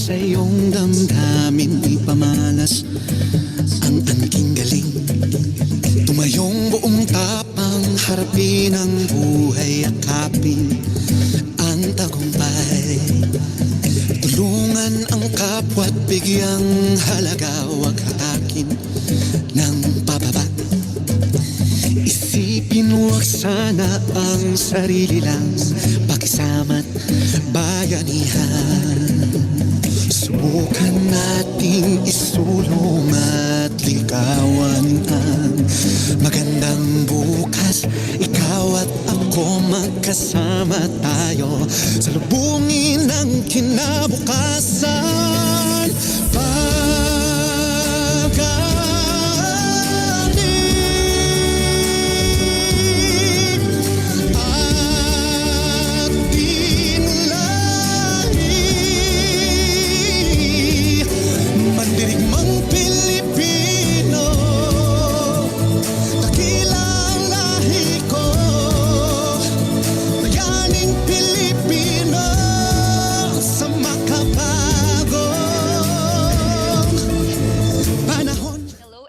sa iyong damdamin ipamalas ang angking galing. Tumayong buong tapang harapin ang buhay, yakapin ang tagumpay. Tulungan ang kapwa't bigyang halaga, huwag hatakin ng pababa. Isipin huwag sana ang sarili lang, pakisama't bayanihan. Subukan nating isulong at ligawan ang magandang bukas. Ikaw at ako magkasama tayo sa lubungin ng kinabukasan.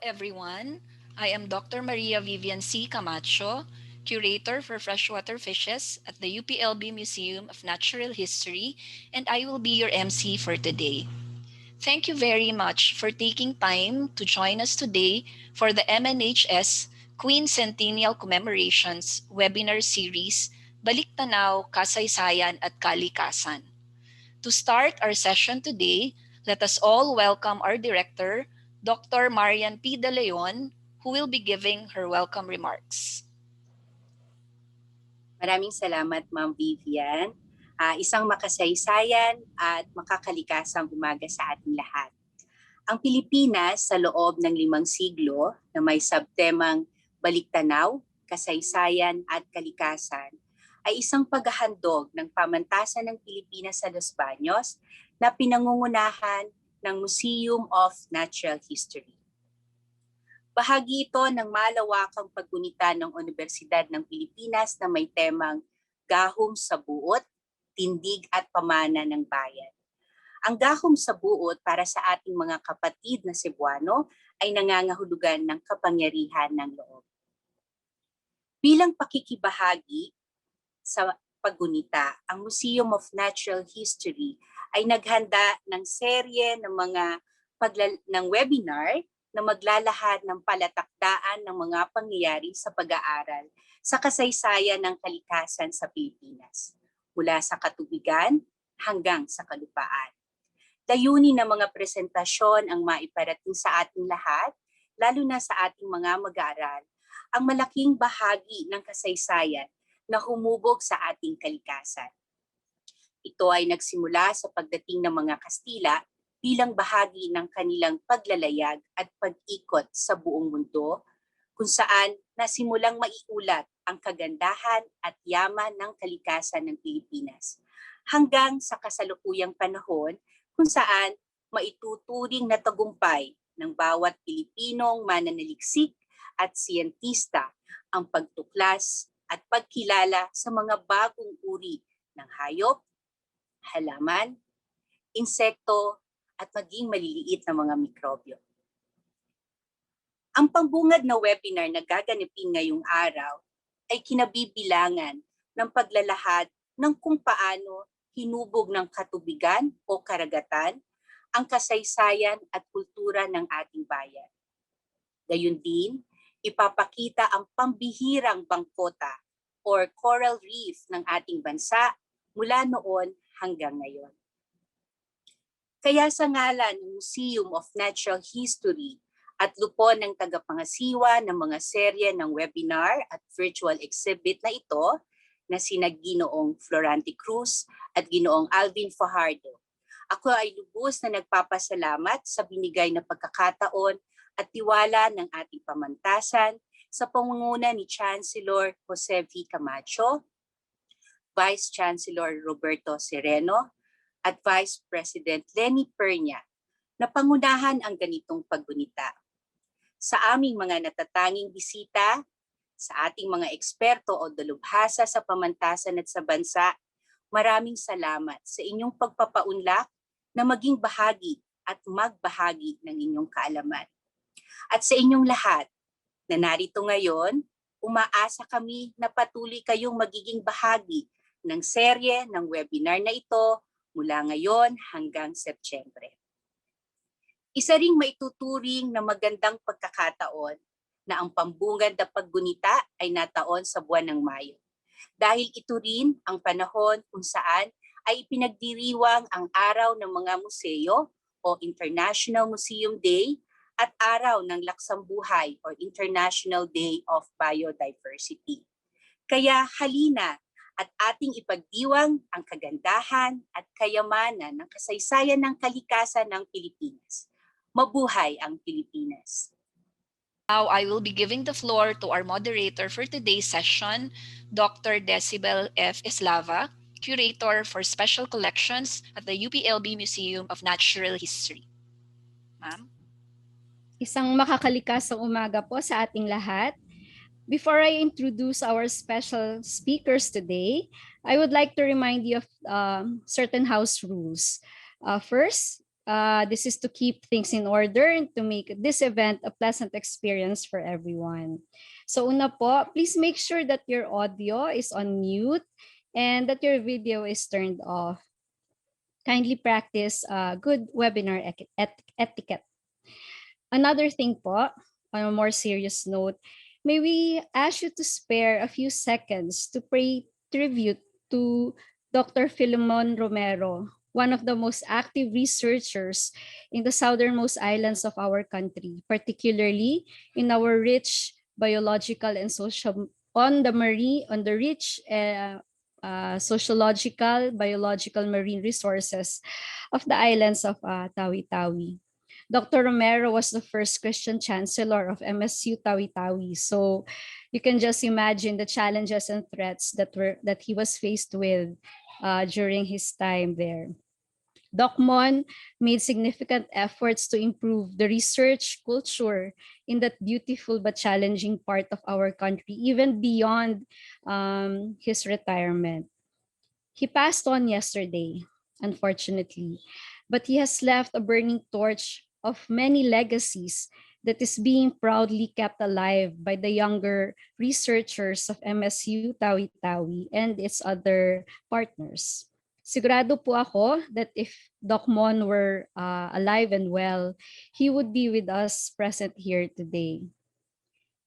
Everyone, I am Dr. Maria Vivian C. Camacho, curator for freshwater fishes at the UPLB Museum of Natural History, and I will be your MC for today. Thank you very much for taking time to join us today for the MNHS Queen Centennial Commemorations webinar series, Baliktanaw, Kasaysayan at Kalikasan. To start our session today, let us all welcome our director, Dr. Marian P. De Leon, who will be giving her welcome remarks. Maraming salamat, Ma'am Vivian. Isang makasaysayan at makakalikasang umaga sa ating lahat. Ang Pilipinas sa loob ng 5 siglo na may subtemang Baliktanaw, Kasaysayan at Kalikasan ay isang paghahandog ng pamantasan ng Pilipinas sa Los Baños na pinangungunahan ng Museum of Natural History. Bahagi ito ng malawakang paggunita ng Universidad ng Pilipinas na may temang Gahom sa Buot, Tindig at Pamana ng Bayan. Ang Gahom sa Buot para sa ating mga kapatid na Cebuano ay nangangahulugan ng kapangyarihan ng loob. Bilang pakikibahagi sa paggunita, ang Museum of Natural History ay naghanda ng serye ng mga webinar na maglalahad ng palatakdaan ng mga pangyayari sa pag-aaral sa kasaysayan ng kalikasan sa Pilipinas, mula sa katubigan hanggang sa kalupaan. Layunin ng mga presentasyon ang maiparating sa ating lahat, lalo na sa ating mga mag-aaral, ang malaking bahagi ng kasaysayan na humubog sa ating kalikasan. Ito ay nagsimula sa pagdating ng mga Kastila bilang bahagi ng kanilang paglalayag at pag-ikot sa buong mundo, kung saan nasimulang maiulat ang kagandahan at yaman ng kalikasan ng Pilipinas, hanggang sa kasalukuyang panahon kung saan maituturing na tagumpay ng bawat Pilipinong mananaliksik at siyentista ang pagtuklas at pagkilala sa mga bagong uri ng hayop, halaman, insekto, at maging maliliit na mga mikrobyo. Ang pambungad na webinar na gaganapin ngayong araw ay kinabibilangan ng paglalahad ng kung paano hinubog ng katubigan o karagatan ang kasaysayan at kultura ng ating bayan. Gayun din, ipapakita ang pambihirang bangkota or coral reef ng ating bansa mula noon hanggang ngayon. Kaya sa ngalan ng Museum of Natural History at lupon ng tagapangasiwa ng mga serye ng webinar at virtual exhibit na ito na sina Ginoong Florante Cruz at Ginoong Alvin Fajardo, ako ay lubos na nagpapasalamat sa binigay na pagkakataon at tiwala ng ating pamantasan sa pangunguna ni Chancellor Jose V. Camacho, Vice Chancellor Roberto Sereno, at Vice President Lenny Pernia na pangunahan ang ganitong paggunita. Sa aming mga natatanging bisita, sa ating mga eksperto o dalubhasa sa pamantasan at sa bansa, maraming salamat sa inyong pagpapaunlak na maging bahagi at magbahagi ng inyong kaalaman. At sa inyong lahat na narito ngayon, umaasa kami na patuloy kayong magiging bahagi ng serye ng webinar na ito mula ngayon hanggang Setyembre. Isa ring maituturing na magandang pagkakataon na ang pambungad na paggunita ay nataon sa buwan ng Mayo. Dahil ito rin ang panahon kung saan ay ipinagdiriwang ang Araw ng mga Museo o International Museum Day at Araw ng Laksambuhay o International Day of Biodiversity. Kaya halina at ating ipagdiwang ang kagandahan at kayamanan ng kasaysayan ng kalikasan ng Pilipinas. Mabuhay ang Pilipinas! Now, I will be giving the floor to our moderator for today's session, Dr. Decibel F. Eslava, Curator for Special Collections at the UPLB Museum of Natural History. Ma'am? Isang makakalikasang umaga po sa ating lahat. Before I introduce our special speakers today, I would like to remind you of certain house rules. First, this is to keep things in order and to make this event a pleasant experience for everyone. So una po, please make sure that your audio is on mute and that your video is turned off. Kindly practice good webinar etiquette. Another thing po, on a more serious note, may we ask you to spare a few seconds to pay tribute to Dr. Philemon Romero, one of the most active researchers in the southernmost islands of our country, particularly in our rich biological and social, sociological, biological marine resources of the islands of Tawi-Tawi. Dr. Romero was the first Christian chancellor of MSU Tawi-Tawi. So you can just imagine the challenges and threats that he was faced with during his time there. Doc Mon made significant efforts to improve the research culture in that beautiful but challenging part of our country, even beyond his retirement. He passed on yesterday, unfortunately, but he has left a burning torch of many legacies that is being proudly kept alive by the younger researchers of MSU Tawi-Tawi and its other partners. Sigurado po ako that if Doc Mon were alive and well, he would be with us present here today.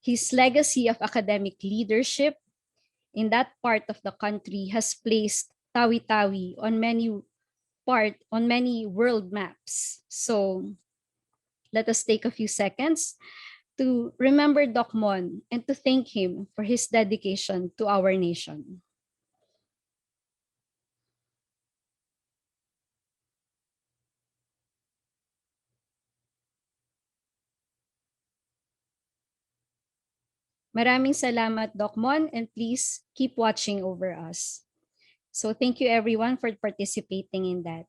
His legacy of academic leadership in that part of the country has placed Tawi-Tawi on many world maps. So let us take a few seconds to remember Doc Mon and to thank him for his dedication to our nation. Maraming salamat, Doc Mon, and please keep watching over us. So thank you everyone for participating in that.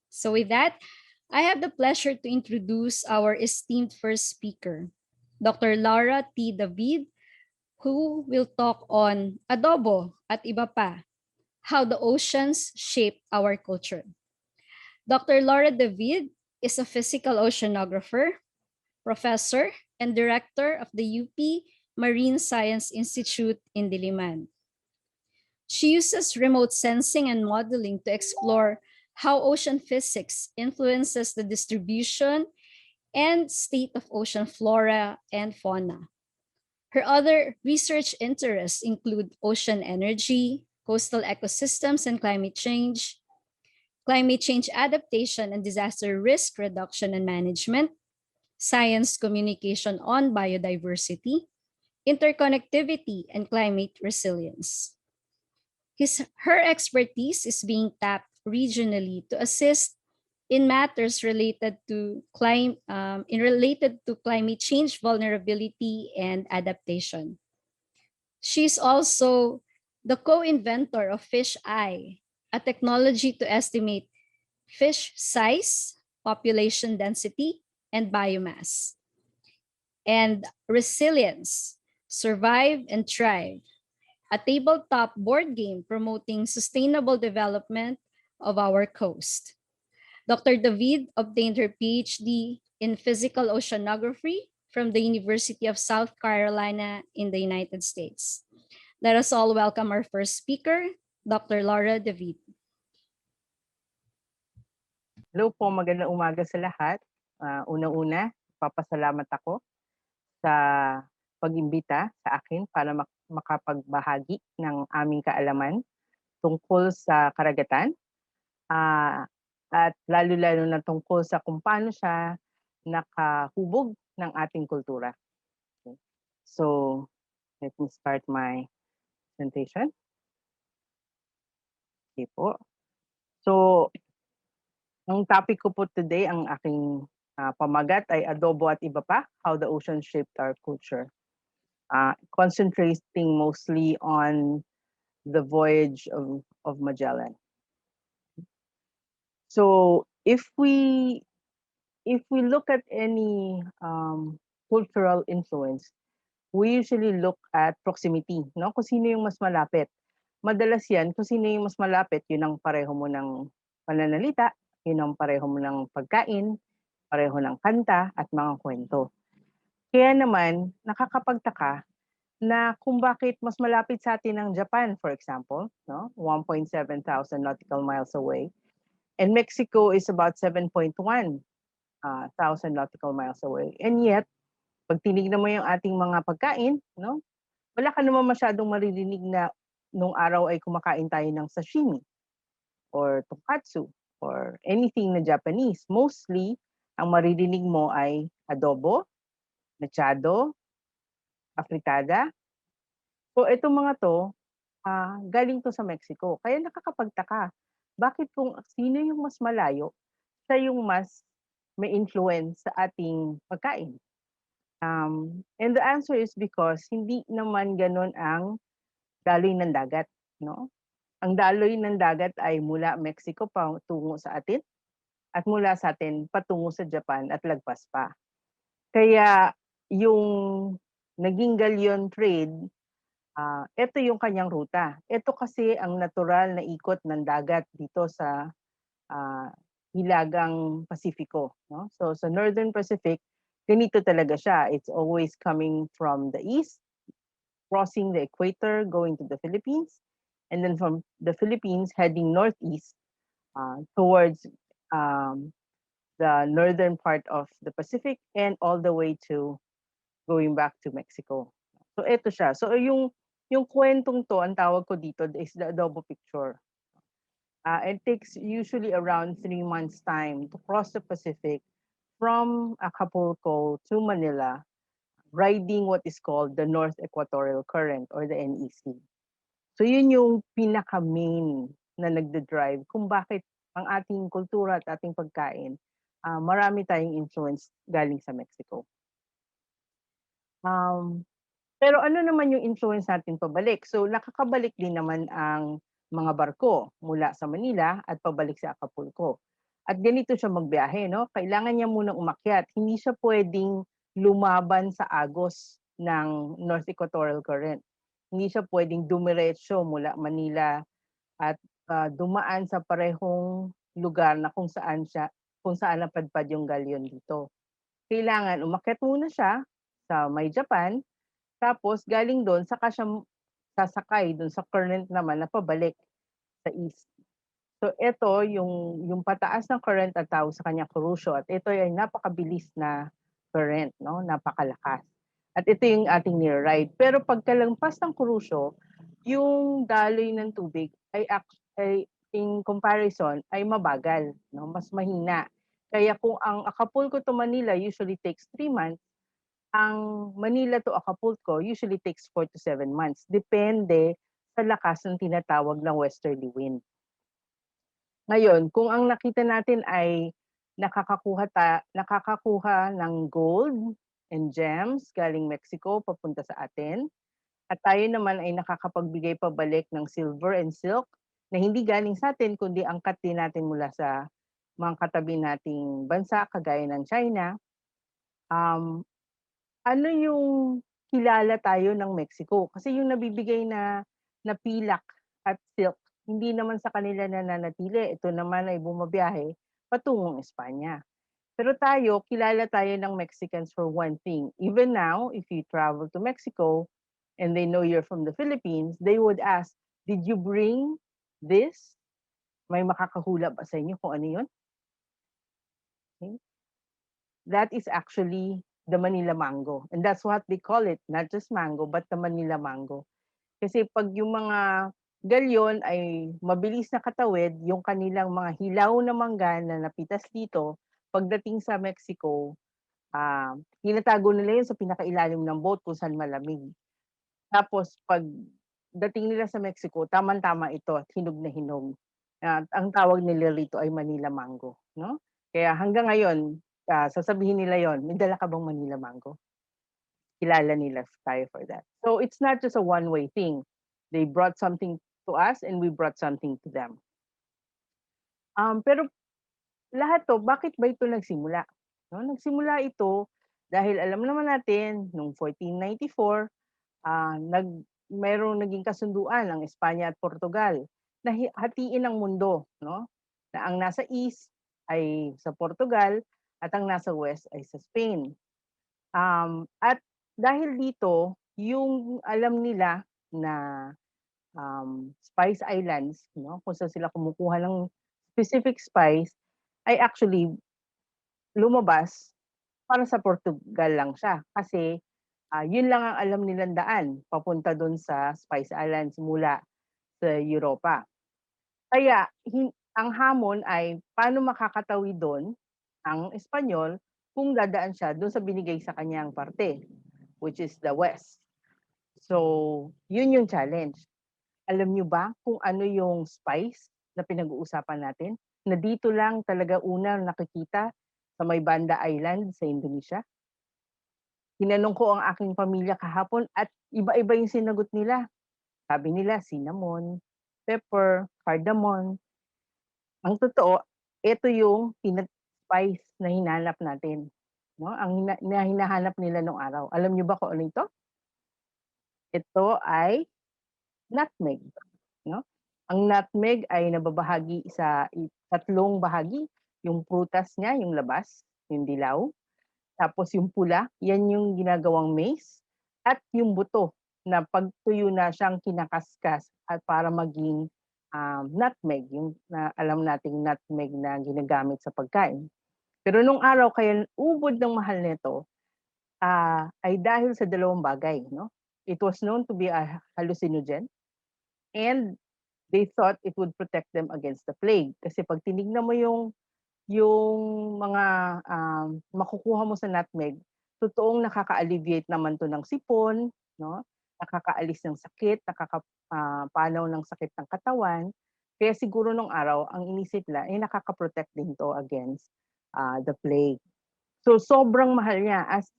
So with that, I have the pleasure to introduce our esteemed first speaker, Dr. Laura T. David, who will talk on Adobo at iba pa, how the oceans shape our culture. Dr. Laura David is a physical oceanographer, professor, and director of the UP Marine Science Institute in Diliman. She uses remote sensing and modeling to explore how ocean physics influences the distribution and state of ocean flora and fauna. Her other research interests include ocean energy, coastal ecosystems and climate change adaptation and disaster risk reduction and management, science communication on biodiversity, interconnectivity, and climate resilience. Her expertise is being tapped regionally to assist in matters related to climate change vulnerability and adaptation. She's also the co-inventor of Fish Eye, a technology to estimate fish size, population density, and biomass. And Resilience, Survive and Thrive, a tabletop board game promoting sustainable development of our coast. Dr. David obtained her PhD in physical oceanography from the University of South Carolina in the United States. Let us all welcome our first speaker, Dr. Laura David. Hello po, magandang umaga sa lahat. Una-una, papasalamat ako sa pag-imbita sa akin para makapagbahagi ng aming kaalaman tungkol sa karagatan at lalo-lalo na tungkol sa kung paano siya nakahubog ng ating kultura. Okay. So, let me start my presentation. Okay po. So, ang topic ko po today, ang aking pamagat ay Adobo at iba pa, how the ocean shaped our culture. Concentrating mostly on the voyage of Magellan. So if we look at any cultural influence, we usually look at proximity, no? Kung sino yung mas malapit. Madalas yan, kung sino yung mas malapit, yun ang pareho mo ng pananalita, yun ang pareho mo ng pagkain, pareho ng kanta at mga kwento. Kaya naman, nakakapagtaka na kung bakit mas malapit sa atin ang Japan, for example, no? 1.7 thousand nautical miles away. And Mexico is about 7.1 thousand nautical miles away. And yet, pag tinignan mo yung ating mga pagkain, no? Wala ka naman masyadong maririnig na nung araw ay kumakain tayo ng sashimi or tonkatsu or anything na Japanese. Mostly, ang maririnig mo ay adobo, mechado, afritada. So itong mga to, galing to sa Mexico. Kaya nakakapagtaka, bakit kung sino yung mas malayo, siya yung mas may influence sa ating pagkain? And the answer is because hindi naman ganun ang daloy ng dagat, no? Ang daloy ng dagat ay mula Mexico patungo sa atin at mula sa atin patungo sa Japan at lagpas pa. Kaya yung naging Galleon Trade, ito yung kanyang ruta. Ito kasi ang natural na ikot ng dagat dito sa hilagang Pasifiko, no? So sa Northern Pacific, ganito talaga siya. It's always coming from the east, crossing the equator, going to the Philippines, and then from the Philippines heading northeast towards the northern part of the Pacific and all the way to going back to Mexico. So ito siya. So yung kwentong to, ang tawag ko dito is the Adobo picture. It takes usually around 3 months time to cross the Pacific from Acapulco to Manila, riding what is called the North Equatorial Current or the NEC. So yun yung pinaka-main na nagde-drive kung bakit ang ating kultura at ating pagkain, marami tayong influence galing sa Mexico. Pero ano naman yung influence natin pabalik? So nakakabalik din naman ang mga barko mula sa Manila at pabalik sa Acapulco. At ganito siya magbiyahe, no? Kailangan niya munang umakyat. Hindi siya pwedeng lumaban sa agos ng North Equatorial Current. Hindi siya pwedeng dumiretso mula Manila at dumaan sa parehong lugar na kung saan napadpad yung galleon dito. Kailangan umakyat muna siya sa may Japan, tapos galing doon saka siya sasakay doon sa current naman na pabalik sa east. So ito yung pataas ng current at tawag sa kanya kurusho, at ito ay napakabilis na current, no? Napakalakas. At ito yung ating near ride. Pero pagkalampas ng kurusho, yung daloy ng tubig ay in comparison ay mabagal, no? Mas mahina. Kaya kung ang Acapulco to Manila usually takes 3 months, ang Manila to Acapulco usually takes 4 to 7 months. Depende sa lakas ng tinatawag ng westerly wind. Ngayon, kung ang nakita natin ay nakakakuha ng gold and gems galing Mexico papunta sa atin, at tayo naman ay nakakapagbigay pabalik ng silver and silk na hindi galing sa atin, kundi angkat din natin mula sa mga katabi nating bansa, kagaya ng China. Ano yung kilala tayo ng Mexico? Kasi yung nabibigay na pilak at silk, hindi naman sa kanila nananatili. Ito naman ay bumabiyahe patungong Espanya. Pero tayo, kilala tayo ng Mexicans for one thing. Even now, if you travel to Mexico and they know you're from the Philippines, they would ask, did you bring this? May makakahula ba sa inyo kung ano yun? Okay. That is actually the Manila Mango. And that's what they call it, not just mango, but the Manila Mango. Kasi pag yung mga galyon ay mabilis na katawid, yung kanilang mga hilaw na mangga na napitas dito, pagdating sa Mexico, tinatago nila yun sa pinakailalim ng boat kung saan malamig. Tapos pag dating nila sa Mexico, tamang-tama ito at hinog na hinog. At ang tawag nila rito ay Manila Mango, no? Kaya hanggang ngayon, sasabihin nila yon, may dala ka bang Manila Mango? Kilala nila tayo for that. So it's not just a one-way thing. They brought something to us and we brought something to them. Pero lahat to, bakit ba ito nagsimula? No? Nagsimula ito dahil alam naman natin, noong 1494, mayroong naging kasunduan ang Espanya at Portugal na hatiin ang mundo, no? Na ang nasa east ay sa Portugal at ang nasa west ay sa Spain. At dahil dito, yung alam nila na spice islands, no? Kung saan sila kumukuha ng specific spice, ay actually lumabas para sa Portugal lang siya. Kasi yun lang ang alam nilang daan papunta doon sa Spice Islands mula sa Europa. Kaya ang hamon ay paano makakatawid doon ang Espanyol kung dadaan siya doon sa binigay sa kanyang parte, which is the West. So, yun yung challenge. Alam nyo ba kung ano yung spice na pinag-uusapan natin? Na dito lang talaga unang nakikita sa may Banda Island sa Indonesia? Tinanong ko ang aking pamilya kahapon at iba-iba yung sinagot nila. Sabi nila cinnamon, pepper, cardamom. Ang totoo, ito yung spice na hinanap natin. No? Ang hinahanap nila nung araw. Alam niyo ba kung ano ito? Ito ay nutmeg. No? Ang nutmeg ay nababahagi sa tatlong bahagi. Yung prutas niya, yung labas, yung dilaw. Tapos yung pula, yan yung ginagawang mace. At yung buto, na pagtuyo na siyang kinakaskas at para maging nutmeg, yung alam nating nutmeg na ginagamit sa pagkain. Pero nung araw, kaya ubod ng mahal nito, ay dahil sa dalawang bagay. No? It was known to be a hallucinogen and they thought it would protect them against the plague. Kasi pag tinignan mo yung mga makukuha mo sa nutmeg, totoong nakaka-alleviate naman to ng sipon, no? Nakakaalis ng sakit, nakakapanaw ng sakit ng katawan. Kaya siguro nung araw, ang inisip nila, nakaka-protect din to against the plague. So sobrang mahal niya. As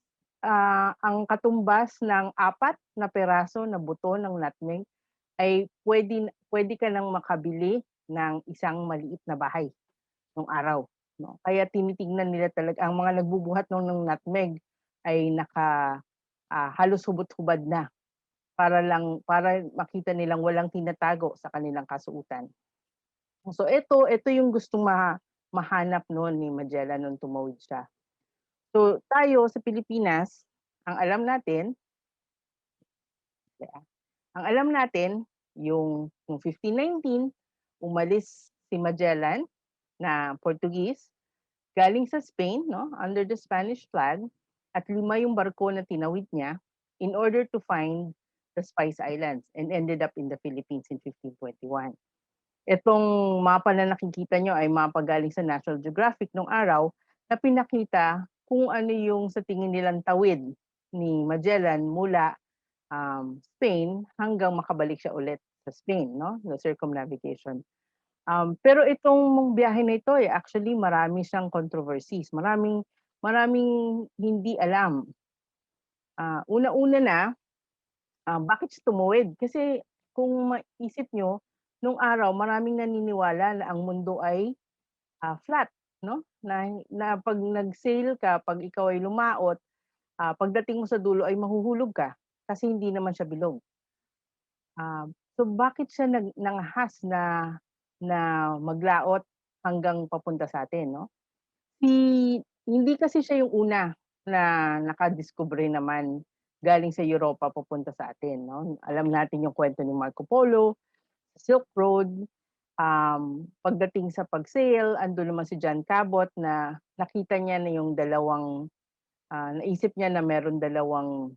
ang katumbas ng 4 na peraso na buto ng nutmeg ay pwede ka nang makabili ng isang maliit na bahay nung araw. No? Kaya tinitingnan nila talaga, ang mga nagbubuhat ng nutmeg ay halos hubot-hubad na para makita nilang walang tinatago sa kanilang kasuutan. So ito yung gustong mahanap noon ni Magellan nung tumawid siya. So tayo sa Pilipinas, ang alam natin yung 1519 umalis si Magellan na Portuguese galing sa Spain, no, under the Spanish flag, at 5 yung barko na tinawid niya in order to find the Spice Islands and ended up in the Philippines in 1521. Itong mapa na nakikita nyo ay mapa galing sa National Geographic nung araw na pinakita kung ano yung sa tingin nilang tawid ni Magellan mula Spain hanggang makabalik siya ulit sa Spain, no? The circumnavigation. Pero itong biyahe na ito actually marami siyang controversies. Maraming hindi alam. Una-una na, bakit siya tumawid? Kasi kung maisip nyo, nung araw maraming naniniwala na ang mundo ay flat, no? Na pag nag-sail ka, pag ikaw ay lumaot, pagdating mo sa dulo ay mahuhulog ka kasi hindi naman siya bilog. So bakit siya nangahas na maglaot hanggang papunta sa atin, no? Hindi kasi siya yung una na nakadiskubre naman galing sa Europa papunta sa atin, no? Alam natin yung kwento ni Marco Polo, Silk Road, pagdating sa pag-sail, andun naman si John Cabot na nakita niya na yung naisip niya na meron dalawang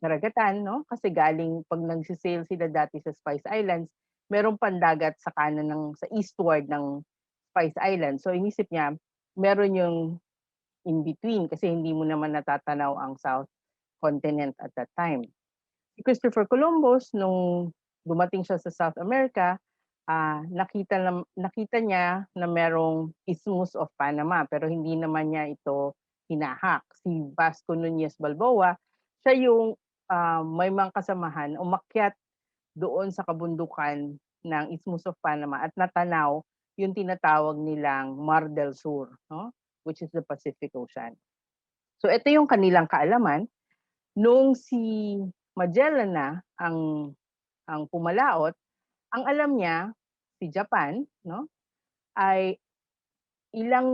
karagatan, no? Kasi galing 'pag nagse-sail sila dati sa Spice Islands, merong pandagat sa kanan sa eastward ng Spice Islands. So inisip niya meron yung in between kasi hindi mo naman natatanaw ang South Continent at that time. Si Christopher Columbus nung dumating siya sa South America, nakita niya na merong Isthmus of Panama pero hindi naman niya ito hinahak. Si Vasco Nunez Balboa, siya yung may mga kasamahan umakyat doon sa kabundukan ng Isthmus of Panama at natanaw yung tinatawag nilang Mar del Sur, no? Which is the Pacific Ocean. So ito yung kanilang kaalaman. Nung si Magellan na ang pumalaot, ang alam niya si Japan, no, ay ilang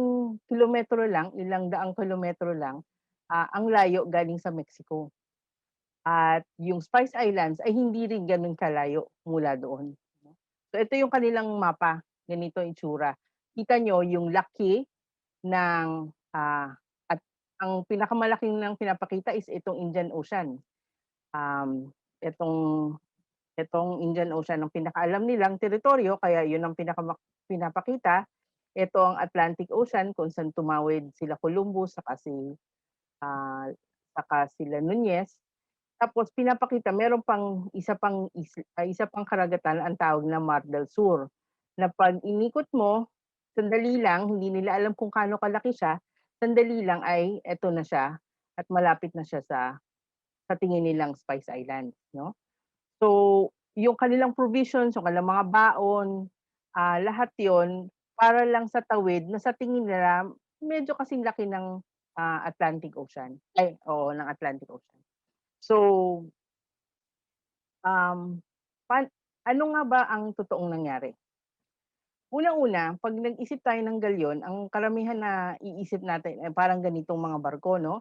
kilometro lang, ilang daang kilometro lang ang layo galing sa Mexico. At yung Spice Islands ay hindi rin gano'n kalayo mula doon. So ito yung kanilang mapa, ganito ang itsura. Kita nyo yung laki ng at ang pinakamalaking ng pinapakita is itong Indian Ocean. Um, itong itong Indian Ocean ang pinakaalam nilang teritoryo kaya yun ang pinapakita. Ito ang Atlantic Ocean kung saan tumawid sila Columbus saka sila Nunez. Tapos pinapakita meron pang isa pang karagatan ang tawag na Mar del Sur na 'pag inikot mo, sandali lang, hindi nila alam kung gaano kalaki siya, sandali lang ay eto na siya at malapit na siya sa tingin nilang Spice Islands, no? So, yung kanilang provisions, yung kanilang mga baon, lahat yon para lang sa tawid na sa tingin nila medyo kasing laki ng Atlantic Ocean. Ay, oo, ng Atlantic Ocean. So, um, ano nga ba ang totoong nangyari? Unang-una, 'pag nag-isip tayo ng galyon, ang karamihan na iisip natin ay parang ganitong mga barko, no?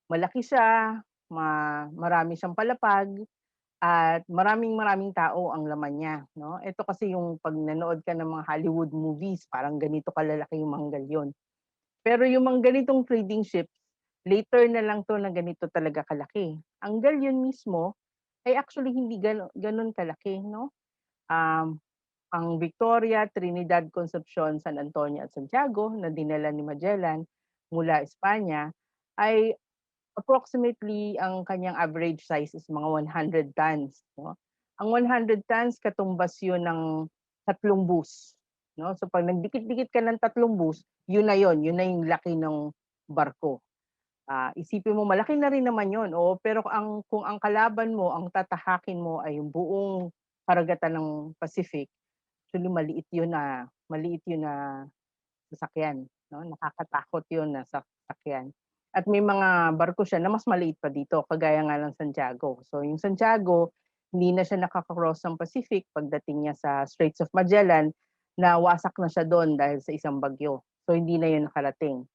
Malaki siya, marami siyang palapag, at maraming-maraming tao ang laman niya, no? Ito kasi yung 'pag nanood ka ng mga Hollywood movies, parang ganito kalalaki yung mga galyon. Pero yung mga ganitong trading ships, later na lang 'to na ganito talaga kalaki. Ang galyon mismo ay actually hindi gano'n kalaki, no? Um, ang Victoria, Trinidad, Concepcion, San Antonio at Santiago na dinala ni Magellan mula Espanya ay approximately ang kanyang average size is mga 100 tons, no? Ang 100 tons katumbas 'yun ng 3 bus, no? So 'pag nagdikit-dikit ka ng 3 bus, 'yun na 'yun, 'yun na yung laki ng barko. Isipin mo malaki na rin naman 'yun, oo, pero kung ang kalaban mo, ang tatahakin mo ay yung buong karagatan ng Pacific, actually maliit 'yun na sasakyan, no? Nakakatakot 'yun na sasakyan. At may mga barko siya na mas maliit pa dito, kagaya nga ng Santiago. So yung Santiago, hindi na siya nakaka-cross ng Pacific pagdating niya sa Straits of Magellan, nawasak na siya doon dahil sa isang bagyo. So hindi na 'yun nakarating.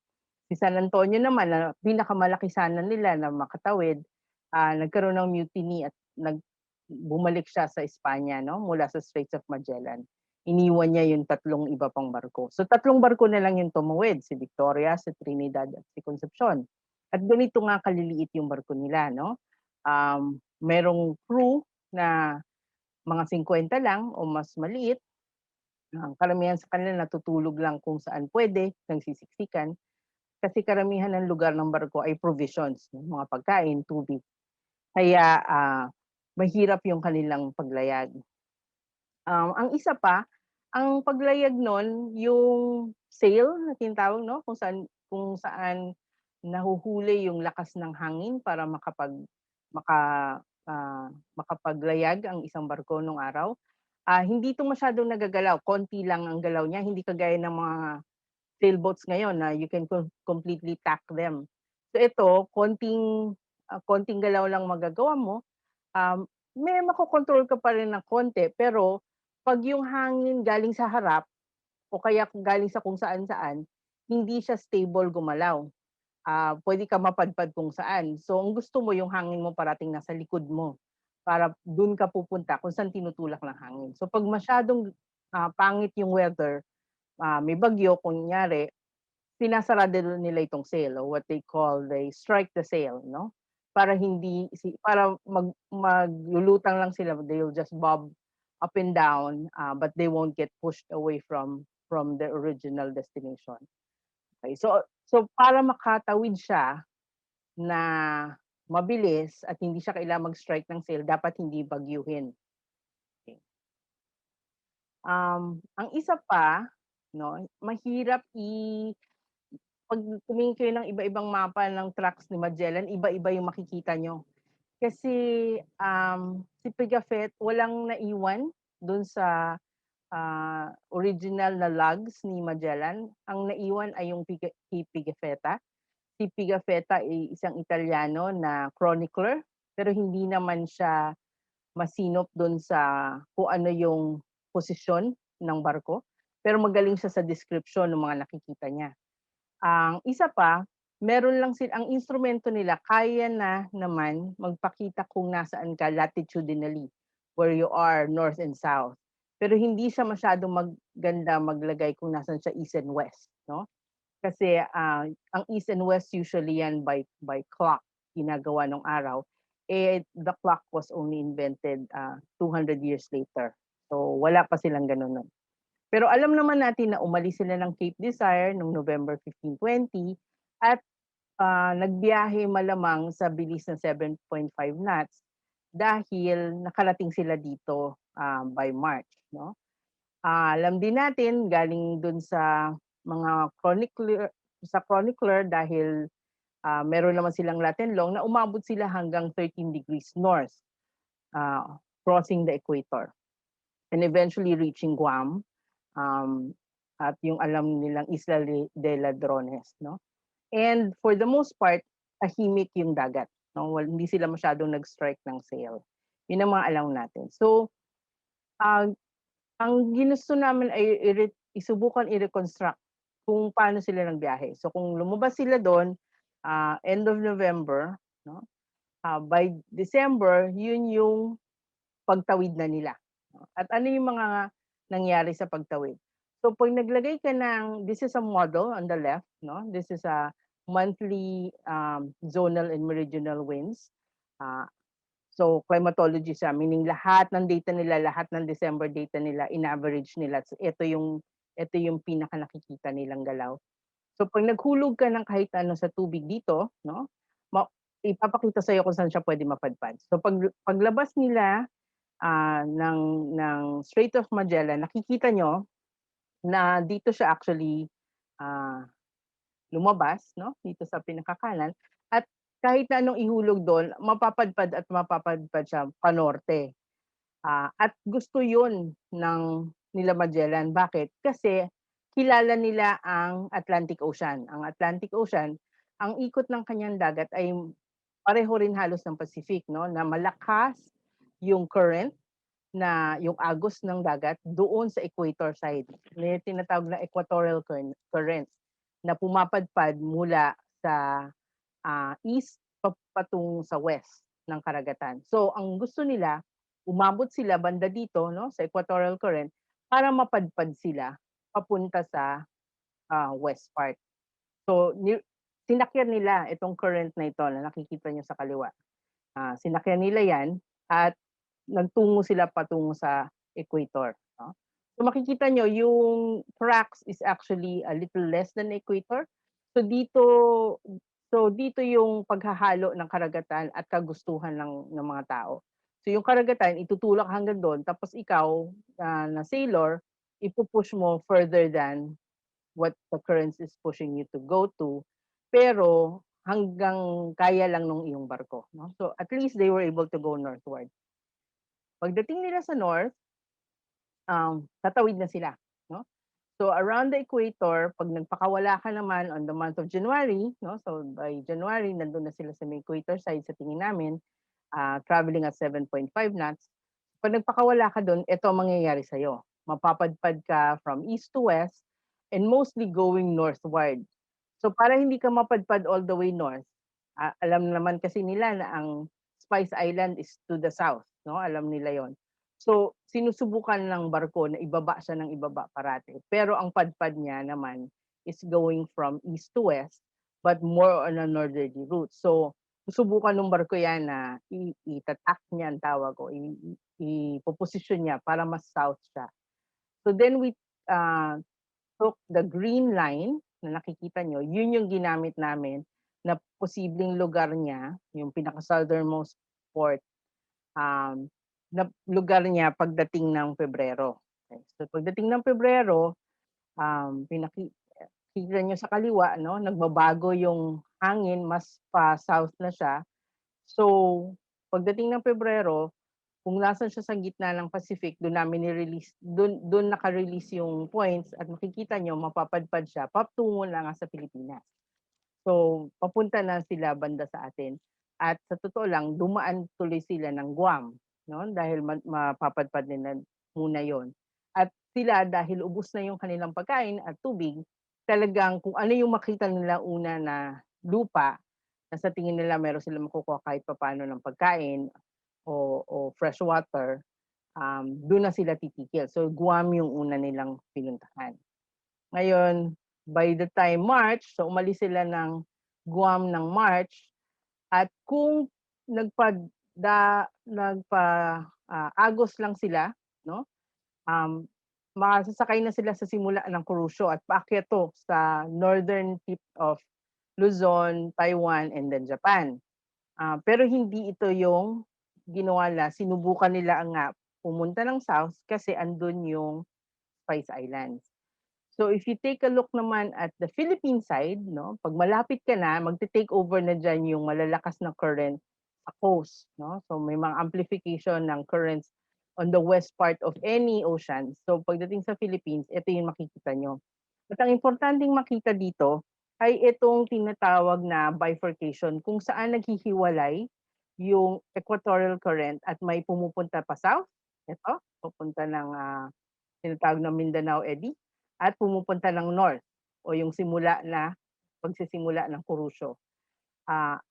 Si San Antonio naman na pinakamalaki sana nila na makatawid, nagkaroon ng mutiny at bumalik siya sa Espanya, no, mula sa Straits of Magellan. Iniwan niya yung 3 iba pang barko. So 3 barko na lang yung tumawid, si Victoria, si Trinidad at si Concepcion. At ganito nga kaliliit yung barko nila, no? Merong crew na mga 50 lang o mas maliit. Ang karamihan sa kanila natutulog lang kung saan pwede, nagsisiksikan. Kasi karamihan ng lugar ng barko ay provisions, no? Mga pagkain, tubig. Kaya mahirap yung kanilang paglayag. Ang isa pa, ang paglayag nun, yung sail na tinatawag, no, kung saan nahuhuli yung lakas ng hangin para maka makapaglayag ang isang barko nung araw. Hindi 'to masyadong nagagalaw, konti lang ang galaw niya, hindi kagaya ng mga sailboats ngayon na you can completely tack them. So ito, konting galaw lang magagawa mo. May makokontrol ka pa rin ng konti, pero 'pag yung hangin galing sa harap, o kaya kung galing sa kung saan-saan, hindi siya stable gumalaw. Pwede ka mapadpad kung saan. So ang gusto mo yung hangin mo parating nasa likod mo para dun ka pupunta kung saan tinutulak ng hangin. So pag masyadong pangit yung weather, may bagyo kunyari, sinasarado nila itong sail, or what they call, they strike the sail, no? Para hindi para maglulutang lang sila, they'll just bob up and down, but they won't get pushed away from the original destination. Okay, so para makatawid siya na mabilis at hindi siya kailangang mag-strike ng sail, dapat hindi bagyuhin. Okay. Ang isa pa, no, mahirap pag tumingin kayo ng iba-ibang mapa ng tracks ni Magellan, iba-iba yung makikita nyo. Kasi si Pigafetta walang naiwan dun sa original na logs ni Magellan. Ang naiwan ay yung Pigafetta. Si Pigafetta ay isang Italiano na chronicler, pero hindi naman siya masinop dun sa kung ano yung posisyon ng barko. Pero magaling siya sa description ng mga nakikita niya. Ang isa pa, meron lang ang instrumento nila kaya na naman magpakita kung nasaan ka latitudinally, where you are north and south. Pero hindi siya masyadong maganda maglagay kung nasaan siya east and west, no? Kasi ang east and west usually yan by clock ginagawa ng araw. The clock was only invented 200 years later. So wala pa silang ganun. Pero alam naman natin na umalis sila ng Cape Desire noong November 1520 at nagbiyahe malamang sa bilis ng 7.5 knots dahil nakarating sila dito by March. No? Alam din natin galing dun sa mga chronicler dahil meron naman silang Latin long na umabot sila hanggang 13 degrees north, crossing the equator and eventually reaching Guam. At yung alam nilang Isla de Ladrones, no? And for the most part, tahimik yung dagat, no? Hindi sila masyadong nag-strike ng sail. Yun ang mga alam natin. So, ang ginusto namin ay isubukan i-reconstruct kung paano sila nagbiyahe. So, kung lumabas sila doon, end of November, no? By December, yun yung pagtawid na nila. At ano yung mga nangyari sa pagtawid? So pag naglagay ka this is a model on the left, no? This is a monthly zonal and meridional winds. So climatology siya, meaning lahat ng data nila, lahat ng December data nila, in-average nila. So ito yung pinaka nakikita nilang galaw. So pag naghulog ka ng kahit ano sa tubig dito, no? Ipapakita sa iyo kung saan siya pwede mapadpad. So paglabas nila ng Strait of Magellan, nakikita nyo na dito siya actually lumabas, no? Dito sa pinakakanan. At kahit na anong ihulog doon, mapapadpad siya panorte. At gusto yun nila Magellan. Bakit? Kasi kilala nila ang Atlantic Ocean. Ang Atlantic Ocean, ang ikot ng kanyang dagat ay pareho rin halos ng Pacific, no? Na malakas yung current, na yung agos ng dagat doon sa equator side. May tinatawag na equatorial currents na pumapadpad mula sa east patungo sa west ng karagatan. So ang gusto nila, umabot sila banda dito, no, sa equatorial current para mapadpad sila papunta sa west part. So sinakyan nila itong current na ito na nakikita niyo sa kaliwa. Sinakyan nila yan at nagtungo sila patungo sa equator. No? So makikita nyo, yung tracks is actually a little less than equator. So dito yung paghahalo ng karagatan at kagustuhan ng mga tao. So yung karagatan, itutulak hanggang doon, tapos ikaw na sailor, ipupush mo further than what the currents is pushing you to go to. Pero hanggang kaya lang nung iyong barko. No? So at least they were able to go northward. Pagdating nila sa north, tatawid na sila. No? So around the equator, pag nagpakawala ka naman on the month of January, no? So by January, nandun na sila sa may equator side sa tingin namin, traveling at 7.5 knots. Pag nagpakawala ka doon, ito ang mangyayari sa'yo. mapapadpad ka from east to west and mostly going northward. So para hindi ka mapadpad all the way north, alam naman kasi nila na ang Spice Island is to the south, no? Alam nila 'yon. So sinusubukan ng barko na ibaba siya ng ibaba parati. Pero ang padpad niya naman is going from east to west but more on a northerly route. So susubukan ng barko 'yan na itatak niya ang tawag o ipoposisyon niya para mas south siya. So then we took the green line na nakikita nyo, yun yung ginamit namin na posibleng lugar niya, yung pinaka-southernmost port, na lugar niya pagdating ng Pebrero. Okay. So pagdating ng Pebrero, pinakita nyo sa kaliwa, no, nagbabago yung hangin, mas pa-south na siya. So pagdating ng Pebrero, kung nasaan siya sa gitna ng Pacific, doon namin ni-release, doon naka-release yung points at makikita nyo, mapapadpad siya, patungo na nga sa Pilipinas. So, papunta na sila banda sa atin. At sa totoo lang, dumaan tuloy sila ng Guam, no? Dahil mapapadpad nila muna yon. At sila, dahil ubos na yung kanilang pagkain at tubig, talagang kung ano yung makita nila una na lupa, na sa tingin nila meron sila makukuha kahit papano ng pagkain, o fresh water, doon na sila titikil. So Guam yung una nilang pinuntahan. Ngayon, by the time March, so umalis sila ng Guam ng March, at kung Agos lang sila, no? Masasakay na sila sa simula ng Crucio at paakyat to sa northern tip of Luzon, Taiwan, and then Japan. Pero hindi ito yung ginawa nila, sinubukan nila nga pumunta ng south kasi andun yung Spice Islands. So if you take a look naman at the Philippine side, no, pag malapit ka na, magte-take over na dyan yung malalakas na current sa coast. No? So may mga amplification ng currents on the west part of any ocean. So pagdating sa Philippines, ito yung makikita nyo. At ang importanteng makita dito ay itong tinatawag na bifurcation kung saan naghihiwalay yung equatorial current at may pumupunta pa south. Ito, pupunta ng tinatawag na Mindanao Eddy at pumupunta ng north o yung pagsisimula ng Crucio.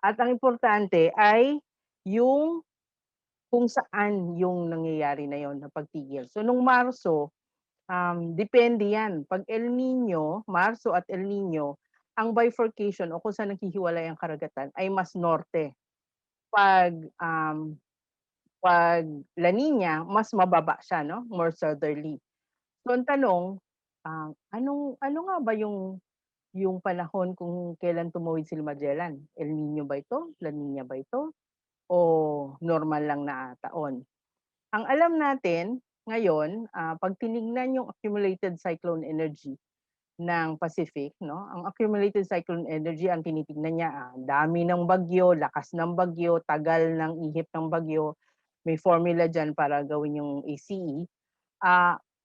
At ang importante ay yung kung saan yung nangyayari na yon na pagtigil. So nung Marso, depende yan. Pag El Nino, Marso at El Nino, ang bifurcation o kung saan naghihiwalay ang karagatan ay mas norte. Pag La Nina, mas mababa siya, no? More southerly. So ang tanong, ano nga ba yung panahon kung kailan tumawid si Magellan? El Nino ba ito? La Nina ba ito? O normal lang na taon? Ang alam natin ngayon, pag tinignan yung accumulated cyclone energy ng Pacific, no? Ang accumulated cyclone energy, ang tinitingnan niya, dami ng bagyo, lakas ng bagyo, tagal ng ihip ng bagyo. May formula dyan para gawin yung ACE.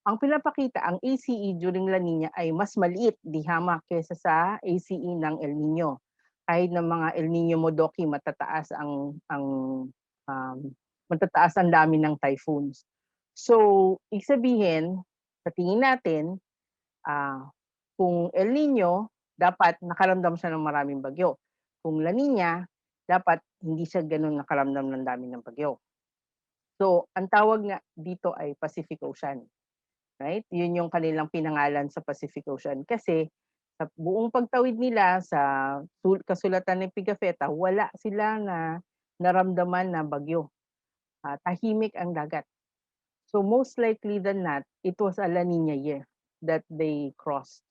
Ang pinapakita, ang ACE during La Nina ay mas maliit, di hamak, kaysa sa ACE ng El Nino. Kahit ng mga El Nino Modoki, matataas ang dami ng typhoons. So, ibig sabihin, sa tingin natin, kung El Nino, dapat nakaramdam siya ng maraming bagyo. Kung La Nina, dapat hindi siya ganun nakaramdam ng dami ng bagyo. So, ang tawag nga dito ay Pacific Ocean. Right? Yun yung kanilang pinangalan sa Pacific Ocean. Kasi sa buong pagtawid nila sa kasulatan ng Pigafetta, wala sila na naramdaman na bagyo. Tahimik ang dagat. So most likely than not, it was a La Nina year that they crossed.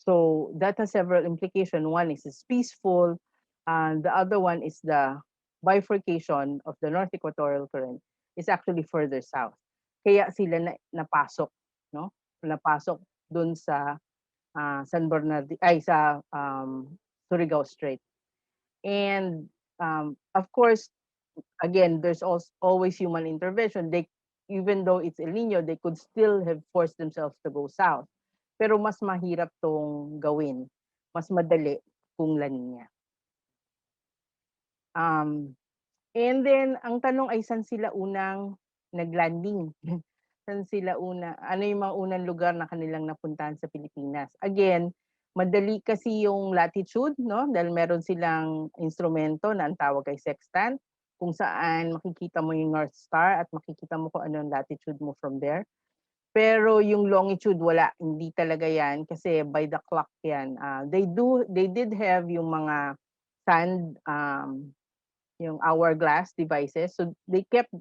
So that has several implications. One is it's peaceful, and the other one is the bifurcation of the North Equatorial Current is actually further south. Kaya sila napasok, no? Napasok doon sa San Bernardino, sa Surigao Strait. And of course, again, there's always human intervention. Even though it's El Nino, they could still have forced themselves to go south. Pero mas mahirap tong gawin. Mas madali kung La Nina. And then, ang tanong ay saan sila unang naglanding? ano yung mga unang lugar na kanilang napuntahan sa Pilipinas. Again, madali kasi yung latitude, no? Dahil meron silang instrumento na ang tawag ay sextant, kung saan makikita mo yung North Star at makikita mo kung ano yung latitude mo from there. Pero yung longitude wala, hindi talaga yan kasi by the clock yan. They did have yung mga sand, yung hourglass devices. So they kept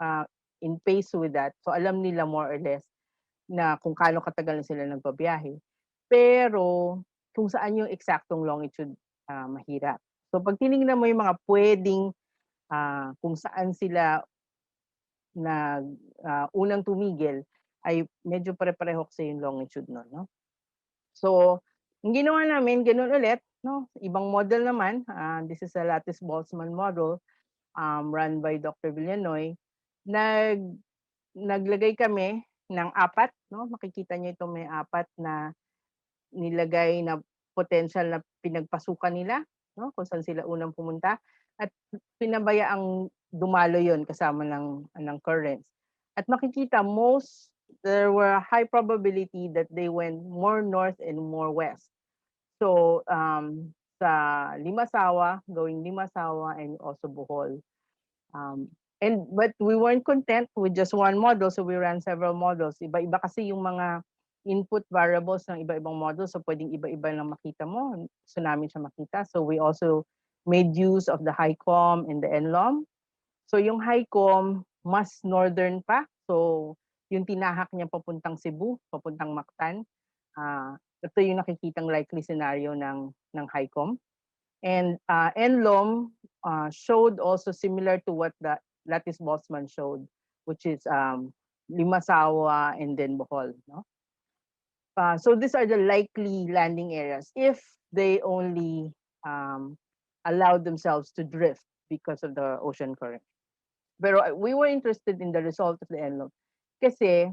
uh, in pace with that. So alam nila more or less na kung kaano katagal na sila nagbabiyahe. Pero kung saan yung eksaktong longitude, mahirap. So pag tinignan mo yung mga pwedeng kung saan sila unang tumigil, ay medyo pare-pareho kasi yung longitude nun, no? So, ang ginawa namin, ganun ulit, no? Ibang model naman, this is a lattice Boltzmann model, run by Dr. Villanoy. Naglagay kami ng 4, no? Makikita niyo ito, may 4 na nilagay na potential na pinagpasukan nila, no? Kung saan sila unang pumunta at pinabayaang dumalo yon kasama ng currents. At makikita there were high probability that they went more north and more west. So sa Limasawa, going Limasawa and also Bohol. But we weren't content with just one model, so we ran several models. Iba-iba kasi yung mga input variables ng iba-ibang models, so pwedeng iba-iba lang makita mo, gusto namin siya makita. So we also made use of the HICOM and the NLOM. So yung HICOM, mas northern pa. So yung tinahak niya papuntang Cebu, papuntang Mactan. Ito yung nakikitang likely scenario ng HICOM. And NLOM showed also similar to what the Lattice Boltzmann showed, which is Limasawa and then Bohol. No? So these are the likely landing areas if they only allowed themselves to drift because of the ocean current. Pero we were interested in the result of the NLOM kasi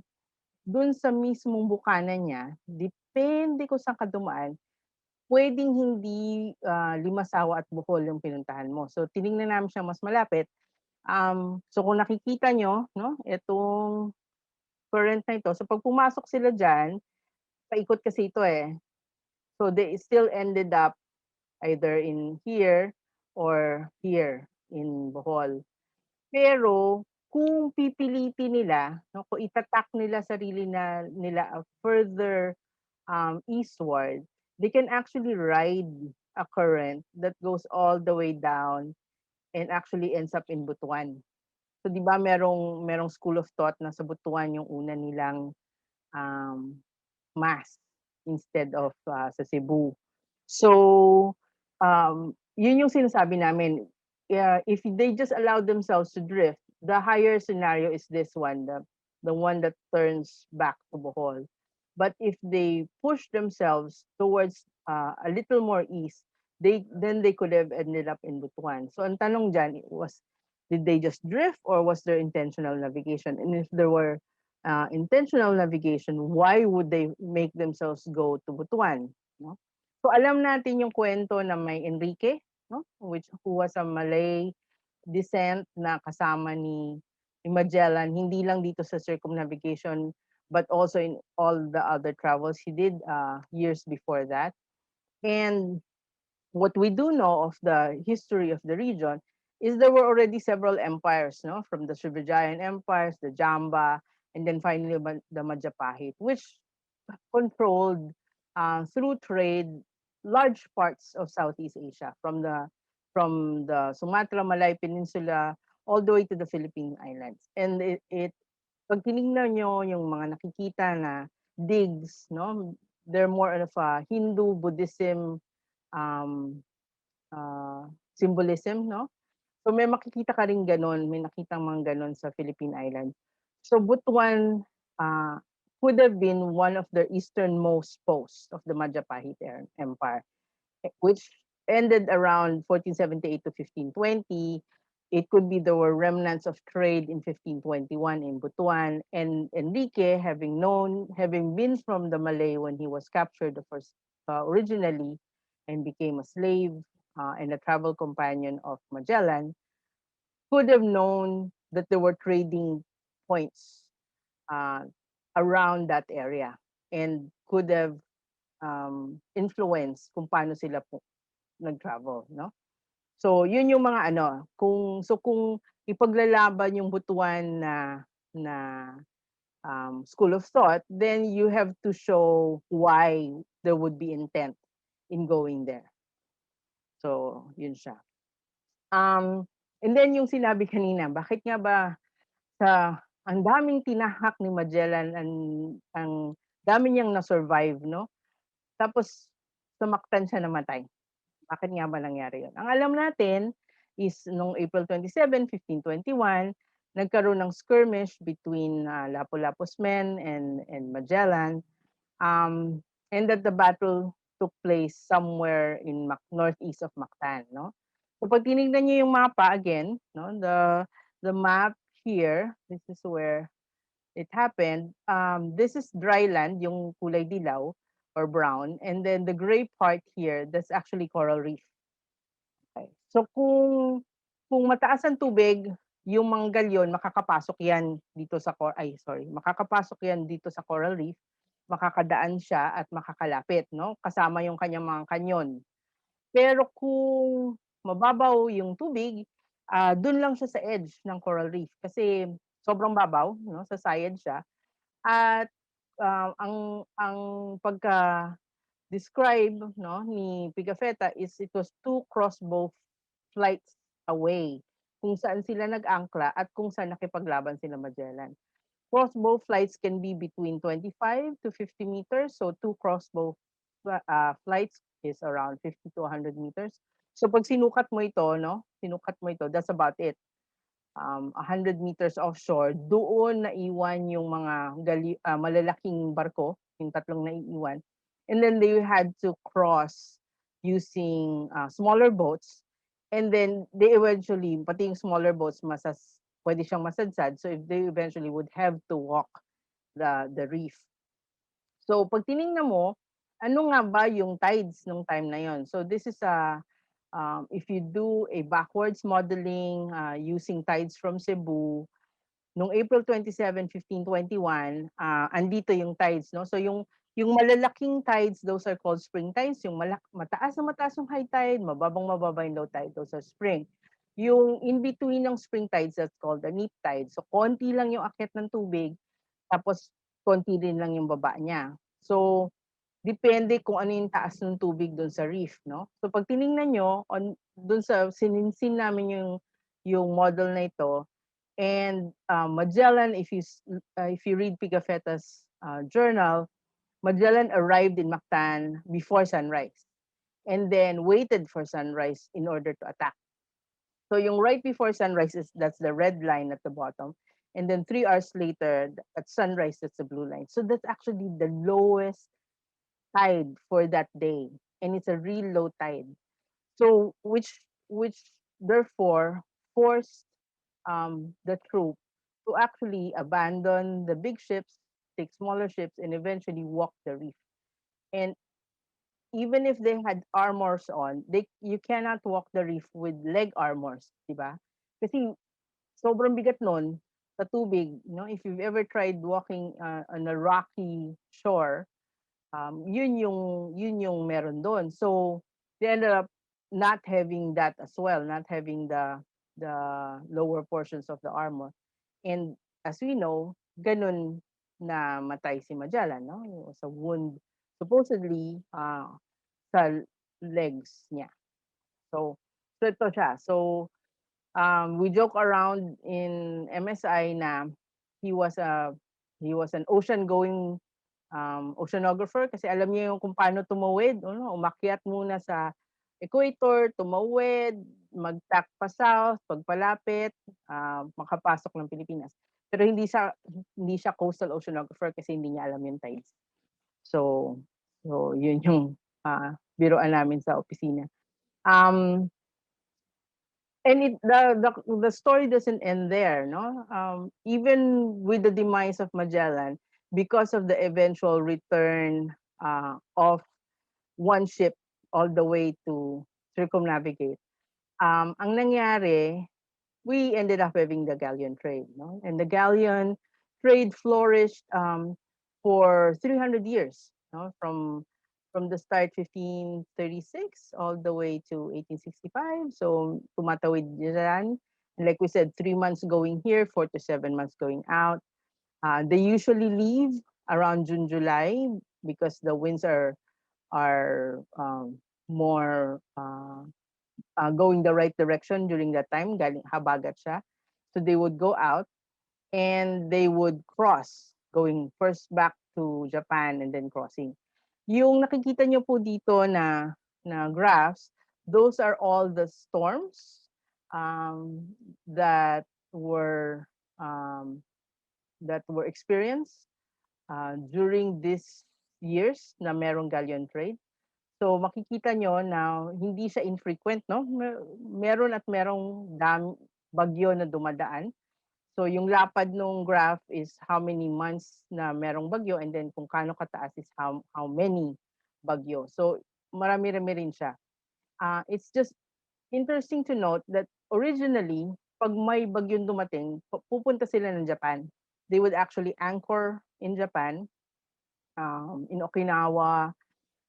dun sa mismong bukana niya, depende kung saan ka dumaan, pwedeng hindi Limasawa at Bohol yung pinuntahan mo. So tiningnan namin siya mas malapit. So kung nakikita nyo, no, itong current na ito, so pag pumasok sila dyan, paikot kasi ito eh. So they still ended up either in here or here in Bohol. Pero kung pipilitin nila, no, kung itatak nila sarili nila further eastward, they can actually ride a current that goes all the way down and actually ends up in Butuan. So 'di ba merong school of thought na sa Butuan yung una nilang mass instead of sa Cebu. So yun yung sinasabi namin. If they just allow themselves to drift, the higher scenario is this one, the one that turns back to Bohol. But if they push themselves towards a little more east, then they could have ended up in Butuan. So ang tanong dyan was, did they just drift or was there intentional navigation? And if there were intentional navigation, why would they make themselves go to Butuan? No? So alam natin yung kwento na may Enrique, no? Who was a Malay descent na kasama ni Magellan, hindi lang dito sa circumnavigation, but also in all the other travels he did years before that. And what we do know of the history of the region is there were already several empires, no, from the Srivijayan empires, the Jamba, and then finally the Majapahit, which controlled through trade large parts of Southeast Asia, from the Sumatra Malay Peninsula all the way to the Philippine Islands. And pag tinignan nyo yung mga nakikita na digs, no, they're more of a Hindu Buddhism symbolism, no? So may makikita ka rin ganon, may nakitang mga ganon sa Philippine Islands. So Butuan could have been one of the easternmost posts of the Majapahit Empire, which ended around 1478 to 1520. It could be there were remnants of trade in 1521 in Butuan, and Enrique, having been from the Malay when he was captured the first originally and became a slave and a travel companion of Magellan, could have known that there were trading points uh, around that area and could have influenced kung paano sila po nag-travel, no? So, yun yung mga ano, kung ipaglalaban yung Butuan na school of thought, then you have to show why there would be intent in going there. So, yun siya. And then yung sinabi kanina, bakit nga ba sa ang daming tinahak ni Magellan, ang dami niyang na-survive, no? Tapos sumaktan siya, namatay. Bakit nga ba nangyari yun? Ang alam natin is nung April 27, 1521, nagkaroon ng skirmish between Lapu-Lapu's men and Magellan, and that the battle took place somewhere in northeast of Mactan, no? So pag tinignan niyo yung mapa again, no, the map here, this is where it happened. This is dry land, yung kulay dilaw or brown, and then the gray part here, that's actually coral reef. Okay. So kung mataas ang tubig, yung mga galyon makakapasok yan dito sa makakapasok yan dito sa coral reef, makakadaan siya at makakalapit, no? Kasama yung kanyang mga kanyon. Pero kung mababaw yung tubig, doon lang siya sa edge ng coral reef kasi sobrang babaw, no? Sa side siya. At ang pagka describe, no, ni Pigafetta is it was 2 crossbow flights away kung saan sila nag-angkla at kung saan nakipaglaban sila Magellan. Crossbow flights can be between 25 to 50 meters. So 2 crossbow flights is around 50 to 100 meters. So pag sinukat mo ito, no, that's about it. 100 meters offshore, doon naiwan yung mga malalaking barko, yung tatlong naiiwan. And then they had to cross using smaller boats. And then they eventually, pati yung smaller boats, pwede siyang masadsad. So if they eventually would have to walk the reef. So pag tinignan mo, ano nga ba yung tides nung time na yon? So this is if you do a backwards modeling using tides from Cebu, nung April 27, 1521, andito yung tides, no? So yung malalaking tides, those are called spring tides. Yung mataas na mataas yung high tide, mababa yung low tide, those are spring. Yung in between ng spring tides, that's called the neap tide. So konti lang yung akyat ng tubig, tapos konti din lang yung baba niya. So depende kung ano yung taas ng tubig doon sa reef, no? So pag tiningnan nyo, doon sa sininsin namin yung model na ito, and Magellan, if you read Pigafetta's journal, Magellan arrived in Mactan before sunrise and then waited for sunrise in order to attack. So yung right before sunrise, that's the red line at the bottom. And then 3 hours later, at sunrise, that's the blue line. So that's actually the lowest tide for that day. And it's a real low tide. So which therefore forced the troop to actually abandon the big ships, take smaller ships, and eventually walk the reef. And even if they had armors on, you cannot walk the reef with leg armors, di ba? Kasi sobrang bigat nun sa tubig. If you've ever tried walking on a rocky shore, yun yung meron doon. So they ended up not having that as well, not having the lower portions of the armor. And as we know, ganun na matay si Magellan, no? It was a wound supposedly sa legs niya. So ito siya. So we joke around in MSI na he was an ocean-going oceanographer kasi alam niya yung kung paano tumawid, umakyat muna sa equator, tumawid, mag-tack pa south, pagpalapit, makapasok ng Pilipinas. Pero hindi siya coastal oceanographer kasi hindi niya alam yung tides. So yun yung biruan namin sa opisina. And the story doesn't end there, no? Even with the demise of Magellan, because of the eventual return of one ship all the way to circumnavigate, ang nangyari, we ended up having the Galleon Trade, no? And the Galleon trade flourished for 300 years, no? From the start 1536 all the way to 1865. So tumatawid yan. Like we said, 3 months going here, 4 to 7 months going out. They usually leave around June, July because the winds are more going the right direction during that time. Galing habagat siya. So they would go out and they would cross, going first back to Japan and then crossing. Yung nakikita nyo po dito na graphs, those are all the storms that were um, that were experienced during these years na merong galleon trade. So makikita nyo na hindi siya infrequent, no? Meron at merong bagyo na dumadaan. So yung lapad nung graph is how many months na merong bagyo, and then kung kaano kataas is how many bagyo. So marami-rami rin siya. It's just interesting to note that originally, pag may bagyong dumating, pupunta sila ng Japan. They would actually anchor in Japan, in Okinawa,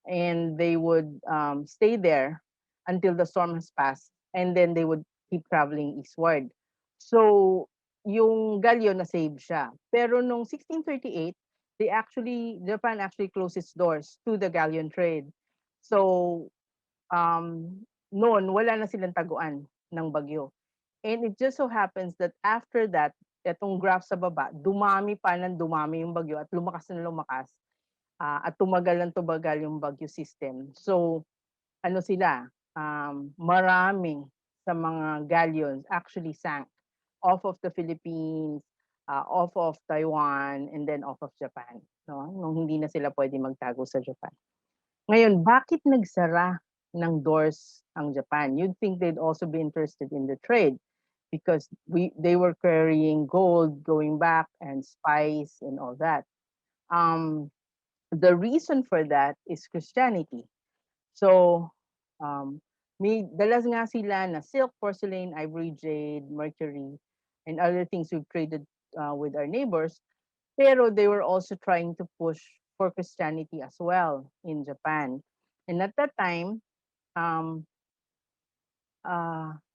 and they would stay there until the storm has passed, and then they would keep traveling eastward. So yung Galleon na save siya. Pero nung 1638, Japan actually closed its doors to the Galleon trade. So noon wala na silang taguan ng bagyo. And it just so happens that after that, etong graph sa baba, dumami pa ng dumami yung bagyo at lumakas na lumakas. At tumagal ng tumagal yung bagyo system. So, ano sila, marami sa mga galleons actually sank off of the Philippines, off of Taiwan, and then off of Japan. No? Nung hindi na sila pwede magtago sa Japan. Ngayon, bakit nagsara ng doors ang Japan? You'd think they'd also be interested in the trade because they were carrying gold going back and spice and all that. The reason for that is Christianity. So, may dalas nga sila na silk, porcelain, ivory, jade, mercury, and other things we've traded with our neighbors. Pero they were also trying to push for Christianity as well in Japan. And at that time,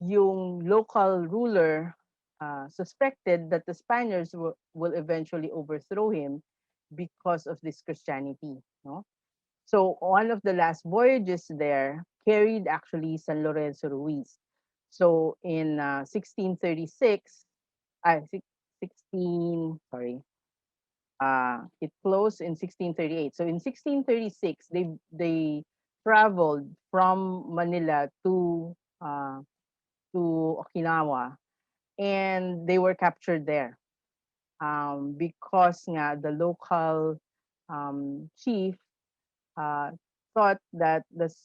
yung local ruler suspected that the Spaniards will eventually overthrow him because of this Christianity. No? So one of the last voyages there carried actually San Lorenzo Ruiz. So in 1636, 16, sorry, it closed in 1638. So in 1636, they traveled from Manila to Okinawa, and they were captured there because nga the local chief thought that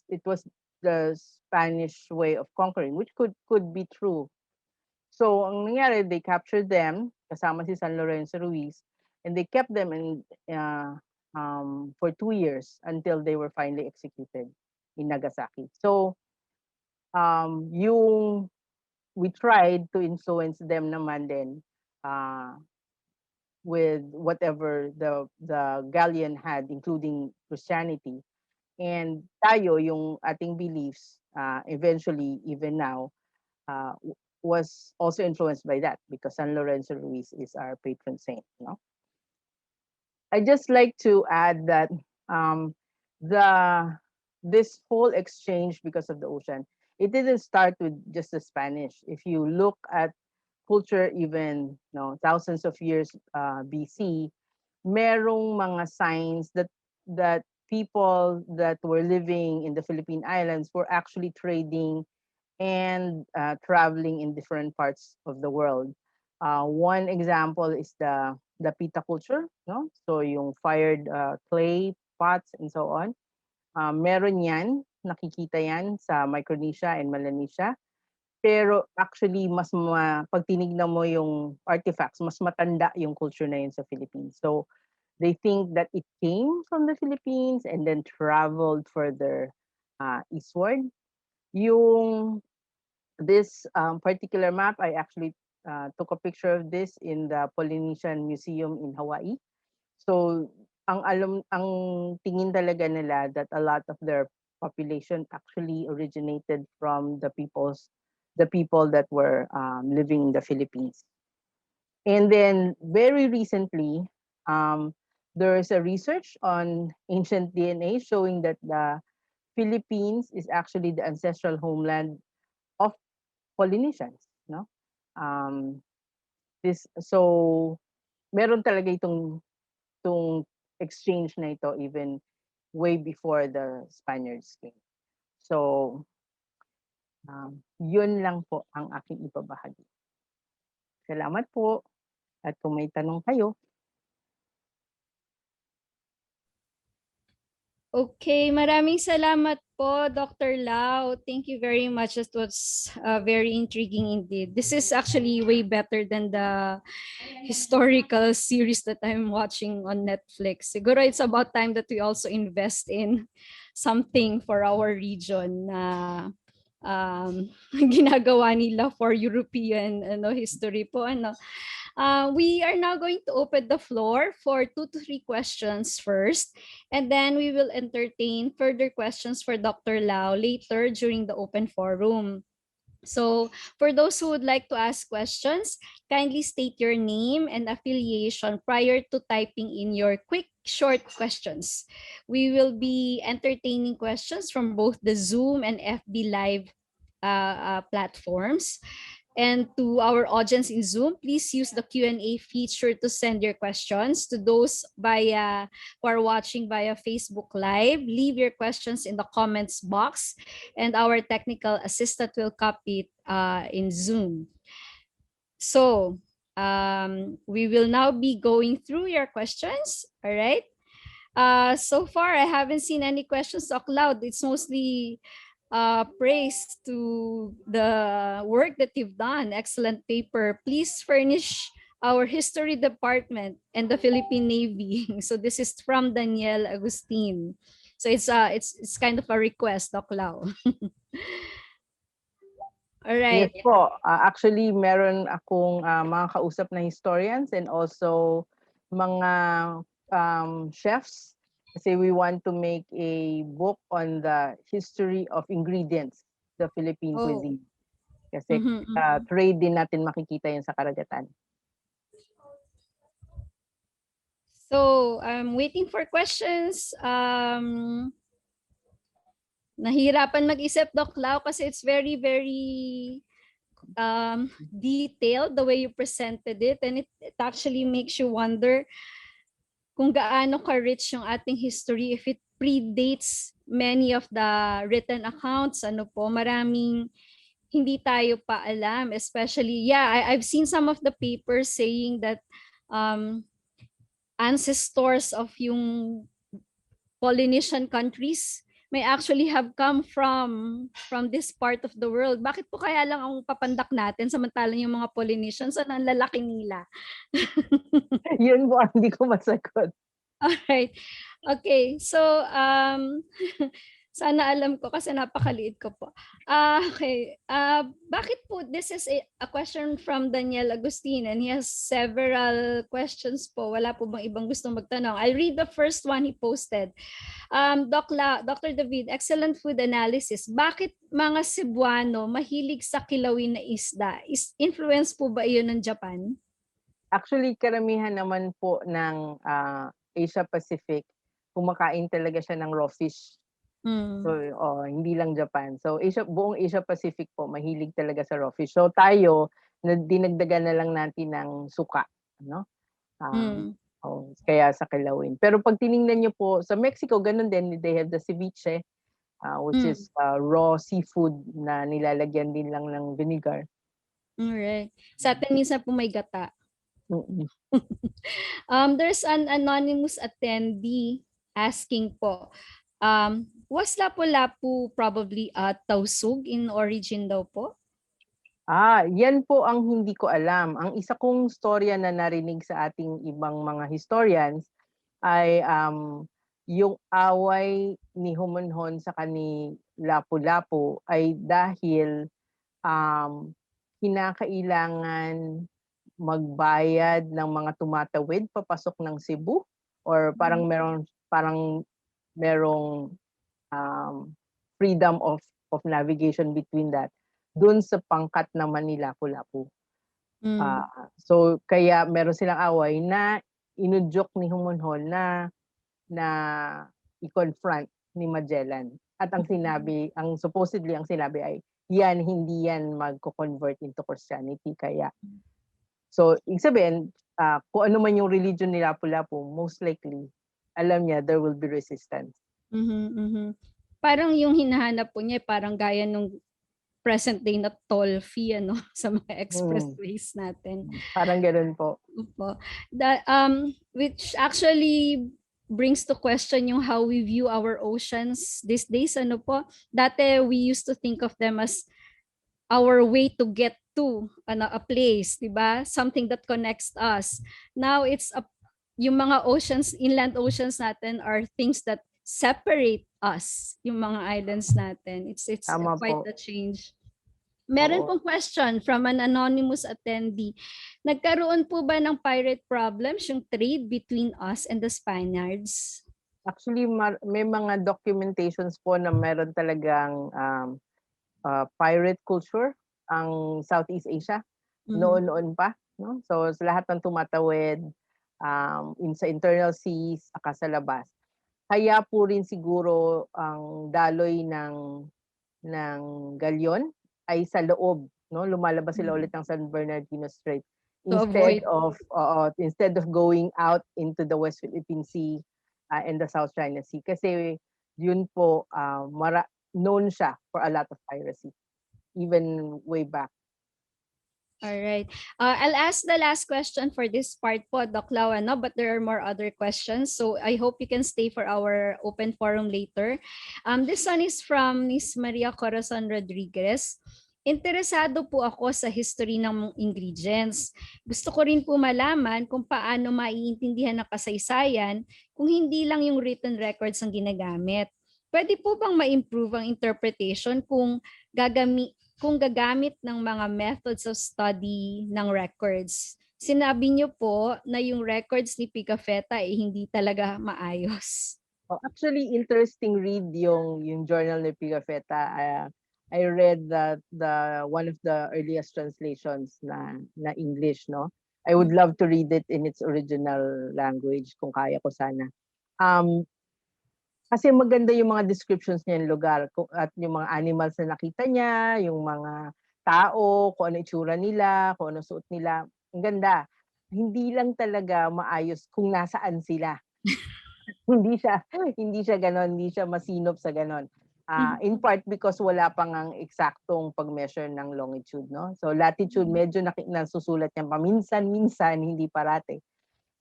it was the Spanish way of conquering, which could be true. So ang nangyari, they captured them kasama si San Lorenzo Ruiz, and they kept them for 2 years until they were finally executed in Nagasaki. So we tried to influence them naman din with whatever the Galleon had, including Christianity. And tayo, yung ating beliefs, eventually, even now, was also influenced by that because San Lorenzo Ruiz is our patron saint. No? I just like to add that this whole exchange because of the ocean, it didn't start with just the Spanish. If you look at culture even thousands of years BC, merong mga signs that people that were living in the Philippine Islands were actually trading and traveling in different parts of the world. One example is the pita culture, no? So yung fired clay pots and so on. Meron yan, nakikita yan sa Micronesia and Melanesia. Pero actually, pag tinignan mo yung artifacts, mas matanda yung culture na yun sa Philippines. So they think that it came from the Philippines and then traveled further eastward. This particular map, I actually took a picture of this in the Polynesian Museum in Hawaii. So ang tingin talaga nila that a lot of their population actually originated from the people that were living in the Philippines. And then very recently, there is a research on ancient DNA showing that the Philippines is actually the ancestral homeland of Polynesians, no? So meron talaga itong exchange na ito even way before the Spaniards came. So yun lang po ang aking ibabahagi. Salamat po. At kung may tanong kayo. Okay, maraming salamat po, Dr. Lau. Thank you very much. It was very intriguing indeed. This is actually way better than the historical series that I'm watching on Netflix. Siguro it's about time that we also invest in something for our region na ginagawa nila for European history po. We are now going to open the floor for 2 to 3 questions first, and then we will entertain further questions for Dr. Lau later during the open forum. So for those who would like to ask questions, kindly state your name and affiliation prior to typing in your quick, short questions. We will be entertaining questions from both the Zoom and FB Live platforms. And to our audience in Zoom, please use the Q&A feature to send your questions. To those who are watching via Facebook Live, leave your questions in the comments box, and our technical assistant will copy it in Zoom. So we will now be going through your questions. All right. So far, I haven't seen any questions out loud. It's mostly praise to the work that you've done. Excellent paper. Please furnish our history department and the Philippine Navy. So this is from Daniel Agustin. So it's kind of a request, Doc Lau. All right. Yes po. Actually, meron akong mga kausap na historians and also mga chefs. Kasi we want to make a book on the history of ingredients, the Philippine cuisine. Kasi trade din natin makikita yun sa karagatan. So I'm waiting for questions. Nahirapan mag-isip, Doc Lau, kasi it's very, very detailed the way you presented it, and it actually makes you wonder kung gaano ka-rich yung ating history, if it predates many of the written accounts. Maraming hindi tayo pa alam, especially, I've seen some of the papers saying that ancestors of yung Polynesian countries may actually have come from this part of the world. Bakit po kaya lang ang papandak natin samantalang yung mga Polynesians ang lalaki nila? Yun po, hindi ko masagot. Alright. Okay. So, sana alam ko kasi napakaliit ko po. Okay. Bakit po, this is a question from Daniel Agustin, and he has several questions po. Wala po bang ibang gustong magtanong? I'll read the first one he posted. Dr. David, excellent food analysis. Bakit mga Cebuano mahilig sa kilawin na isda? Influence po ba iyon ng Japan? Actually, karamihan naman po ng Asia Pacific, kumakain talaga siya ng raw fish. So, hindi lang Japan. So, buong Asia Pacific po, mahilig talaga sa raw fish. So, tayo, dinagdagan na lang natin ng suka. No? Kaya sa kilawin. Pero pag tiningnan nyo po, sa Mexico, ganun din, they have the ceviche, which is raw seafood na nilalagyan din lang ng vinegar. Alright. Sa atin, minsan po may gata. There's an anonymous attendee asking po, was lapu-lapu probably tausug in origin daw po? Yan po ang hindi ko alam. Ang isa kong storya na narinig sa ating ibang mga historians ay yung away ni Humonhon sa kani Lapu-Lapu ay dahil kinakailangan magbayad ng mga tumatawid papasok ng Cebu, or parang merong freedom of navigation between that dun sa pangkat na Manila Lapu-Lapu. Mm. So kaya meron silang away na inudyok ni Humonhon na i-confront ni Magellan. At ang supposedly ang sinabi ay hindi yan magko-convert into Christianity. Kaya so ibig sabihin, kung ano man yung religion ni Lapu-Lapu, most likely alam niya there will be resistance. Parang yung hinahanap po niya parang gaya nung present day na toll fee sa mga expressways natin. Parang ganoon po. That which actually brings to question yung how we view our oceans these days. Dati we used to think of them as our way to get to a place, diba? Something that connects us. Now it's yung mga oceans, inland oceans natin are things that separate us, yung mga islands natin. It's quite a change. Meron pong question from an anonymous attendee. Nagkaroon po ba ng pirate problems yung trade between us and the Spaniards? Actually, may mga documentations po na meron talagang pirate culture ang Southeast Asia. Noon pa. No? So sa lahat ng tumatawid sa internal seas, saka sa labas. Kaya po rin siguro ang daloy ng Galleon ay sa loob, no? Lumalabas sila ulit ng San Bernardino Strait instead of going out into the West Philippine Sea and the South China Sea, kasi yun po known siya for a lot of piracy even way back. All right. I'll ask the last question for this part po, Doc Lau, but there are more other questions. So I hope you can stay for our open forum later. This one is from Miss Maria Corazon Rodriguez. Interesado po ako sa history ng ingredients. Gusto ko rin po malaman kung paano maiintindihan ng kasaysayan kung hindi lang yung written records ang ginagamit. Pwede po bang ma-improve ang interpretation kung gagamit ng mga methods of study ng records? Sinabi niyo po na yung records ni Pigafetta ay hindi talaga maayos. Actually, interesting read yung journal ni Pigafetta. I read that one of the earliest translations na English, no? I would love to read it in its original language kung kaya ko sana. Kasi maganda yung mga descriptions niya ng lugar at yung mga animals na nakita niya, yung mga tao, kung ano itsura nila, kung ano suot nila. Ang ganda. Hindi lang talaga maayos kung nasaan sila. hindi siya ganon, hindi siya masinop sa ganon. In part because wala pang ang eksaktong pag-measure ng longitude, no? So latitude medyo nasusulat niya paminsan-minsan, hindi parate.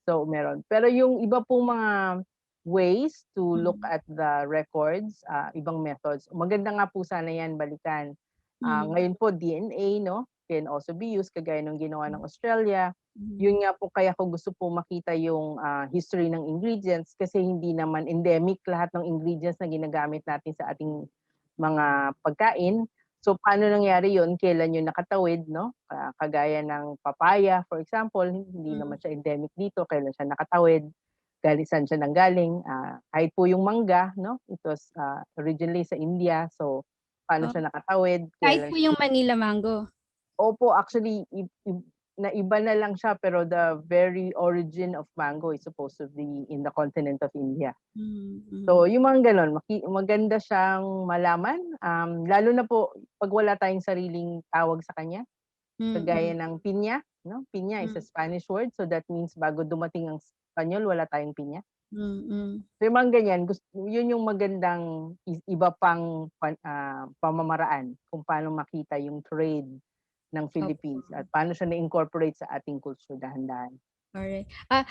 So meron. Pero yung iba pong mga ways to look at the records, ibang methods. Maganda nga po sana yan balikan. Ngayon po DNA, no, can also be used kagaya ng ginawa ng Australia. Yun nga po kaya ko gusto po makita yung history ng ingredients, kasi hindi naman endemic lahat ng ingredients na ginagamit natin sa ating mga pagkain. So paano nangyari yun? Kailan yun nakatawid, no? Kagaya ng papaya, for example, hindi naman siya endemic dito. Kailan siya nakatawid? Saan siya nanggaling? Kahit po yung mangga, no? It was originally sa India. So paano siya nakatawid? Kahit po yung Manila Mango? Opo, actually, naiba na lang siya, pero the very origin of mango is supposed to be in the continent of India. So yung mga ganon, maganda siyang malaman, lalo na po pag wala tayong sariling tawag sa kanya, kagaya ng pinya, no? Pinya is a Spanish word, so that means bago dumating ang Espanyol, wala tayong pinya. So yung mga ganyan, yun yung magandang iba pang pamamaraan kung paano makita yung trade ng Philippines at paano siya na-incorporate sa ating culture dahan-dahan. Alright.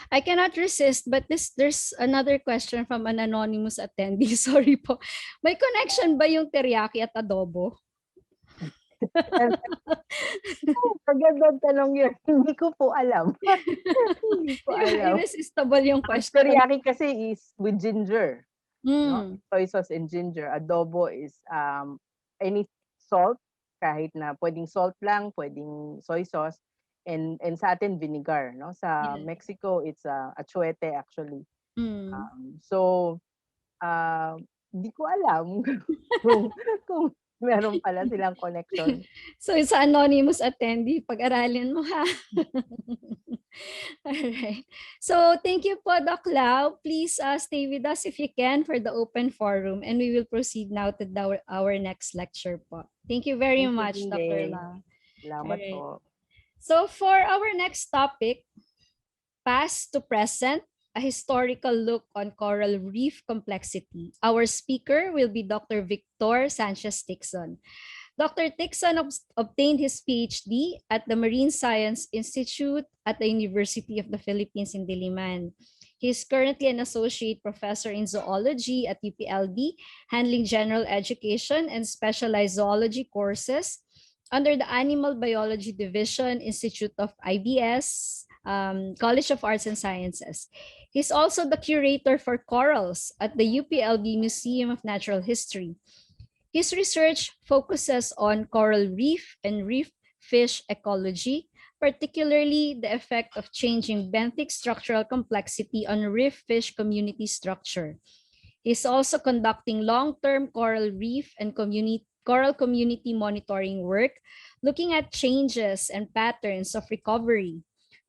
I cannot resist, but there's another question from an anonymous attendee. Sorry po. May connection ba yung teriyaki at adobo? Magandang tanong yun. Hindi ko po alam. Hindi ko alam. Irresistible yung question. Teriyaki kasi is with ginger. No? Soy sauce and ginger. Adobo is any salt, kahit na pwedeng salt lang, pwedeng soy sauce, and sa atin vinegar, no? Sa Yeah. Mexico, it's achuete actually. Mm. So, hindi ko alam kung, kung meron pala silang connection. So it's an anonymous attendee. Pag-aralin mo ha. Alright. So thank you po, Doc Lau. Please stay with us if you can for the open forum, and we will proceed now to our next lecture po. Thank you very Thank you much, din Dr. din. Lau. Salamat Alright. po. So for our next topic, past to present, a historical look on coral reef complexity. Our speaker will be Dr. Victor Sanchez TIczon. Dr. TIczon obtained his PhD at the Marine Science Institute at the University of the Philippines in Diliman. He is currently an associate professor in zoology at UPLB, handling general education and specialized zoology courses under the Animal Biology Division, Institute of IBS, College of Arts and Sciences. He's also the curator for corals at the UPLB Museum of Natural History. His research focuses on coral reef and reef fish ecology, particularly the effect of changing benthic structural complexity on reef fish community structure. He's also conducting long-term coral reef and coral community monitoring work, looking at changes and patterns of recovery.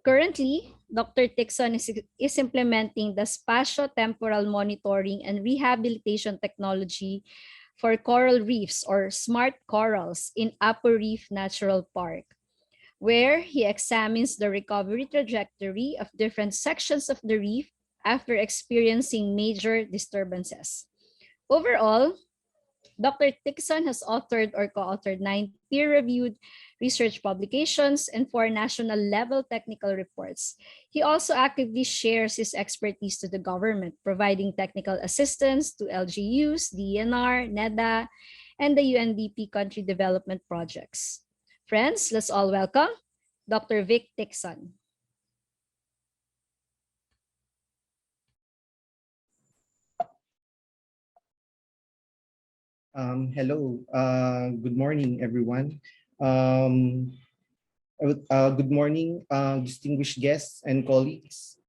Currently, Dr. TIczon is implementing the spatio-temporal monitoring and rehabilitation technology for coral reefs or smart corals in Upper Reef Natural Park, where he examines the recovery trajectory of different sections of the reef after experiencing major disturbances. Overall, Dr. TIczon has authored or co-authored 9 peer-reviewed research publications and 4 national-level technical reports. He also actively shares his expertise to the government, providing technical assistance to LGUs, DNR, NEDA, and the UNDP country development projects. Friends, let's all welcome Dr. Vic TIczon. Hello, good morning, everyone. Good morning, distinguished guests and colleagues.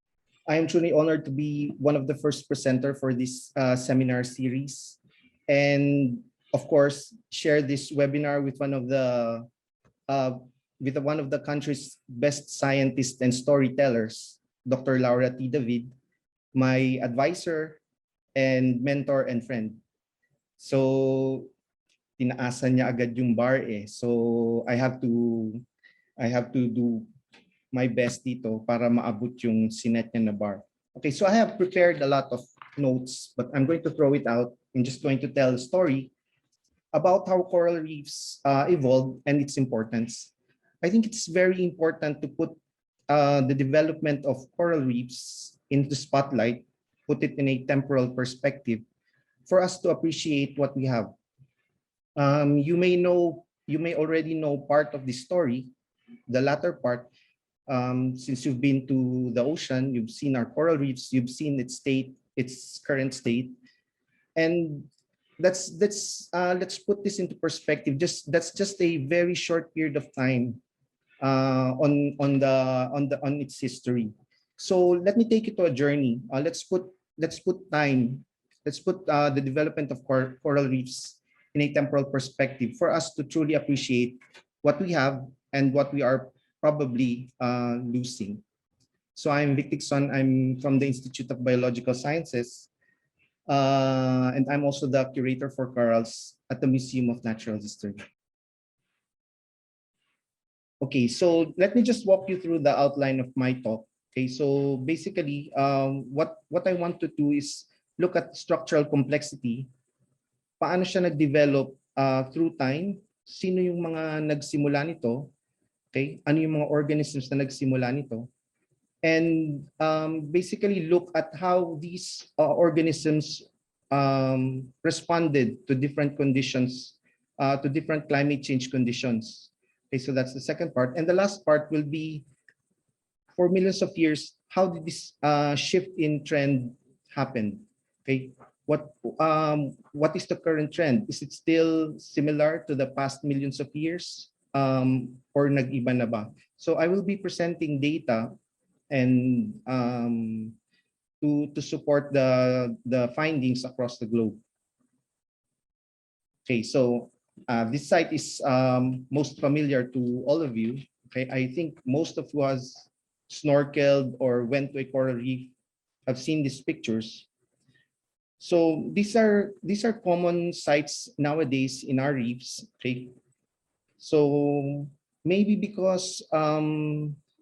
I am truly honored to be one of the first presenter for this seminar series, and of course, share this webinar with one of the country's best scientists and storytellers, Dr. Laura T. David, my advisor and mentor and friend. So tinaasan niya agad yung bar eh. So I have to do my best dito para maabot yung sinet niya na bar. Okay, so I have prepared a lot of notes, but I'm going to throw it out. I'm just going to tell a story about how coral reefs evolved and its importance. I think it's very important to put the development of coral reefs into spotlight, put it in a temporal perspective for us to appreciate what we have. You may already know part of the story, the latter part. Since you've been to the ocean, you've seen our coral reefs, you've seen its current state, and let's put this into perspective. That's just a very short period of time on its history. So let me take you to a journey. Let's put time. Let's put the development of coral reefs in a temporal perspective for us to truly appreciate what we have and what we are probably losing. So I'm Vic TIczon. I'm from the Institute of Biological Sciences, and I'm also the curator for corals at the Museum of Natural History. Okay, so let me just walk you through the outline of my talk. Okay, so basically, what I want to do is look at structural complexity. Paano siya nag-develop through time? Sino yung mga nagsimula nito? Okay, ano yung mga organisms na nagsimula nito? And basically look at how these organisms responded to different conditions, to different climate change conditions. Okay, so that's the second part. And the last part will be, for millions of years, how did this shift in trend happen? Okay, what is the current trend? Is it still similar to the past millions of years, or nag-iba na ba? So I will be presenting data and to support the findings across the globe. Okay, so this site is most familiar to all of you. Okay, I think most of us snorkeled or went to a coral reef have seen these pictures. So these are common sites nowadays in our reefs. Okay, so maybe because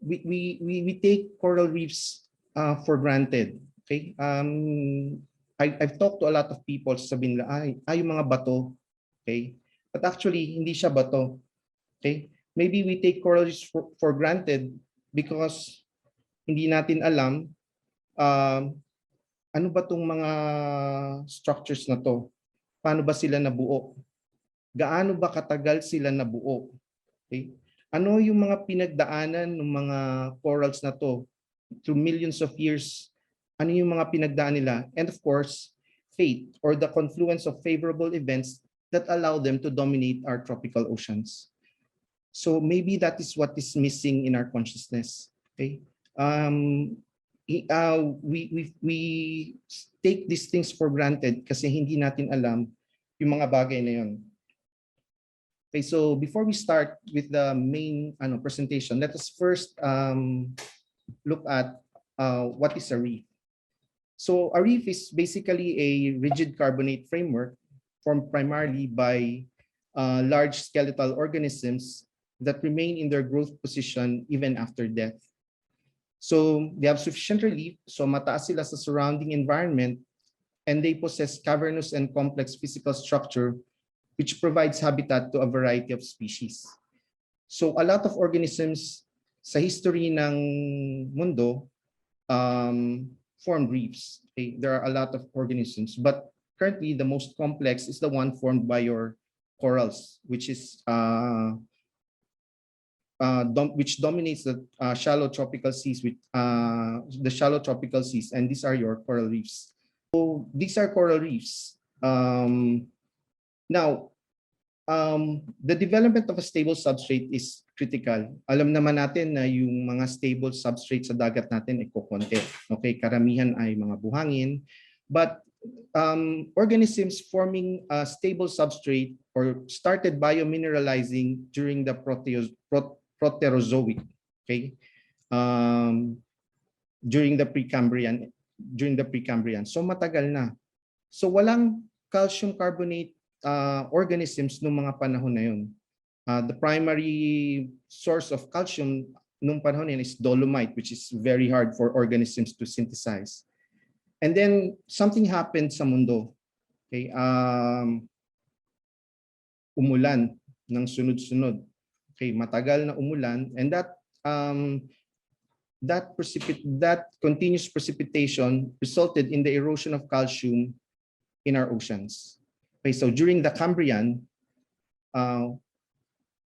we take coral reefs for granted. Okay, I've talked to a lot of people, sabihin nila, ay yung mga bato. Okay, but actually hindi siya bato. Okay, maybe we take coral reefs for granted because hindi natin alam ano ba tong mga structures na to? Paano ba sila nabuo? Gaano ba katagal sila nabuo? Okay? Ano yung mga pinagdaanan ng mga corals na to through millions of years? Ano yung mga pinagdaan nila? And of course, fate or the confluence of favorable events that allow them to dominate our tropical oceans. So maybe that is what is missing in our consciousness. Okay? We take these things for granted kasi hindi natin alam yung mga bagay na yun. Okay, so before we start with the main presentation, let us first look at what is a reef. So a reef is basically a rigid carbonate framework formed primarily by large skeletal organisms that remain in their growth position even after death. So they have sufficient relief, so mataas sila sa surrounding environment, and they possess cavernous and complex physical structure which provides habitat to a variety of species. So a lot of organisms sa history ng mundo formed reefs. Okay? There are a lot of organisms, but currently the most complex is the one formed by your corals, which is which dominates the shallow tropical seas with the shallow tropical seas, and these are your coral reefs. So these are coral reefs. Now, the development of a stable substrate is critical. Alam naman natin na yung mga stable substrate sa dagat natin ay kukonti. Okay, karamihan ay mga buhangin, but organisms forming a stable substrate or started biomineralizing during the Proterozoic, okay, during the Precambrian, so matagal na. So walang calcium carbonate organisms nung mga panahon na yun. The primary source of calcium nung panahon na yun is dolomite, which is very hard for organisms to synthesize. And then something happened sa mundo. Okay, umulan ng sunod-sunod. Okay, matagal na umulan, and that continuous precipitation resulted in the erosion of calcium in our oceans. Okay, so during the Cambrian,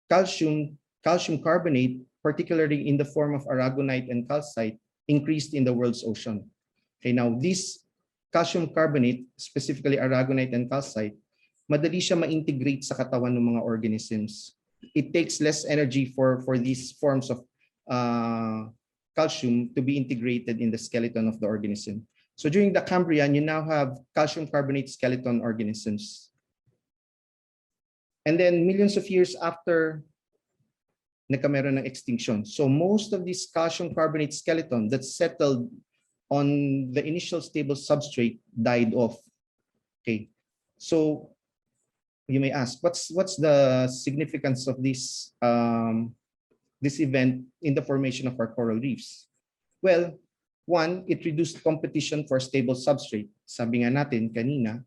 calcium carbonate, particularly in the form of aragonite and calcite, increased in the world's ocean. Okay, now this calcium carbonate, specifically aragonite and calcite, madali siya ma-integrate sa katawan ng mga organisms. It takes less energy for these forms of calcium to be integrated in the skeleton of the organism. So during the Cambrian, you now have calcium carbonate skeleton organisms. And then millions of years after, nagkameron ng extinction. So most of this calcium carbonate skeleton that settled on the initial stable substrate died off. Okay, so you may ask, what's the significance of this this event in the formation of our coral reefs? Well, one, it reduced competition for stable substrate. Sabi nga natin kanina,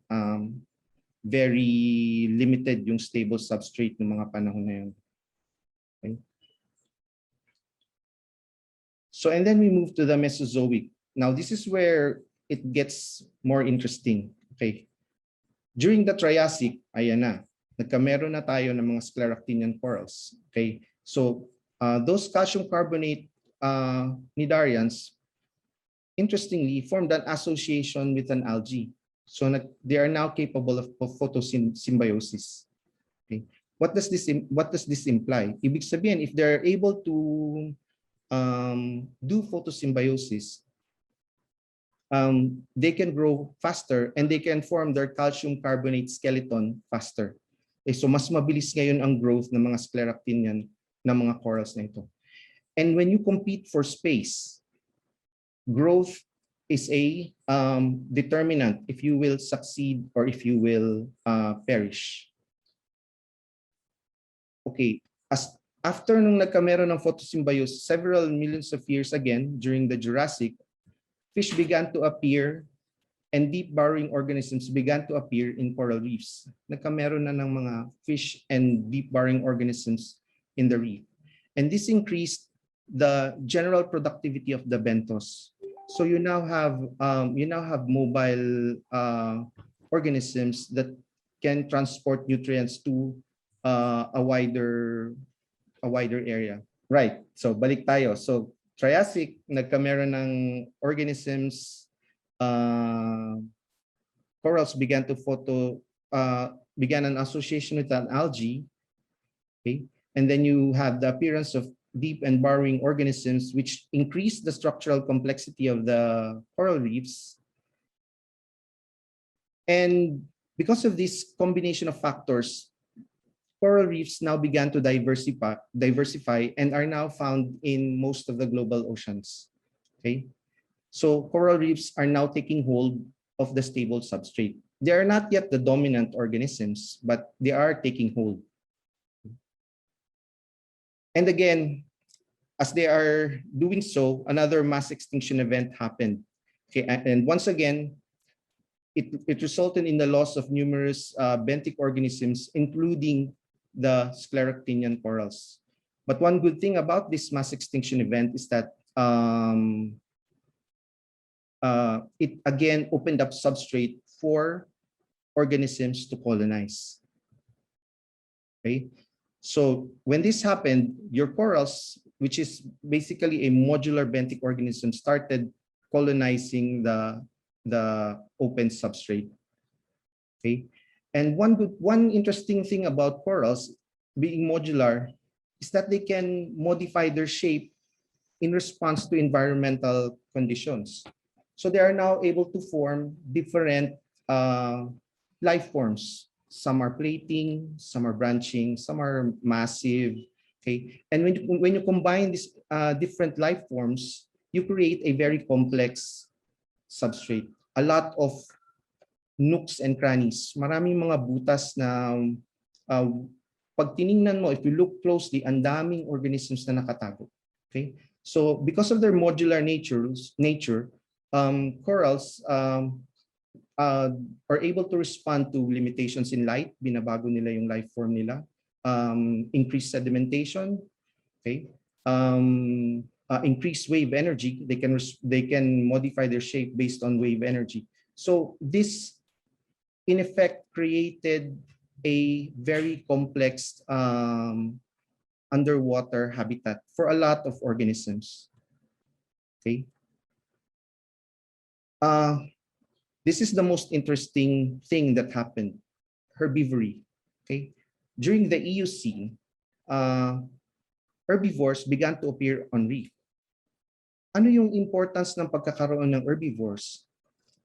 very limited yung stable substrate ng mga panahon na yun. Okay. So, and then we move to the Mesozoic. Now, this is where it gets more interesting. Okay. During the Triassic, ayan na, nagkameron na tayo ng mga scleractinian corals. Okay, so those calcium carbonate cnidarians, interestingly, formed an association with an algae. So they are now capable of photosymbiosis. Okay. What does this imply? Ibig sabihin, if they're able to do photosymbiosis, they can grow faster and they can form their calcium carbonate skeleton faster. Okay, so mas mabilis ngayon ang growth ng mga scleractinian na mga corals na ito. And when you compete for space, growth is a determinant if you will succeed or if you will perish. Okay, after nung nagkameron ng photosymbiosis, several millions of years again, during the Jurassic, fish began to appear and deep burrowing organisms began to appear in coral reefs. Nagkameron na ng mga fish and deep burrowing organisms in the reef. And this increased the general productivity of the benthos. So you now have mobile organisms that can transport nutrients to a wider area. Right. So balik tayo. So Triassic, nagkameron ng organisms, corals began an association with an algae. Okay, and then you have the appearance of deep and burrowing organisms, which increase the structural complexity of the coral reefs. And because of this combination of factors, coral reefs now began to diversify and are now found in most of the global oceans. Okay, so coral reefs are now taking hold of the stable substrate. They are not yet the dominant organisms, but they are taking hold. And again, as they are doing so, another mass extinction event happened. Okay, and once again, it resulted in the loss of numerous benthic organisms, including the scleractinian corals. But one good thing about this mass extinction event is that it again opened up substrate for organisms to colonize. Okay, so when this happened, your corals, which is basically a modular benthic organism, started colonizing the open substrate. Okay, and one interesting thing about corals being modular is that they can modify their shape in response to environmental conditions. So they are now able to form different life forms. Some are plating, some are branching, some are massive. Okay, and when you combine these different life forms, you create a very complex substrate. A lot of nooks and crannies. Maraming mga butas na pag tiningnan mo, if you look closely, ang daming organisms na nakatago. Okay, so because of their modular nature, corals are able to respond to limitations in light. Binabago nila yung life form nila. Increased sedimentation. Okay, increased wave energy. They can modify their shape based on wave energy. So this, in effect, created a very complex underwater habitat for a lot of organisms. Okay. This is the most interesting thing that happened, herbivory. Okay, during the EUC, herbivores began to appear on reef. Ano yung importance ng pagkakaroon ng herbivores?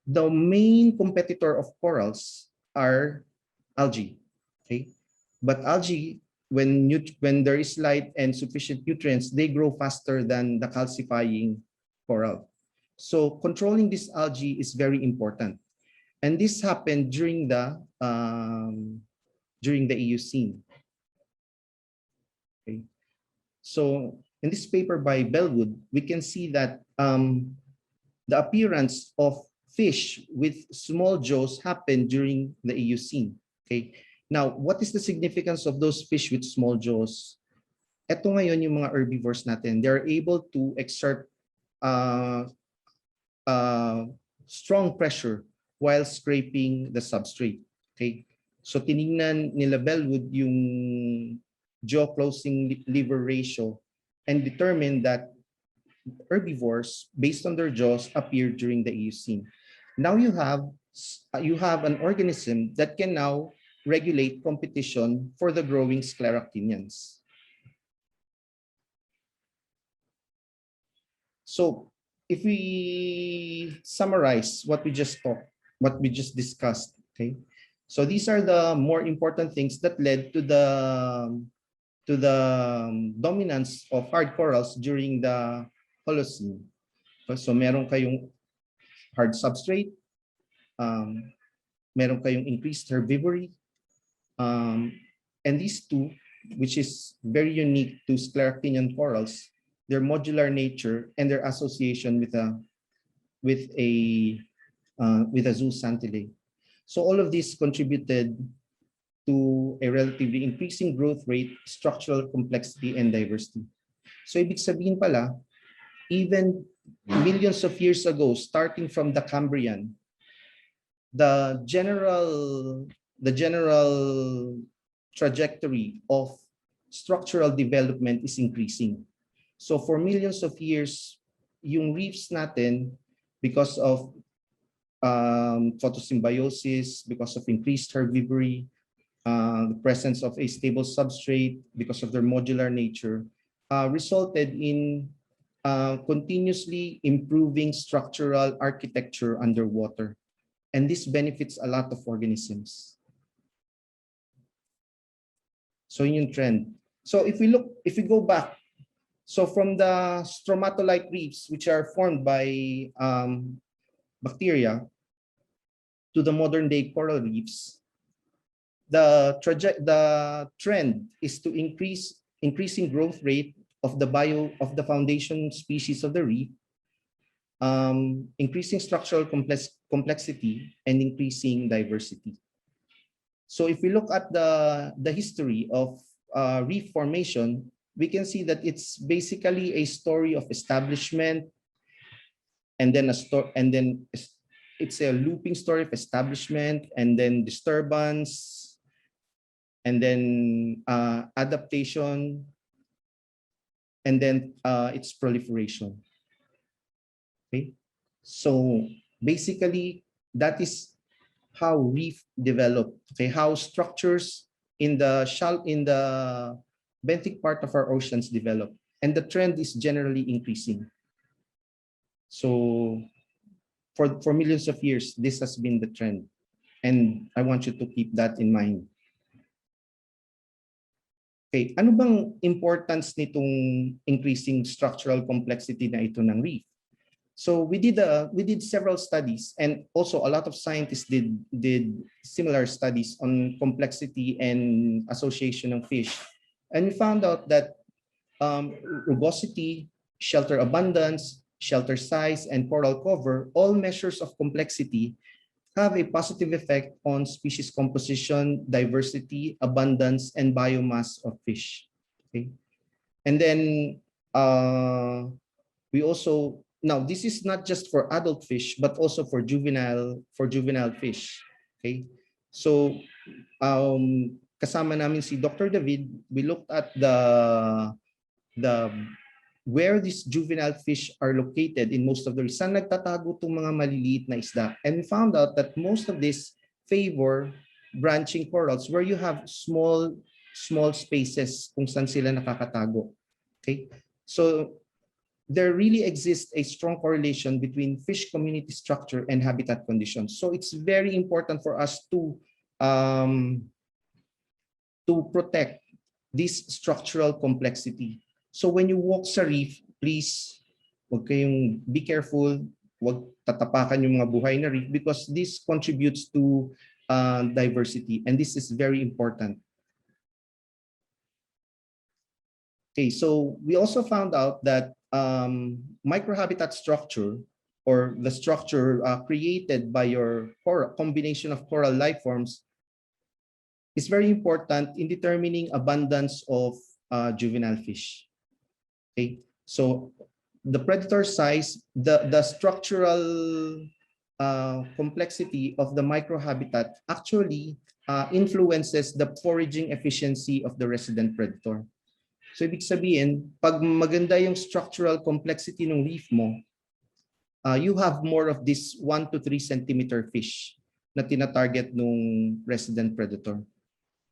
The main competitor of corals are algae. Okay, but algae, when there is light and sufficient nutrients, they grow faster than the calcifying coral. So controlling this algae is very important, and this happened during the Eocene. Okay, so in this paper by Bellwood, we can see that the appearance of fish with small jaws happened during the Eocene. Okay, now what is the significance of those fish with small jaws? Ito ngayon yung mga herbivores natin. They are able to exert strong pressure while scraping the substrate. Okay, so tiningnan nila Bellwood yung jaw closing lever ratio and determined that herbivores based on their jaws appeared during the Eocene. Now you have you have an organism that can now regulate competition for the growing scleractinians. So if we summarize what we just discussed, okay? So these are the more important things that led to the dominance of hard corals during the Holocene. So meron kayong hard substrate, meron kayong increased herbivory, and these two, which is very unique to scleractinian corals, their modular nature and their association with a zooxanthellae. So all of this contributed to a relatively increasing growth rate, structural complexity, and diversity. So ibig sabihin pala, even millions of years ago, starting from the Cambrian, the general trajectory of structural development is increasing. So for millions of years, yung reefs natin, because of photosymbiosis, because of increased herbivory, the presence of a stable substrate, because of their modular nature, resulted in continuously improving structural architecture underwater. And this benefits a lot of organisms. So yun yung trend. So if we go back, so from the stromatolite reefs, which are formed by bacteria, to the modern day coral reefs, the trend is to increasing growth rate of the foundation species of the reef, increasing structural complexity, and increasing diversity. So if we look at the history of reef formation, we can see that it's basically a story of establishment, and then it's a looping story of establishment, and then disturbance, and then adaptation, and then its proliferation. Okay, so basically that is how reef developed. Okay, how structures in the benthic part of our oceans develop, and the trend is generally increasing. So for millions of years, this has been the trend, and I want you to keep that in mind. Okay, ano bang importance nitong increasing structural complexity na ito ng reef? So we did several studies, and also a lot of scientists did similar studies on complexity and association of fish, and we found out that rugosity, shelter abundance, shelter size, and coral cover, all measures of complexity, have a positive effect on species composition, diversity, abundance, and biomass of fish. Okay, and then we also, now this is not just for adult fish but also for juvenile fish. Okay, so kasama namin si Dr. David, we looked at where these juvenile fish are located in most of the reefs. Saan nagtatago itong mga maliliit na isda? And we found out that most of this favor branching corals where you have small spaces kung saan sila nakakatago. Okay, so there really exists a strong correlation between fish community structure and habitat conditions. So it's very important for us to protect this structural complexity. So when you walk sa reef, please, be careful, wag tatapakan yung mga buhay na reef, because this contributes to diversity, and this is very important. Okay, so we also found out that microhabitat structure, or the structure created by your combination of coral life forms, is very important in determining abundance of juvenile fish. Okay, so the predator size, the structural complexity of the microhabitat actually influences the foraging efficiency of the resident predator. So ibig sabihin, pag maganda yung structural complexity ng reef mo, you have more of this 1 to 3 centimeter fish. na tina-target nung resident predator.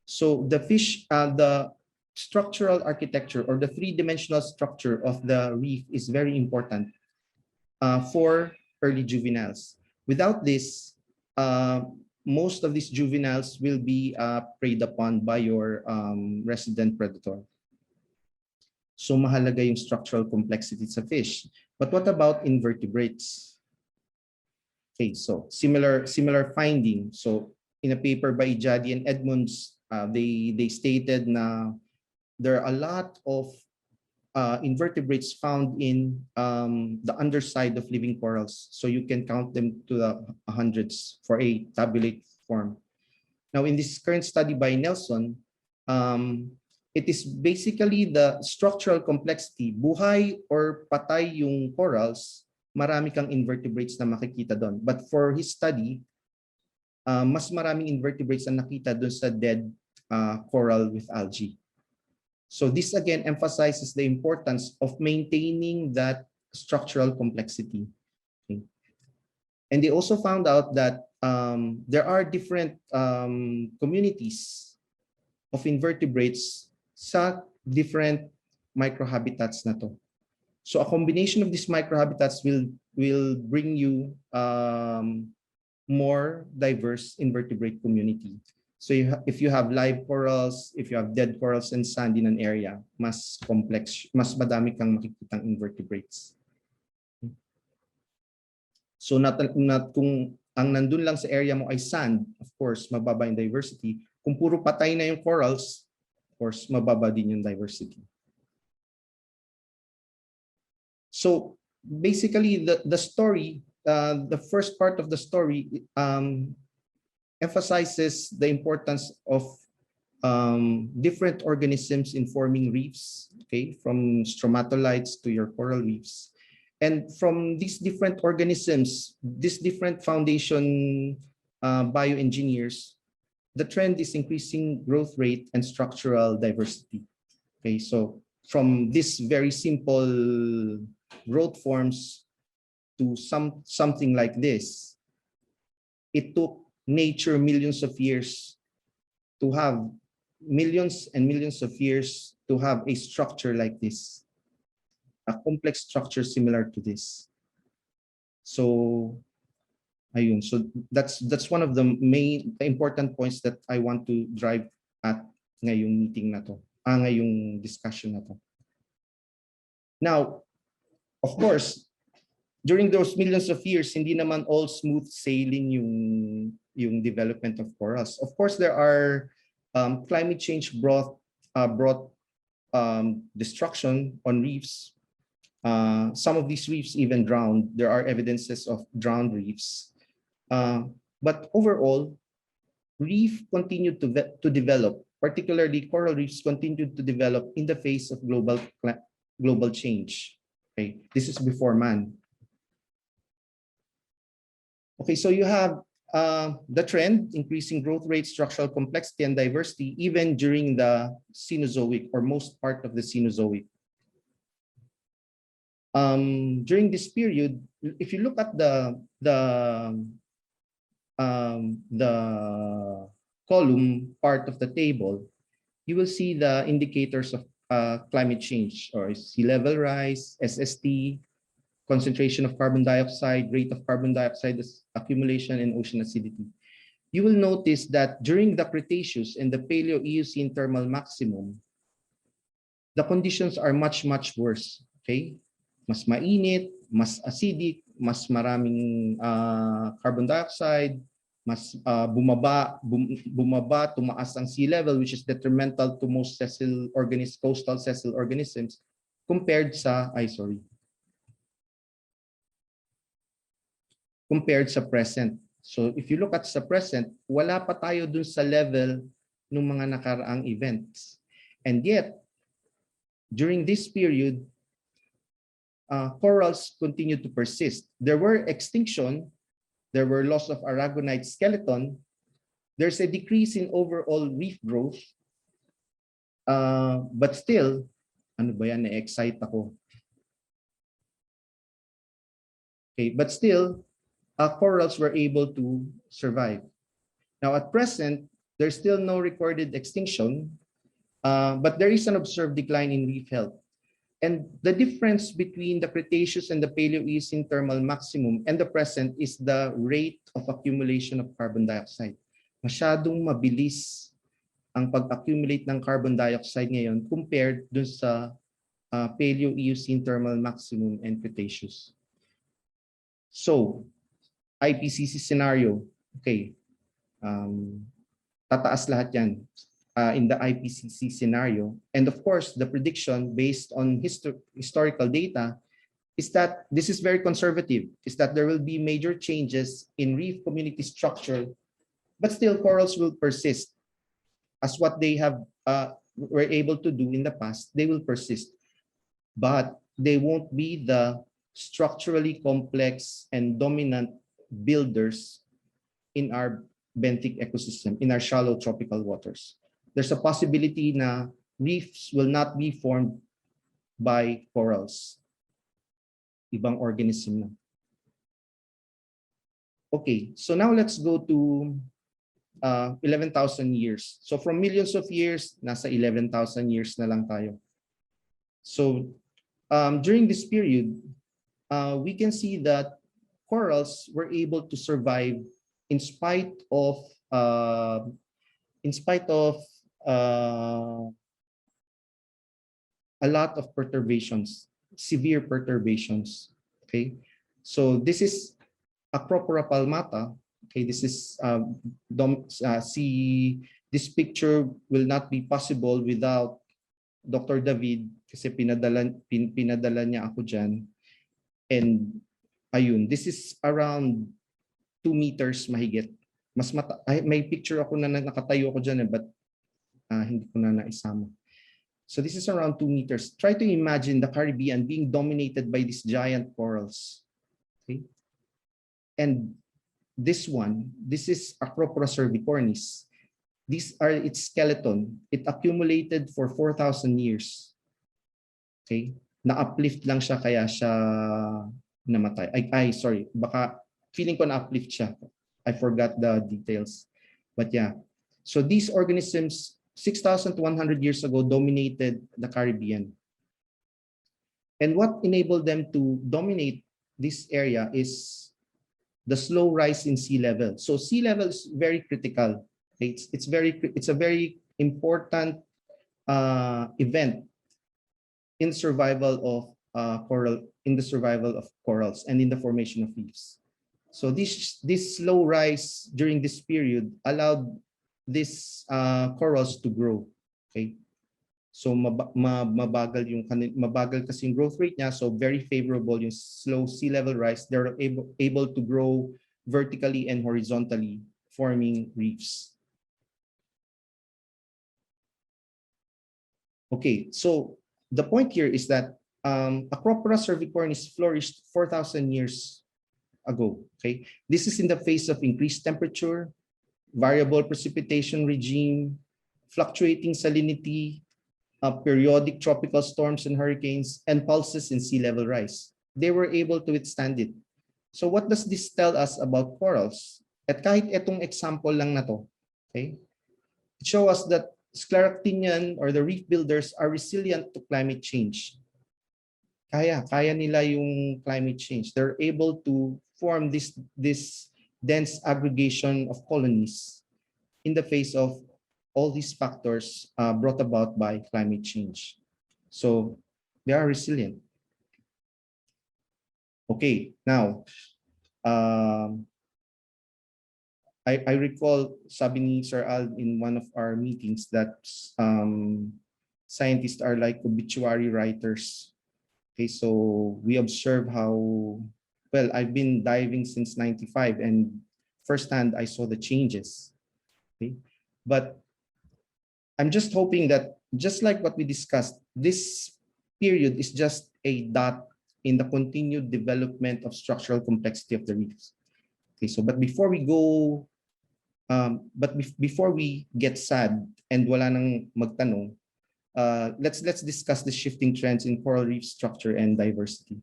So the fish, the structural architecture or the three-dimensional structure of the reef is very important for early juveniles. Without this, most of these juveniles will be preyed upon by your resident predator. So mahalaga yung structural complexity sa fish. But what about invertebrates? Okay, so similar finding. So in a paper by Jadi and Edmonds, they stated na there are a lot of invertebrates found in the underside of living corals. So you can count them to the hundreds for a tabulate form. Now in this current study by Nelson, it is basically the structural complexity, buhay or patay yung corals, marami kang invertebrates na makikita doon. But for his study, mas maraming invertebrates na nakita doon sa dead coral with algae. So this again emphasizes the importance of maintaining that structural complexity. Okay. And they also found out that there are different communities of invertebrates sa different microhabitats na to. So a combination of these microhabitats will bring you more diverse invertebrate community. So if you have live corals, if you have dead corals and sand in an area, mas complex, mas madami kang makikitang invertebrates. So not kung ang nandun lang sa area mo ay sand, of course, mababa yung diversity. Kung puro patay na yung corals, of course, mababa din yung diversity. So basically, the story, the first part of the story emphasizes the importance of different organisms in forming reefs, okay, from stromatolites to your coral reefs. And from these different organisms, these different foundation bioengineers, the trend is increasing growth rate and structural diversity. Okay, so from this very simple growth forms to something like this, it took nature millions of years to have millions and millions of years to have a structure like this, a complex structure similar to this. So ayun, so that's one of the main important points that I want to drive at ngayong meeting na to, ngayong discussion na to. Now, of course, during those millions of years, hindi naman all smooth sailing yung development of corals. Of course, there are climate change brought destruction on reefs. Some of these reefs even drowned. There are evidences of drowned reefs. But overall, reef continued to develop, particularly coral reefs continued to develop in the face of global change. Okay, this is before man. Okay, so you have the trend, increasing growth rate, structural complexity, and diversity, even during the Cenozoic or most part of the Cenozoic. During this period, if you look at the column part of the table, you will see the indicators of climate change or sea level rise, SST, concentration of carbon dioxide, rate of carbon dioxide accumulation, and ocean acidity. You will notice that during the Cretaceous and the Paleo-Eocene thermal maximum, the conditions are much worse. Okay, mas mainit, mas acidic, mas maraming carbon dioxide, mas bumaba, tumaas ang sea level, which is detrimental to most coastal sessile organisms compared sa present. So if you look at sa present, wala pa tayo dun sa level ng mga nakaraang events. And yet, during this period, corals continued to persist. There were extinction, there were loss of aragonite skeleton, there's a decrease in overall reef growth, but still, ano ba yan, na-excite ako. Okay, but still, corals were able to survive. Now, at present, there's still no recorded extinction, but there is an observed decline in reef health. And the difference between the Cretaceous and the Paleo-Eocene thermal maximum and the present is the rate of accumulation of carbon dioxide. Masyadong mabilis ang pag-accumulate ng carbon dioxide ngayon compared dun sa Paleo-Eocene thermal maximum and Cretaceous. So, IPCC scenario, okay, tataas lahat yan in the IPCC scenario. And of course, the prediction based on historical data is that this is very conservative, is that there will be major changes in reef community structure, but still corals will persist as what they have were able to do in the past. They will persist, but they won't be the structurally complex and dominant builders in our benthic ecosystem, in our shallow tropical waters. There's a possibility na reefs will not be formed by corals. Ibang organism na. Okay, so now let's go to 11,000 years. So from millions of years, nasa 11,000 years na lang tayo. So during this period, we can see that corals were able to survive in spite of a lot of perturbations, severe perturbations. Okay, so this is Acropora palmata. Okay, this is this picture will not be possible without Dr. David kasi pinadala niya ako dyan. And ayun, this is around 2 meters mahigit. May picture ako na nakatayo ako dyan but hindi ko na naisama. So this is around 2 meters. Try to imagine the Caribbean being dominated by these giant corals. Okay? And this is Acropora cervicornis. These are its skeleton. It accumulated for 4,000 years. Okay? Na-uplift lang siya kaya siya namatay. Sorry. Baka feeling ko na-uplift siya. I forgot the details. But yeah. So these organisms 6,100 years ago dominated the Caribbean. And what enabled them to dominate this area is the slow rise in sea level. So sea level is very critical. It's a very important event in survival of corals and in the formation of reefs. So this slow rise during this period allowed these corals to grow. Okay, so mabagal kasi yung growth rate niya, so very favorable yung slow sea level rise. They're able to grow vertically and horizontally, forming reefs. Okay, so the point here is that Acropora cervicornis flourished 4,000 years ago. Okay, this is in the face of increased temperature, variable precipitation regime, fluctuating salinity, periodic tropical storms and hurricanes, and pulses in sea level rise. They were able to withstand it. So what does this tell us about corals? At kahit itong example lang na to, okay, it shows us that scleractinian or the reef builders are resilient to climate change. Kaya nila yung climate change. They're able to form this dense aggregation of colonies in the face of all these factors brought about by climate change. So they are resilient. Okay, now, I recall sabi ni Sir Al in one of our meetings that scientists are like obituary writers. Okay, so we observe how, well, I've been diving since '95 and firsthand I saw the changes. Okay, but I'm just hoping that just like what we discussed, this period is just a dot in the continued development of structural complexity of the reefs. Okay, so but before we go, before we get sad and wala nang magtanong, let's discuss the shifting trends in coral reef structure and diversity.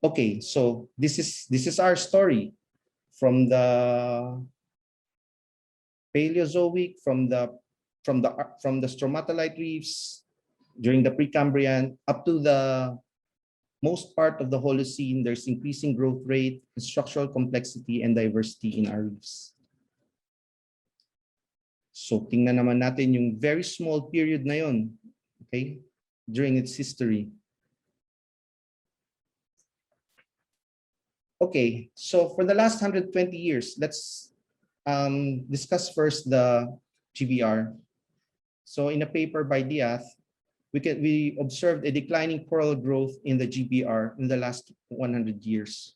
Okay, so this is our story. from the Paleozoic, from the stromatolite reefs during the Precambrian up to the most part of the Holocene. There's increasing growth rate, structural complexity, and diversity in our reefs. So tingnan naman natin yung very small period na yon, okay, during its history. Okay, so for the last 120 years, let's discuss first the GBR. So in a paper by Diaz, we observed a declining coral growth in the GBR in the last 100 years.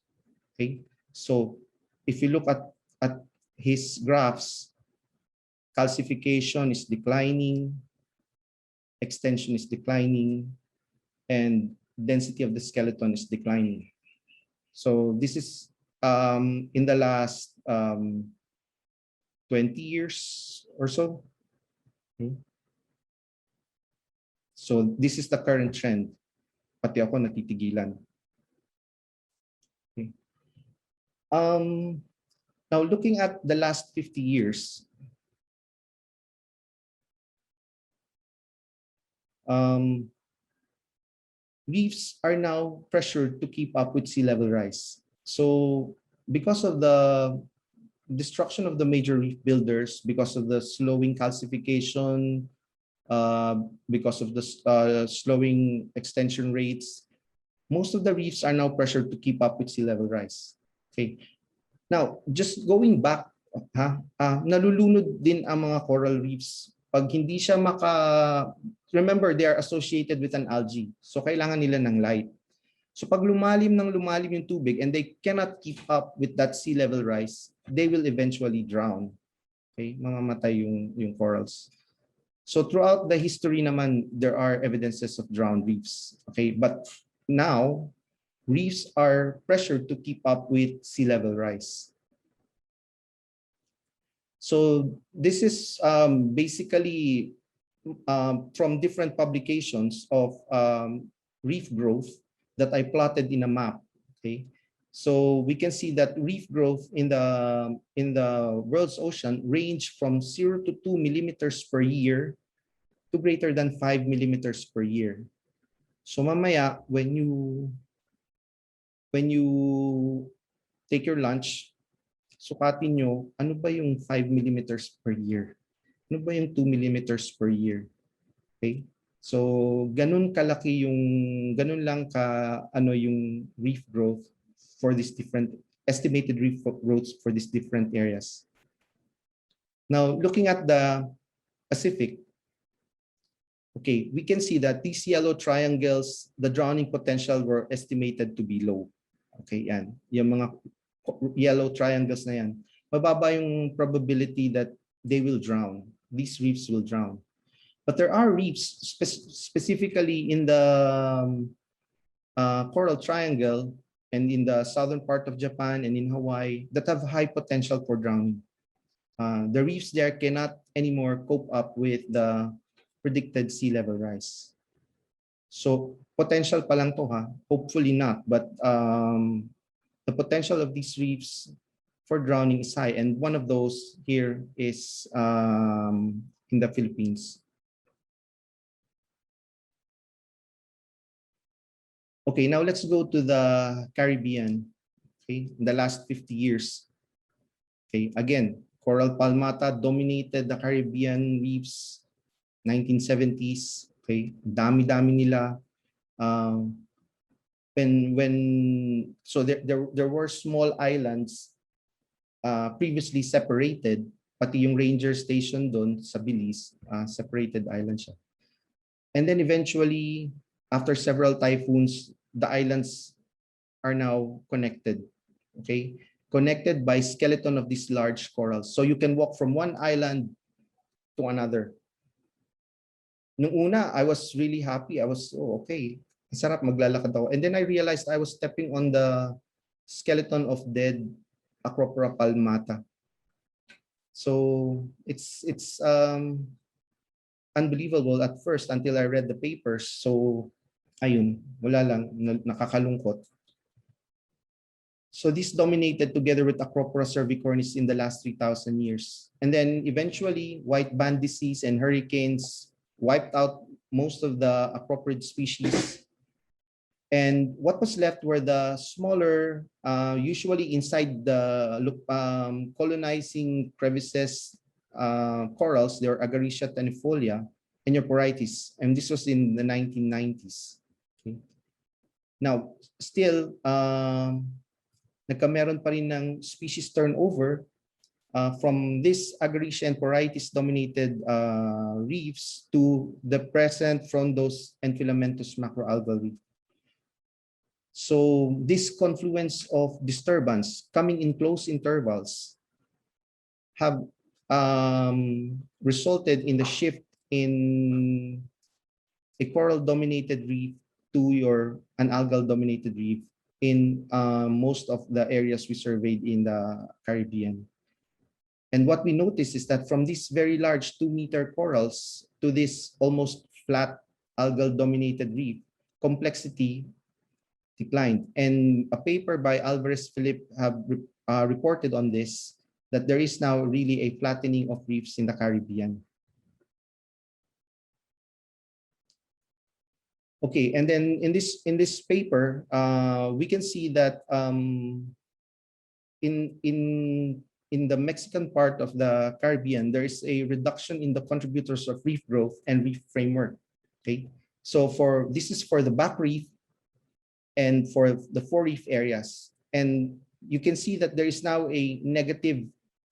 Okay, so if you look at his graphs, calcification is declining, extension is declining, and density of the skeleton is declining. So this is in the last 20 years or so. Okay. So this is the current trend. Pati ako natitigilan. Okay. Now looking at the last 50 years, reefs are now pressured to keep up with sea level rise. So because of the destruction of the major reef builders, because of the slowing calcification, because of the slowing extension rates, most of the reefs are now pressured to keep up with sea level rise. Okay. Now, just going back, nalulunod din ang mga coral reefs. Pag hindi siya remember, they are associated with an algae. So kailangan nila ng light. So pag lumalim yung tubig and they cannot keep up with that sea level rise, they will eventually drown. Okay, mamamatay yung corals. So throughout the history naman, there are evidences of drowned reefs. Okay, but now reefs are pressured to keep up with sea level rise. So this is basically from different publications of reef growth that I plotted in a map. Okay, so we can see that reef growth in the world's ocean range from 0 to 2 millimeters per year to greater than 5 millimeters per year. So mamaya when you take your lunch, sukatin nyo, ano ba yung 5 millimeters per year? Ano ba yung 2 millimeters per year? Okay? So, ganun lang yung reef growth for these different, estimated reef growths for these different areas. Now, looking at the Pacific, okay, we can see that these yellow triangles, the drowning potential were estimated to be low. Okay, yan. Yung mga yellow triangles na yan, mababa yung probability that they will drown. These reefs will drown. But there are reefs specifically in the Coral Triangle and in the southern part of Japan and in Hawaii that have high potential for drowning. The reefs there cannot anymore cope up with the predicted sea level rise. So potential pa lang to, hopefully not, but the potential of these reefs for drowning is high, and one of those here is in the Philippines. Okay, now let's go to the Caribbean. Okay, in the last 50 years. Okay, again, coral palmata dominated the Caribbean reefs, 1970s. Okay, dami-dami nila. So there were small islands previously separated, pati yung ranger station doon sa Belize, separated island siya. And then eventually, after several typhoons, the islands are now connected. Okay, connected by skeleton of these large corals. So you can walk from one island to another. Nung una, I was really happy. I was, oh, okay, sarap maglalakad ako. And then I realized I was stepping on the skeleton of dead Acropora palmata. So it's unbelievable at first until I read the papers. So ayun, wala lang, nakakalungkot. So this dominated together with Acropora cervicornis in the last 3,000 years. And then eventually white band disease and hurricanes wiped out most of the Acroporid species. And what was left were the smaller, usually inside the colonizing crevices corals, their Agaricia tenifolia and your Porites. And this was in the 1990s. Okay. Now, still, nagkameron pa rin ng species turnover from this Agaricia and Porites dominated reefs to the present frondose and filamentous macroalgal reef. So this confluence of disturbance coming in close intervals have resulted in the shift in a coral-dominated reef to an algal-dominated reef in most of the areas we surveyed in the Caribbean. And what we noticed is that from these very large 2-meter corals to this almost flat algal-dominated reef, complexity declined. And a paper by Alvarez Philip have reported on this, that there is now really a flattening of reefs in the Caribbean. Okay, and then in this paper, we can see that in the Mexican part of the Caribbean, there is a reduction in the contributors of reef growth and reef framework. Okay, so this is for the back reef and for the forereef areas. And you can see that there is now a negative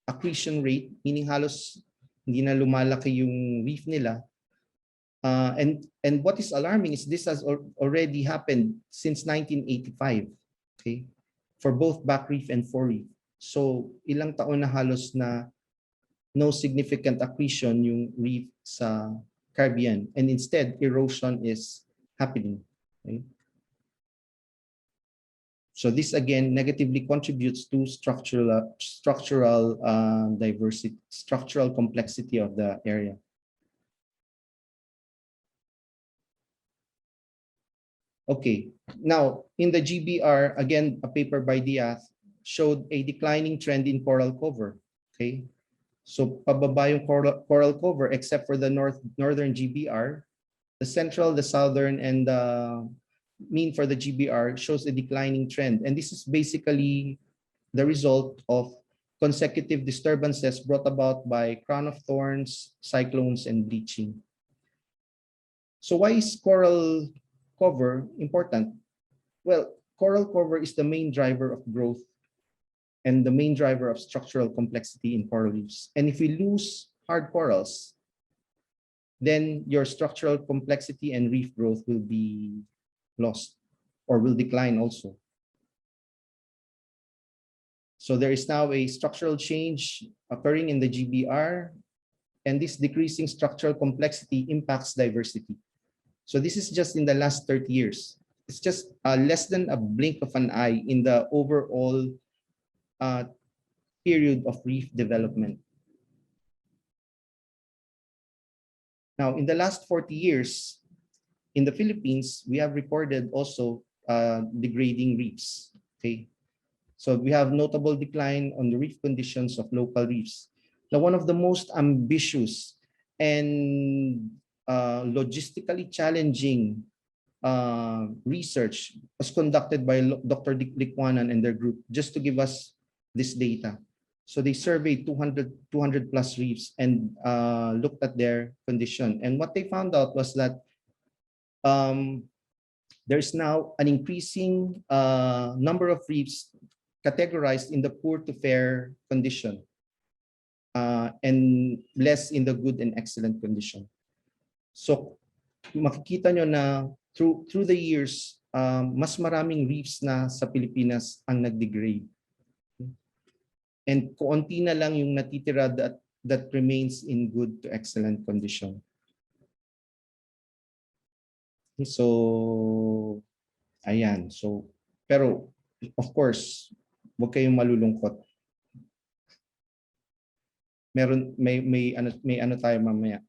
accretion rate, meaning halos hindi na lumalaki yung reef nila. And what is alarming is this has already happened since 1985, okay, for both back reef and forereef. So ilang taon na halos na no significant accretion yung reef sa Caribbean, and instead erosion is happening. Okay? So this again negatively contributes to structural diversity, structural complexity of the area. Okay, now in the GBR, again, a paper by Diaz showed a declining trend in coral cover. Okay, so pababa yung coral cover except for the northern GBR, the central, the southern, and the mean for the GBR shows a declining trend. And this is basically the result of consecutive disturbances brought about by crown of thorns, cyclones, and bleaching. So why is coral cover important? Well, coral cover is the main driver of growth and the main driver of structural complexity in coral reefs. And if we lose hard corals, then your structural complexity and reef growth will be lost or will decline also. So there is now a structural change occurring in the GBR, and this decreasing structural complexity impacts diversity. So this is just in the last 30 years. It's just less than a blink of an eye in the overall period of reef development. Now, in the last 40 years, in the Philippines, we have recorded also degrading reefs. Okay, so we have notable decline on the reef conditions of local reefs. Now, one of the most ambitious and logistically challenging research was conducted by Dr. Likwanan and their group just to give us this data. So they surveyed 200 plus reefs and looked at their condition. And what they found out was that there's now an increasing number of reefs categorized in the poor to fair condition and less in the good and excellent condition. So makikita nyo na through the years, mas maraming reefs na sa Pilipinas ang nag-degrade. And konti na lang yung natitira that remains in good to excellent condition. So, ayan. So, pero of course, huwag kayong malulungkot. May ano tayo mamaya.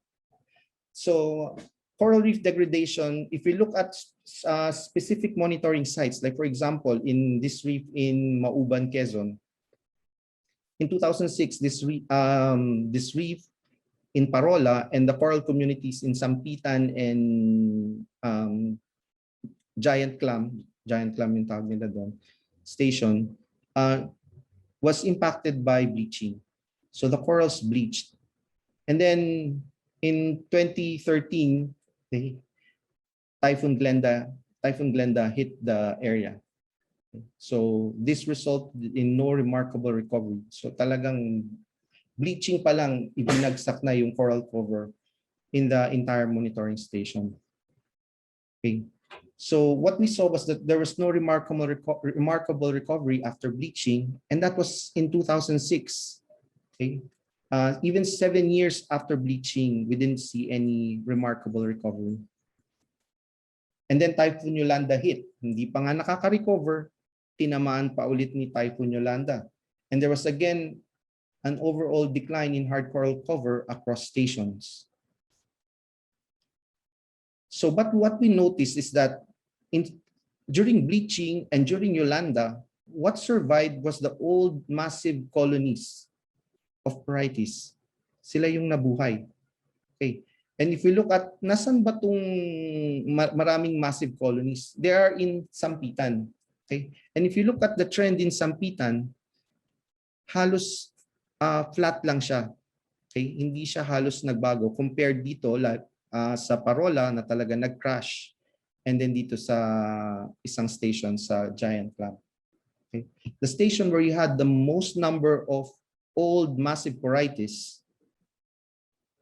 So, coral reef degradation, if we look at specific monitoring sites, like for example, in this reef in Mauban, Quezon, in 2006, this reef in Parola and the coral communities in Sampitan and Giant Clam yung tawag nila doon, station, was impacted by bleaching. So the corals bleached. And then in 2013, Typhoon Glenda hit the area. So this resulted in no remarkable recovery. So talagang bleaching pa lang, ibinagsak na yung coral cover in the entire monitoring station. Okay. So what we saw was that there was no remarkable recovery after bleaching, and that was in 2006. Okay. Even 7 years after bleaching, we didn't see any remarkable recovery. And then Typhoon Yolanda hit. Hindi pa nga nakaka-recover, tinamaan pa ulit ni Typhoon Yolanda. And there was again an overall decline in hard coral cover across stations. So, but what we noticed is that during bleaching and during Yolanda, what survived was the old massive colonies of Porites. Sila yung nabuhay. Okay. And if we look at nasan ba tong maraming massive colonies, they are in Sampitan. Okay. And if you look at the trend in Sampitan, halos flat lang siya. Okay. Hindi siya halos nagbago compared dito sa Parola na talaga nag-crash, and then dito sa isang station sa Giant Clam. Okay. The station where you had the most number of old massive Porites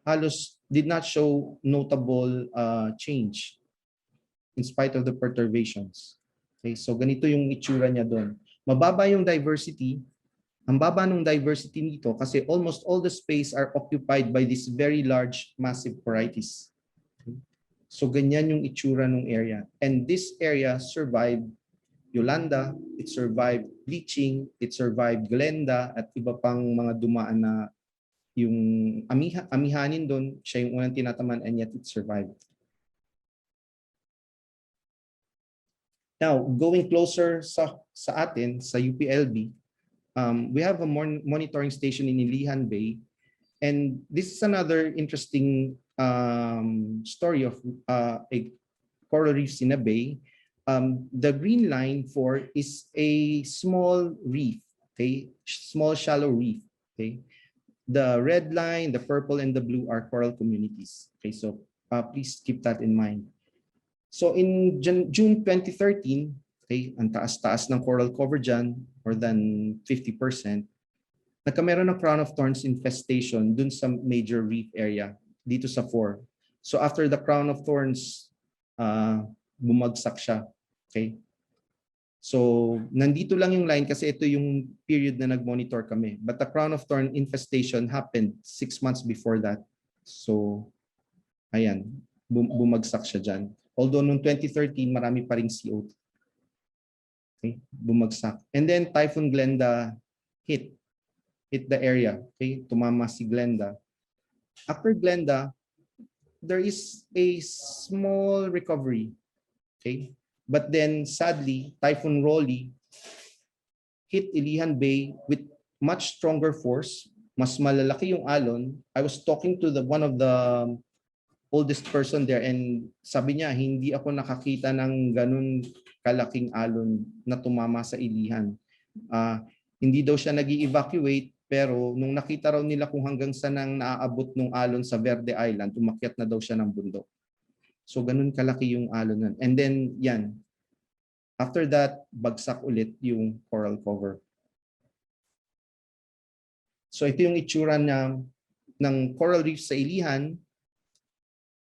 halos did not show notable change in spite of the perturbations. Okay, so ganito yung itsura niya doon. Mababa yung diversity. Ang baba ng diversity nito kasi almost all the space are occupied by this very large massive Porites. Okay. So ganyan yung itsura ng area. And this area survived Yolanda, it survived bleaching, it survived Glenda at iba pang mga dumaan na yung amihanin doon, siya yung unang tinataman, and yet it survived. Now, going closer sa atin, sa UPLB, we have a monitoring station in Ilihan Bay, and this is another interesting story of a coral reefs in a bay. The green line is a small reef, okay, small shallow reef, okay. The red line, the purple, and the blue are coral communities. Okay, so please keep that in mind. So in June 2013, okay, ang taas-taas ng coral cover dyan, more than 50%, nagkameron ng crown of thorns infestation dun sa major reef area, dito sa 4. So after the crown of thorns, bumagsak siya. Okay. So, nandito lang yung line kasi ito yung period na nag-monitor kami. But the crown of thorn infestation happened 6 months before that. So, ayan, bumagsak siya dyan. Although noong 2013, marami pa ring CO2. Okay, bumagsak. And then Typhoon Glenda hit the area. Okay, tumama si Glenda. After Glenda, there is a small recovery. Okay. But then, sadly, Typhoon Rolly hit Ilihan Bay with much stronger force. Mas malalaki yung alon. I was talking to one of the oldest person there, and sabi niya, hindi ako nakakita ng ganun kalaking alon na tumama sa Ilihan. Hindi daw siya nag-evacuate, pero nung nakita raw nila kung hanggang saan ang naaabot ng alon sa Verde Island, umakyat na daw siya ng bundok. So ganun kalaki yung alon nun. And then yan, after that, bagsak ulit yung coral cover. So ito yung itsura ng coral reef sa Ilihan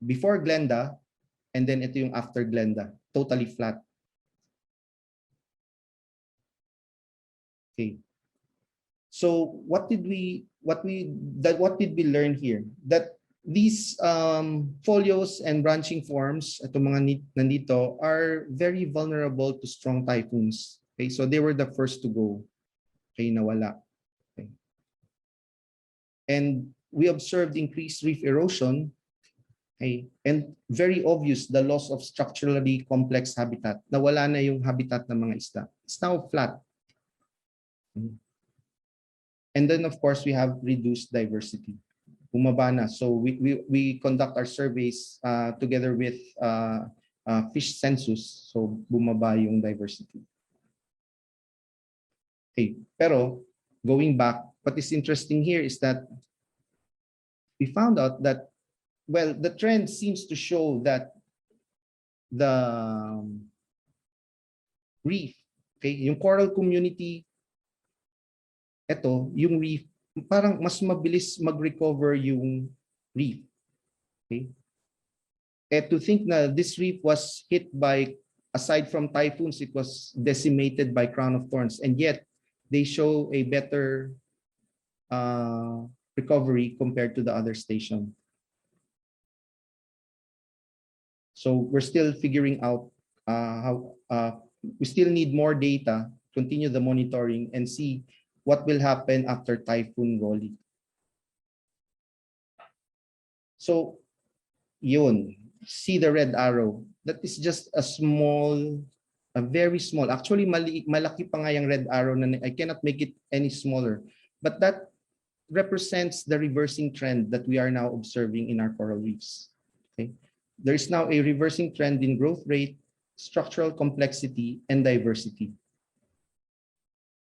before Glenda, and then ito yung after Glenda, totally flat. Okay. So what did we learn here? That these folios and branching forms, itong mga nandito, are very vulnerable to strong typhoons. Okay, so they were the first to go. Okay, nawala. Okay. And we observed increased reef erosion Okay? And very obvious, the loss of structurally complex habitat. Nawala na yung habitat ng mga isda. It's now flat. And then, of course, we have reduced diversity. Bumaba na. So we conduct our surveys together with fish census. So bumaba yung diversity. Okay. Pero going back, what is interesting here is that we found out that, well, the trend seems to show that the reef, okay, yung coral community, ito, yung reef, parang mas mabilis mag-recover yung reef. Okay? To think na this reef was hit by, aside from typhoons, it was decimated by crown of thorns, and yet they show a better recovery compared to the other station. So we're still figuring out how we still need more data, continue the monitoring, and see what will happen after Typhoon Rolly. So yun, see the red arrow. That is just a small, a very small. Actually, malaki pa nga yung red arrow na I cannot make it any smaller. But that represents the reversing trend that we are now observing in our coral reefs. Okay? There is now a reversing trend in growth rate, structural complexity, and diversity.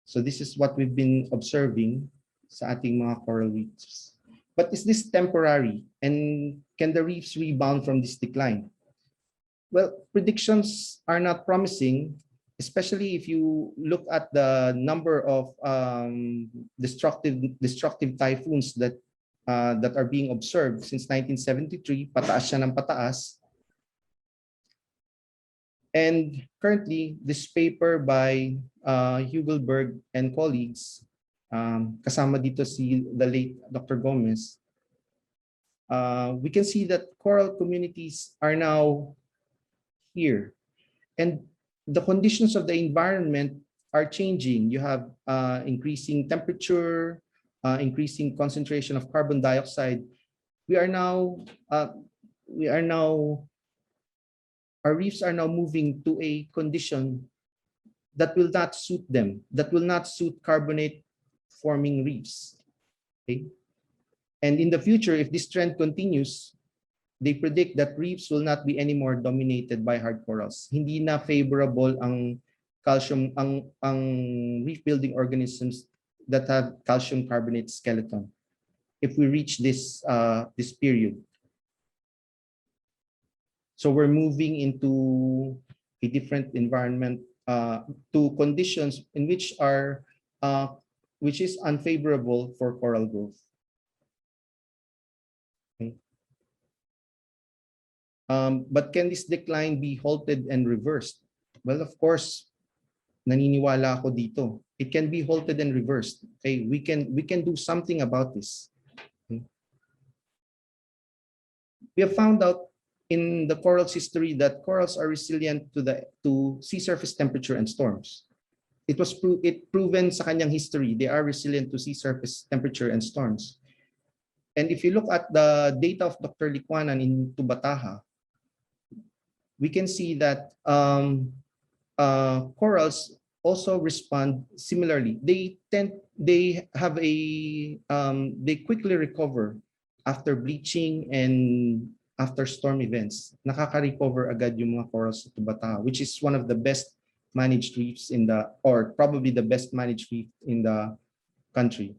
So this is what we've been observing sa ating mga coral reefs. But is this temporary? And can the reefs rebound from this decline? Well, predictions are not promising, especially if you look at the number of destructive typhoons that are being observed since 1973. Pataas siya ng pataas. And currently, this paper by Hugelberg and colleagues, kasama dito si the late Dr. Gomez, we can see that coral communities are now here. And the conditions of the environment are changing. You have increasing temperature, increasing concentration of carbon dioxide. Our reefs are now moving to a condition that will not suit them, that will not suit carbonate forming reefs. Okay? And in the future, if this trend continues, they predict that reefs will not be anymore dominated by hard corals. Hindi na favorable ang calcium, ang reef building organisms that have calcium carbonate skeleton if we reach this period. So we're moving into a different environment, to conditions in which is unfavorable for coral growth. Okay. But can this decline be halted and reversed? Well, of course, naniniwala ako dito. It can be halted and reversed. Okay, we can do something about this. Okay. We have found out in the corals history that corals are resilient to sea surface temperature and storms. It was proven sa kanyang history, they are resilient to sea surface temperature and storms. And if you look at the data of Dr. Licuanan in Tubataha, we can see that corals also respond similarly. They quickly recover after bleaching and after storm events. Nakaka-recover agad yung mga corals sa Tubataha, which is one of the best managed reefs or probably the best managed reef in the country.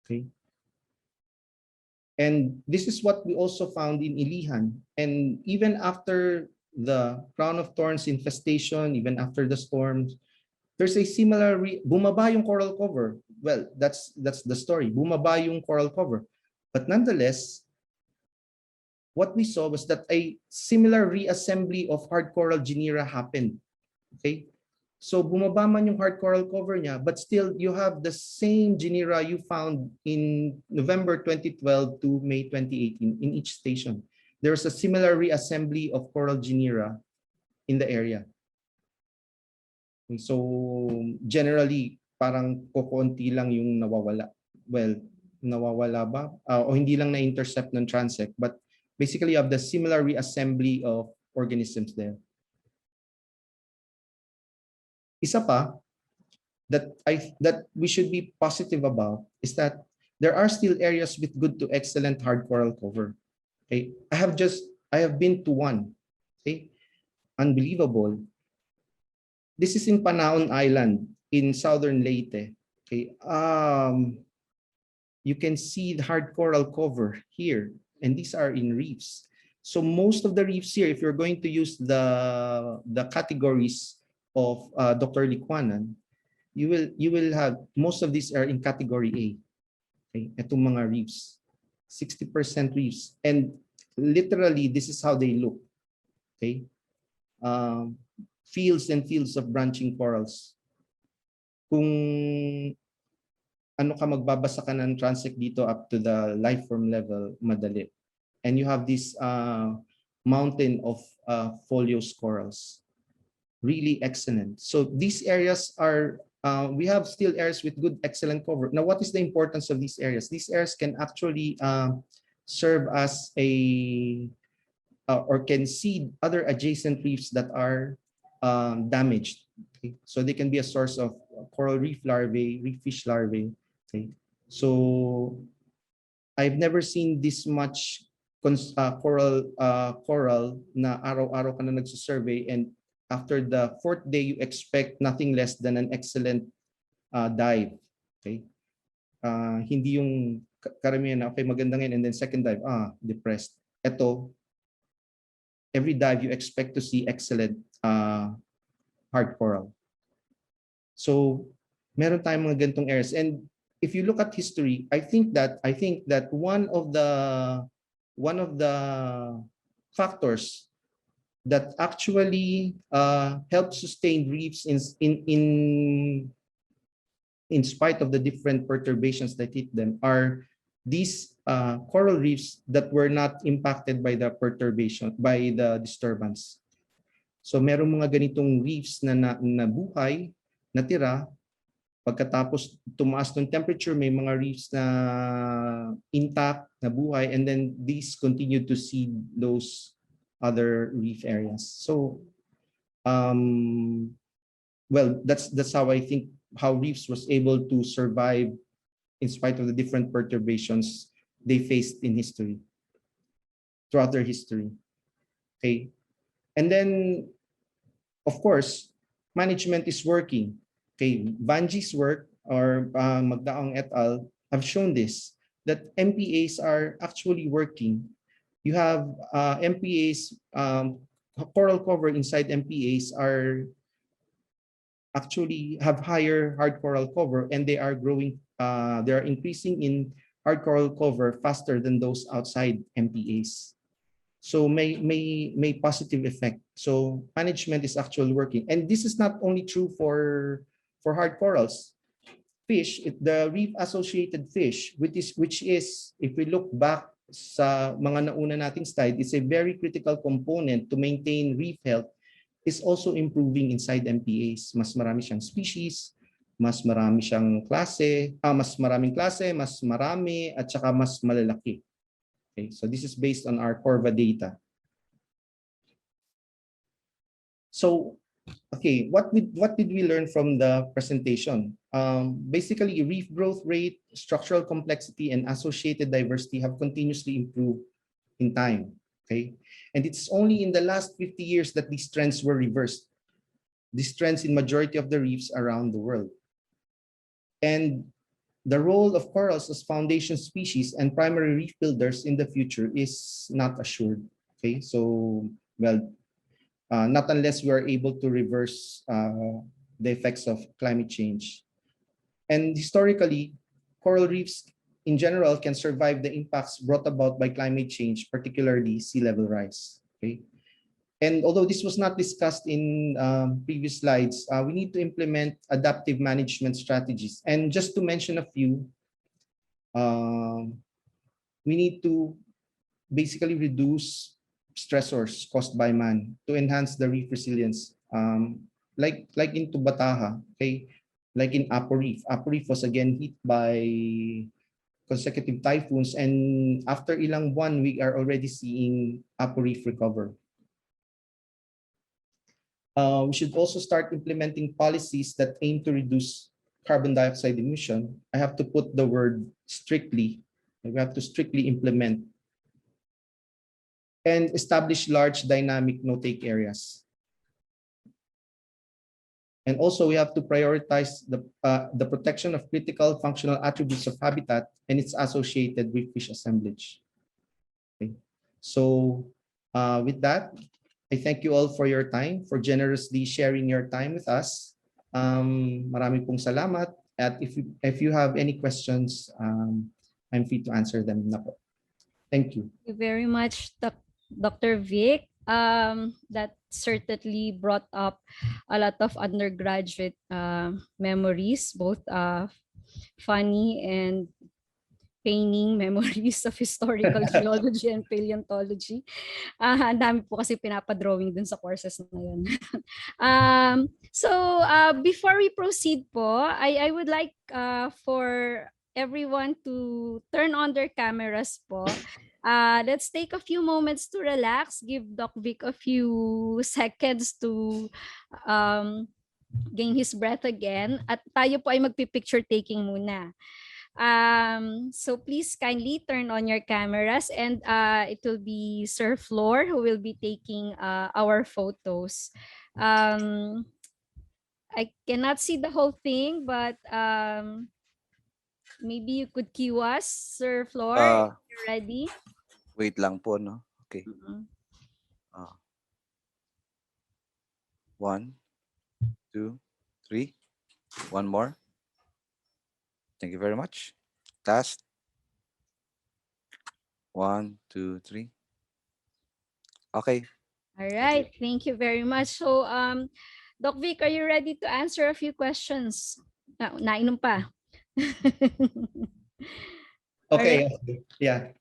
Okay. And this is what we also found in Ilihan. And even after the crown of thorns infestation, even after the storms, there's a similar, bumaba yung coral cover. Well, that's the story. Bumaba yung coral cover. But nonetheless, what we saw was that a similar reassembly of hard coral genera happened. Okay? So bumaba man yung hard coral cover niya, but still you have the same genera you found in November 2012 to May 2018 in each station. There was a similar reassembly of coral genera in the area. And so generally, parang kokonti lang yung nawawala. Well, nawawala ba? O hindi lang na-intercept ng transect, but basically of the similar reassembly of organisms there. Isa pa that we should be positive about is that there are still areas with good to excellent hard coral cover. Okay, I have been to one. Okay, unbelievable. This is in Panaon Island in southern Leyte. Okay, you can see the hard coral cover here, and these are in reefs. So most of the reefs here, if you're going to use the categories of Dr. Liquanan, you will have most of these are in category A. Okay, itong mga reefs, 60% reefs, and literally this is how they look. Okay, fields and fields of branching corals. Kung ano ka magbabasa ka ng transect dito up to the life form level, madali. And you have this mountain of foliose corals. Really excellent. So these areas are, we have still areas with good, excellent cover. Now, what is the importance of these areas? These areas can actually serve as a, or can seed other adjacent reefs that are damaged. Okay? So they can be a source of coral reef larvae, reef fish larvae. Okay? So I've never seen this much coral na araw-araw ka na nagsusurvey, and after the 4th day you expect nothing less than an excellent dive. Okay? Hindi yung karamihan na okay maganda ngayon and then second dive depressed. Ito, every dive you expect to see excellent hard coral. So meron tayong mga ganitong areas, and if you look at history, I think that one of the factors that actually help sustain reefs in spite of the different perturbations that hit them are these coral reefs that were not impacted by the perturbation, by the disturbance. So merong mga ganitong reefs na nabuhay, natira. Pagkatapos tumaas ng temperature, may mga reefs na intact, na buhay, and then these continue to seed those other reef areas. So, well, that's how I think how reefs was able to survive in spite of the different perturbations they faced in history, throughout their history. Okay, and then, of course, management is working. Okay, Vanji's work or Magdaong et al. Have shown this, that MPAs are actually working. You have MPAs, coral cover inside MPAs are actually have higher hard coral cover, and they are growing, they are increasing in hard coral cover faster than those outside MPAs. So may positive effect. So management is actually working, and this is not only true for hard corals. Fish, the reef-associated fish, which is, if we look back sa mga nauna nating slide, it's a very critical component to maintain reef health, is also improving inside MPAs. Mas marami siyang species, mas marami siyang klase, mas maraming klase, mas marami, at saka mas malalaki. Okay, so this is based on our Corva data. So, okay, what did we learn from the presentation? Basically, reef growth rate, structural complexity, and associated diversity have continuously improved in time. Okay, and it's only in the last 50 years that these trends were reversed. These trends in majority of the reefs around the world. And the role of corals as foundation species and primary reef builders in the future is not assured. Okay, so, well, not unless we are able to reverse the effects of climate change. And historically, coral reefs in general can survive the impacts brought about by climate change, particularly sea level rise. Okay, and although this was not discussed in previous slides, we need to implement adaptive management strategies. And just to mention a few, we need to basically reduce stressors caused by man to enhance the reef resilience. Like in Tubataha, okay, like in Apo Reef. Apo Reef was again hit by consecutive typhoons, and after ilang buwan, we are already seeing Apo Reef recover. We should also start implementing policies that aim to reduce carbon dioxide emission. I have to put the word strictly. We have to strictly implement and establish large dynamic no-take areas. And also, we have to prioritize the protection of critical functional attributes of habitat and its associated with fish assemblage. Okay. So with that, I thank you all for your time, for generously sharing your time with us. Marami pong salamat. At if you have any questions, I'm free to answer them na po. Thank you. Thank you very much, Dr. Vic. That certainly brought up a lot of undergraduate memories, both funny and paining memories of historical geology and paleontology. Ang dami po kasi pinapadrawing dun sa courses na yun. Before we proceed po, I would like for everyone to turn on their cameras po. Let's take a few moments to relax, give Doc Vic a few seconds to gain his breath again. At tayo po ay magpipicture taking muna. So please kindly turn on your cameras, and it will be Sir Flor who will be taking our photos. I cannot see the whole thing, but maybe you could cue us, Sir Flor, if you're ready. Wait lang po, no? Okay. 1, 2, 3. One more. Thank you very much. Last. 1, 2, 3. Okay. All right. Thank you very much. So, Doc Vic, are you ready to answer a few questions? Nainom pa. Okay. Alright. Yeah.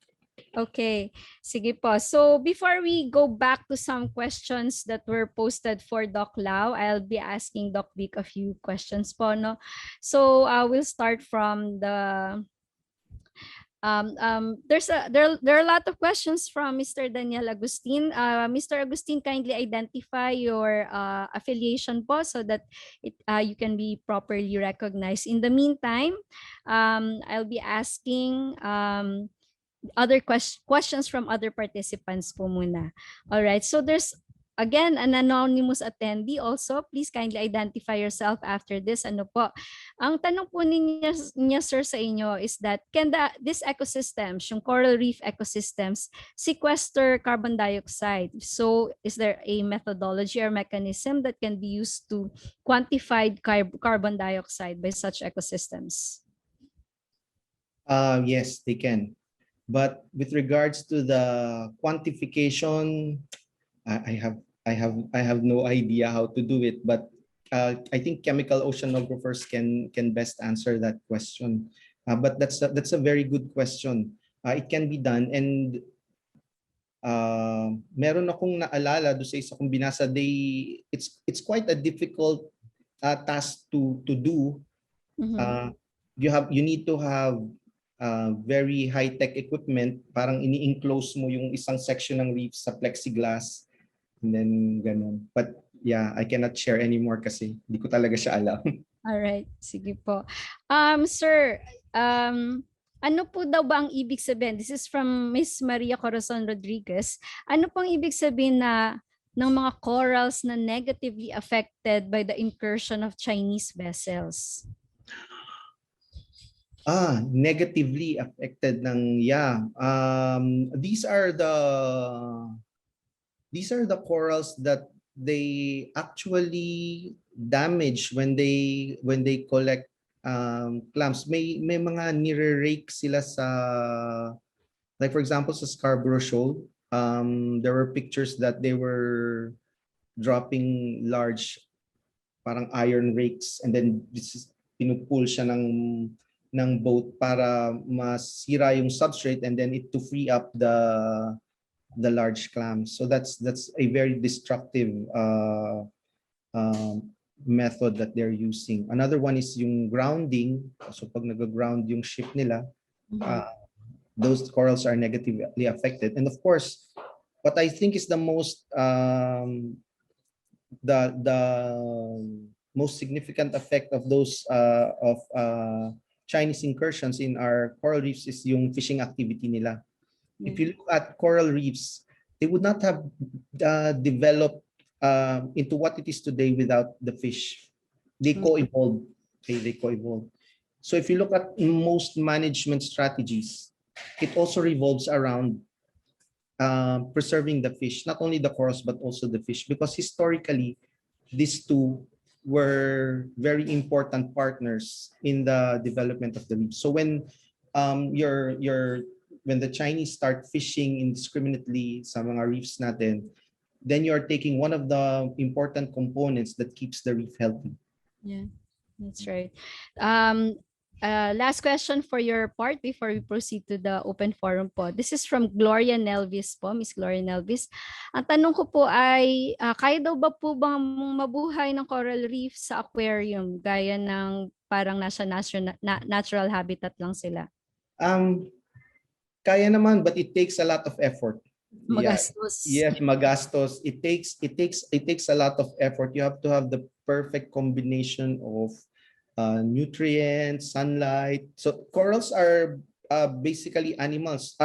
Okay, sige po. So before we go back to some questions that were posted for Doc Lau, I'll be asking Doc Vic a few questions po, no? So we'll start from the there are a lot of questions from Mr. Daniel Agustin. Mr. Agustin, kindly identify your affiliation po so that you can be properly recognized. In the meantime, I'll be asking other questions from other participants po muna. All right, so there's again an anonymous attendee also. Please kindly identify yourself after this. Ano po? Ang tanong po niya sir sa inyo is that can these ecosystems, yung coral reef ecosystems, sequester carbon dioxide? So is there a methodology or mechanism that can be used to quantify carbon dioxide by such ecosystems? Yes, they can. But with regards to the quantification, I have no idea how to do it. But I think chemical oceanographers can best answer that question. But that's a very good question. It can be done, and meron akong naalala do sa isa kong binasa. It's quite a difficult task to do. Mm-hmm. You need to have very high-tech equipment, parang ini-enclose mo yung isang section ng reef sa plexiglass, and then ganun. But yeah, I cannot share anymore kasi hindi ko talaga siya alam. All right, sige po. Sir, ano po daw ba ang ibig sabihin? This is from Miss Maria Corazon Rodriguez. Ano pong ibig sabihin na ng mga corals na negatively affected by the incursion of Chinese vessels? Negatively affected ng these are the corals that they actually damage when they collect clams. May mga nire-rake sila sa, like for example sa Scarborough Shoal, there were pictures that they were dropping large parang iron rakes, and then pinupull siya ng boat para masira yung substrate, and then to free up the large clams. So that's a very destructive method that they're using. Another one is yung grounding. So pag nag-ground yung ship nila, Mhm. those corals are negatively affected. And of course, what I think is the most significant effect of those Chinese incursions in our coral reefs is yung fishing activity nila. If you look at coral reefs, they would not have developed into what it is today without the fish. They co-evolved. Okay, they co-evolved. So if you look at most management strategies, it also revolves around preserving the fish, not only the corals, but also the fish, because historically, these two were very important partners in the development of the reef. So when when the Chinese start fishing indiscriminately sa mga reefs natin, then you're taking one of the important components that keeps the reef healthy. Yeah, that's right. Last question for your part before we proceed to the open forum po. This is from Gloria Nelvis po, Miss Gloria Nelvis. Ang tanong ko po ay, kaya daw ba po bang mabuhay ng coral reef sa aquarium gaya ng parang nasa natural habitat lang sila? Kaya naman, but it takes a lot of effort. Magastos. Yes, magastos. It takes a lot of effort. You have to have the perfect combination of nutrients, sunlight. So corals are basically animals.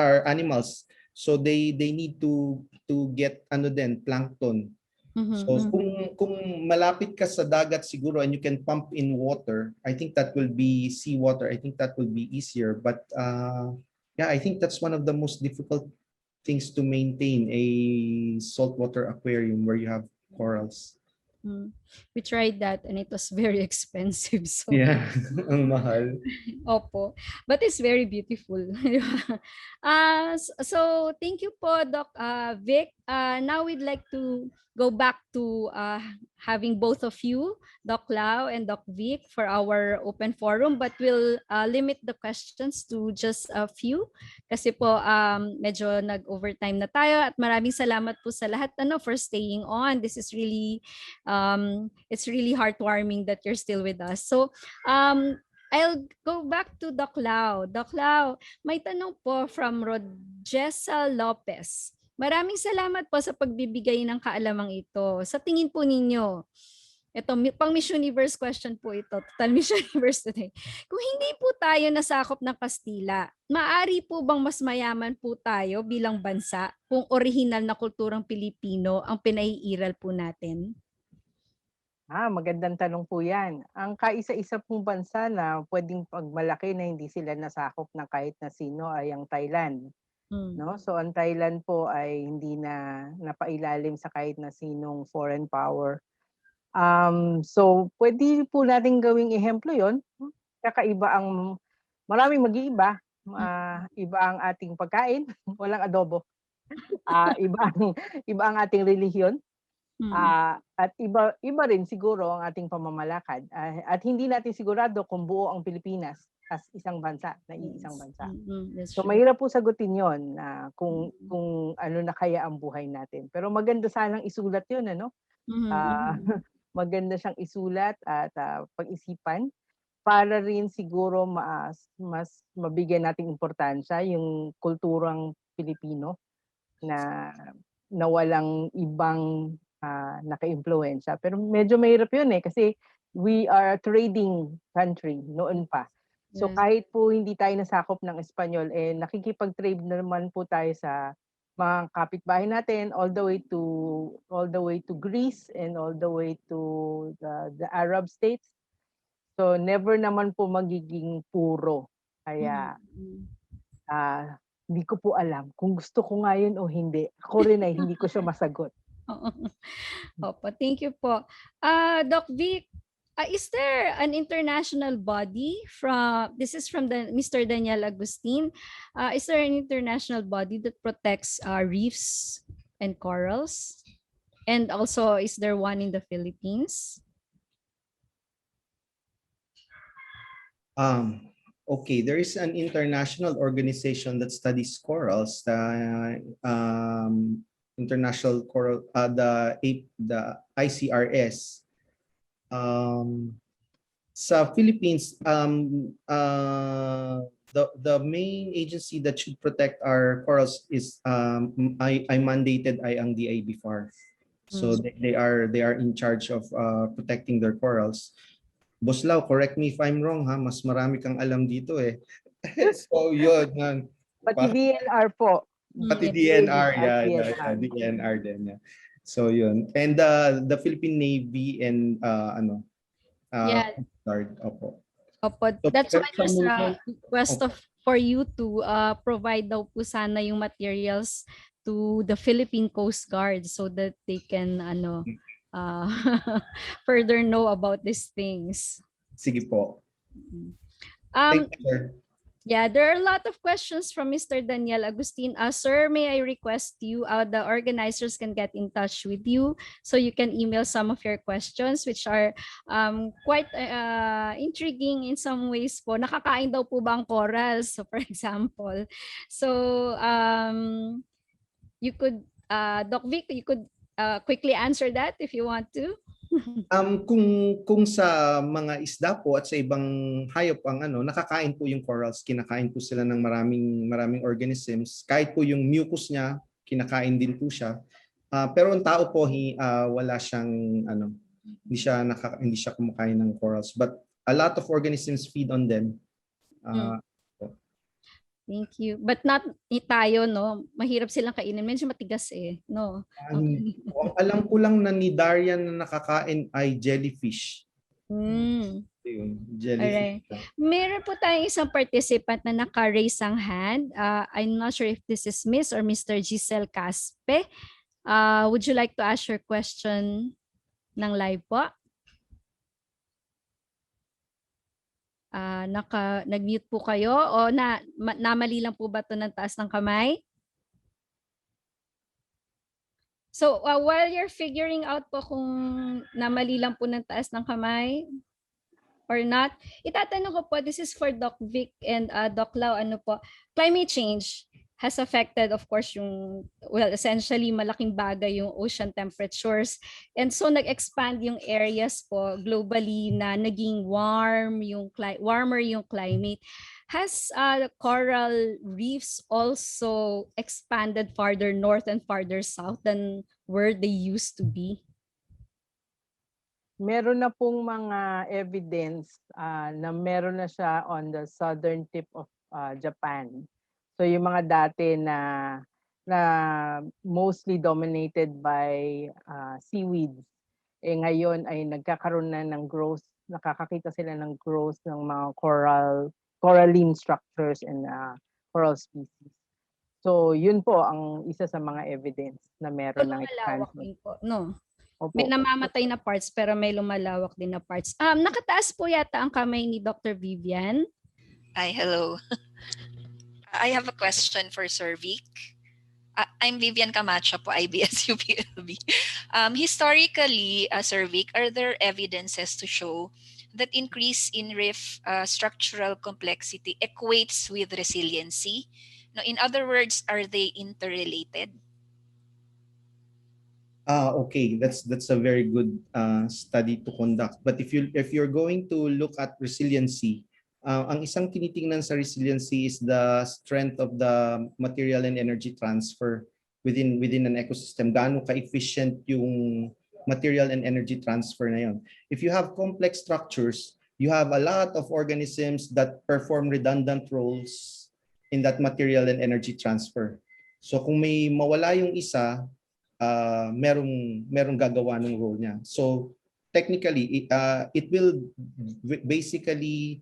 So they need to get plankton. So kung malapit ka sa dagat siguro and you can pump in water, I think that will be seawater. I think that will be easier. But yeah, I think that's one of the most difficult things to maintain a saltwater aquarium where you have corals. We tried that and it was very expensive. So Yeah, ang mahal. Opo. But it's very beautiful. So thank you po, Doc Vic. Now we'd like to go back to having both of you, Doc Lau and Doc Vic, for our open forum. But we'll limit the questions to just a few. Kasi po medyo nag-overtime na tayo. At maraming salamat po sa lahat for staying on. This is really, it's really heartwarming that you're still with us. So I'll go back to Doc Lau. Doc Lau, may tanong po from Rodjessa Lopez. Maraming salamat po sa pagbibigay ng kaalamang ito. Sa tingin po ninyo, ito, pang Miss Universe question po ito, total Miss Universe today. Kung hindi po tayo nasakop ng Kastila, maaari po bang mas mayaman po tayo bilang bansa kung orihinal na kulturang Pilipino ang pinaiiral po natin? Magandang tanong po yan. Ang kaisa-isa pong bansa na pwedeng pagmalaki na hindi sila nasakop ng kahit na sino ay ang Thailand. No? So ang Thailand po ay hindi na napailalim sa kahit na sinong foreign power. So pwede po natin gawing ehemplo yon. Kakaiba ang, maraming mag-iiba. Iba ang ating pagkain, walang adobo. Iba ang ating relihiyon. At iba rin siguro ang ating pamamalakad. At hindi natin sigurado kung buo ang Pilipinas as isang bansa, na iisang bansa. So mahirap po sagutin yon kung ano na kaya ang buhay natin. Pero maganda sanang isulat yun, ano? Maganda siyang isulat at pag-isipan para rin siguro mas mabigyan nating importansya yung kulturang Pilipino na walang ibang naka-impluwensya. Pero medyo mahirap yun kasi we are a trading country noon pa. So kahit po hindi tayo nasakop ng Espanyol, nakikipag-trade naman po tayo sa mga kapitbahay natin all the way to Greece and all the way to the Arab states. So never naman po magiging puro. Kaya hindi ko po alam kung gusto ko nga yun o hindi. Ako rin ay hindi ko siya masagot. Opo, thank you po. Doc Vic, is there an international body this is from Mr. Daniel Agustin, is there an international body that protects reefs and corals? And also, is there one in the Philippines? Okay, there is an international organization that studies corals, the International Coral, the ICRS. Sa Philippines, the main agency that should protect our corals is I mandated ay ang DIBFAR. So they are in charge of protecting their corals. Boss Lau, correct me if I'm wrong ha, mas marami kang alam dito eh. So yun, yan. Pati DNR po. Pati Yeah. DNR, yeah, DNR. DNR din. Yeah. So yun. And the Philippine Navy and Yeah. Coast Guard, opo. Opo. So, That's pero why sa there's movement, a request for you to provide daw po sana yung materials to the Philippine Coast Guard so that they can uh, further know about these things. sige po. Um, Thank you, sir. Yeah, there are a lot of questions from Mr. Daniel Agustin. Sir, may I request you, the organizers can get in touch with you so you can email some of your questions which are quite intriguing in some ways po. Nakakain daw po ba ang corals? So for example. So you could, Doc Vic, you could quickly answer that if you want to. Kung sa mga isda po at sa ibang hayop ang nakakain po yung corals, kinakain po sila ng maraming organisms. Kahit po yung mucus niya, kinakain din po siya. Pero ang tao po wala siyang hindi siya kumakain ng corals, but a lot of organisms feed on them. Thank you. But not tayo, no? Mahirap silang kainin. Medyo matigas eh, no? Ang alam ko lang na ni Darian na nakakain ay jellyfish. Yun, jellyfish. Alright. Meron po tayong isang participant na naka-raise ang hand. I'm not sure if this is Miss or Mr. Giselle Caspe. Would you like to ask your question ng live po? Nag-mute po kayo o namali lang po ba ito ng taas ng kamay? So while you're figuring out po kung namali lang po ng taas ng kamay or not, itatanong ko po, this is for Doc Vic and Doc Lau, climate change has affected, of course, essentially malaking bagay yung ocean temperatures. And so nag-expand yung areas po globally na naging warmer yung climate. Has coral reefs also expanded farther north and farther south than where they used to be? Meron na pong mga evidence na meron na siya on the southern tip of Japan. So yung mga dati na mostly dominated by seaweeds, ngayon ay nagkakaroon na ng growth, nakakakita sila ng growth ng mga coralline structures and coral species. So yun po ang isa sa mga evidence na meron ng expansion. No? Opo. May namamatay na parts pero may lumalawak din na parts. Nakataas po yata ang kamay ni Dr. Vivian. Hi, hello. I have a question for Sir Vic. I'm Vivian Camacho po, IBS UPLB. Historically, Sir Vic, are there evidences to show that increase in reef structural complexity equates with resiliency? No, in other words, are they interrelated? Okay, that's a very good study to conduct. But if you're going to look at resiliency, ang isang tinitingnan sa resiliency is the strength of the material and energy transfer within an ecosystem. Gaano ka-efficient yung material and energy transfer na yun. If you have complex structures, you have a lot of organisms that perform redundant roles in that material and energy transfer. So kung may mawala yung isa, merong gagawa ng role niya. So technically, it will basically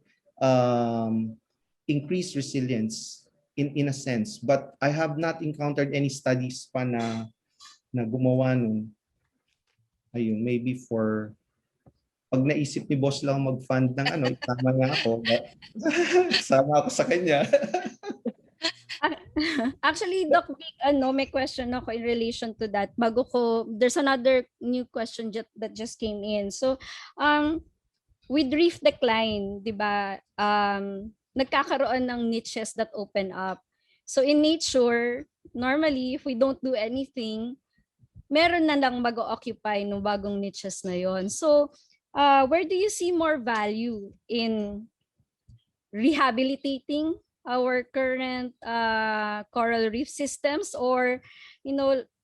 increase resilience in a sense, but I have not encountered any studies pa na gumawa nun. Ayun, maybe for pag naisip ni boss lang mag-fund ng tama nga ako. Sama ako sa kanya. Actually, Doc Vic, may question ako in relation to that. There's another new question that just came in. So, with reef decline, di ba, nagkakaroon ng niches that open up. So in nature, normally, if we don't do anything, meron na lang mag-occupy ng bagong niches na yon. So where do you see more value in rehabilitating our current coral reef systems, or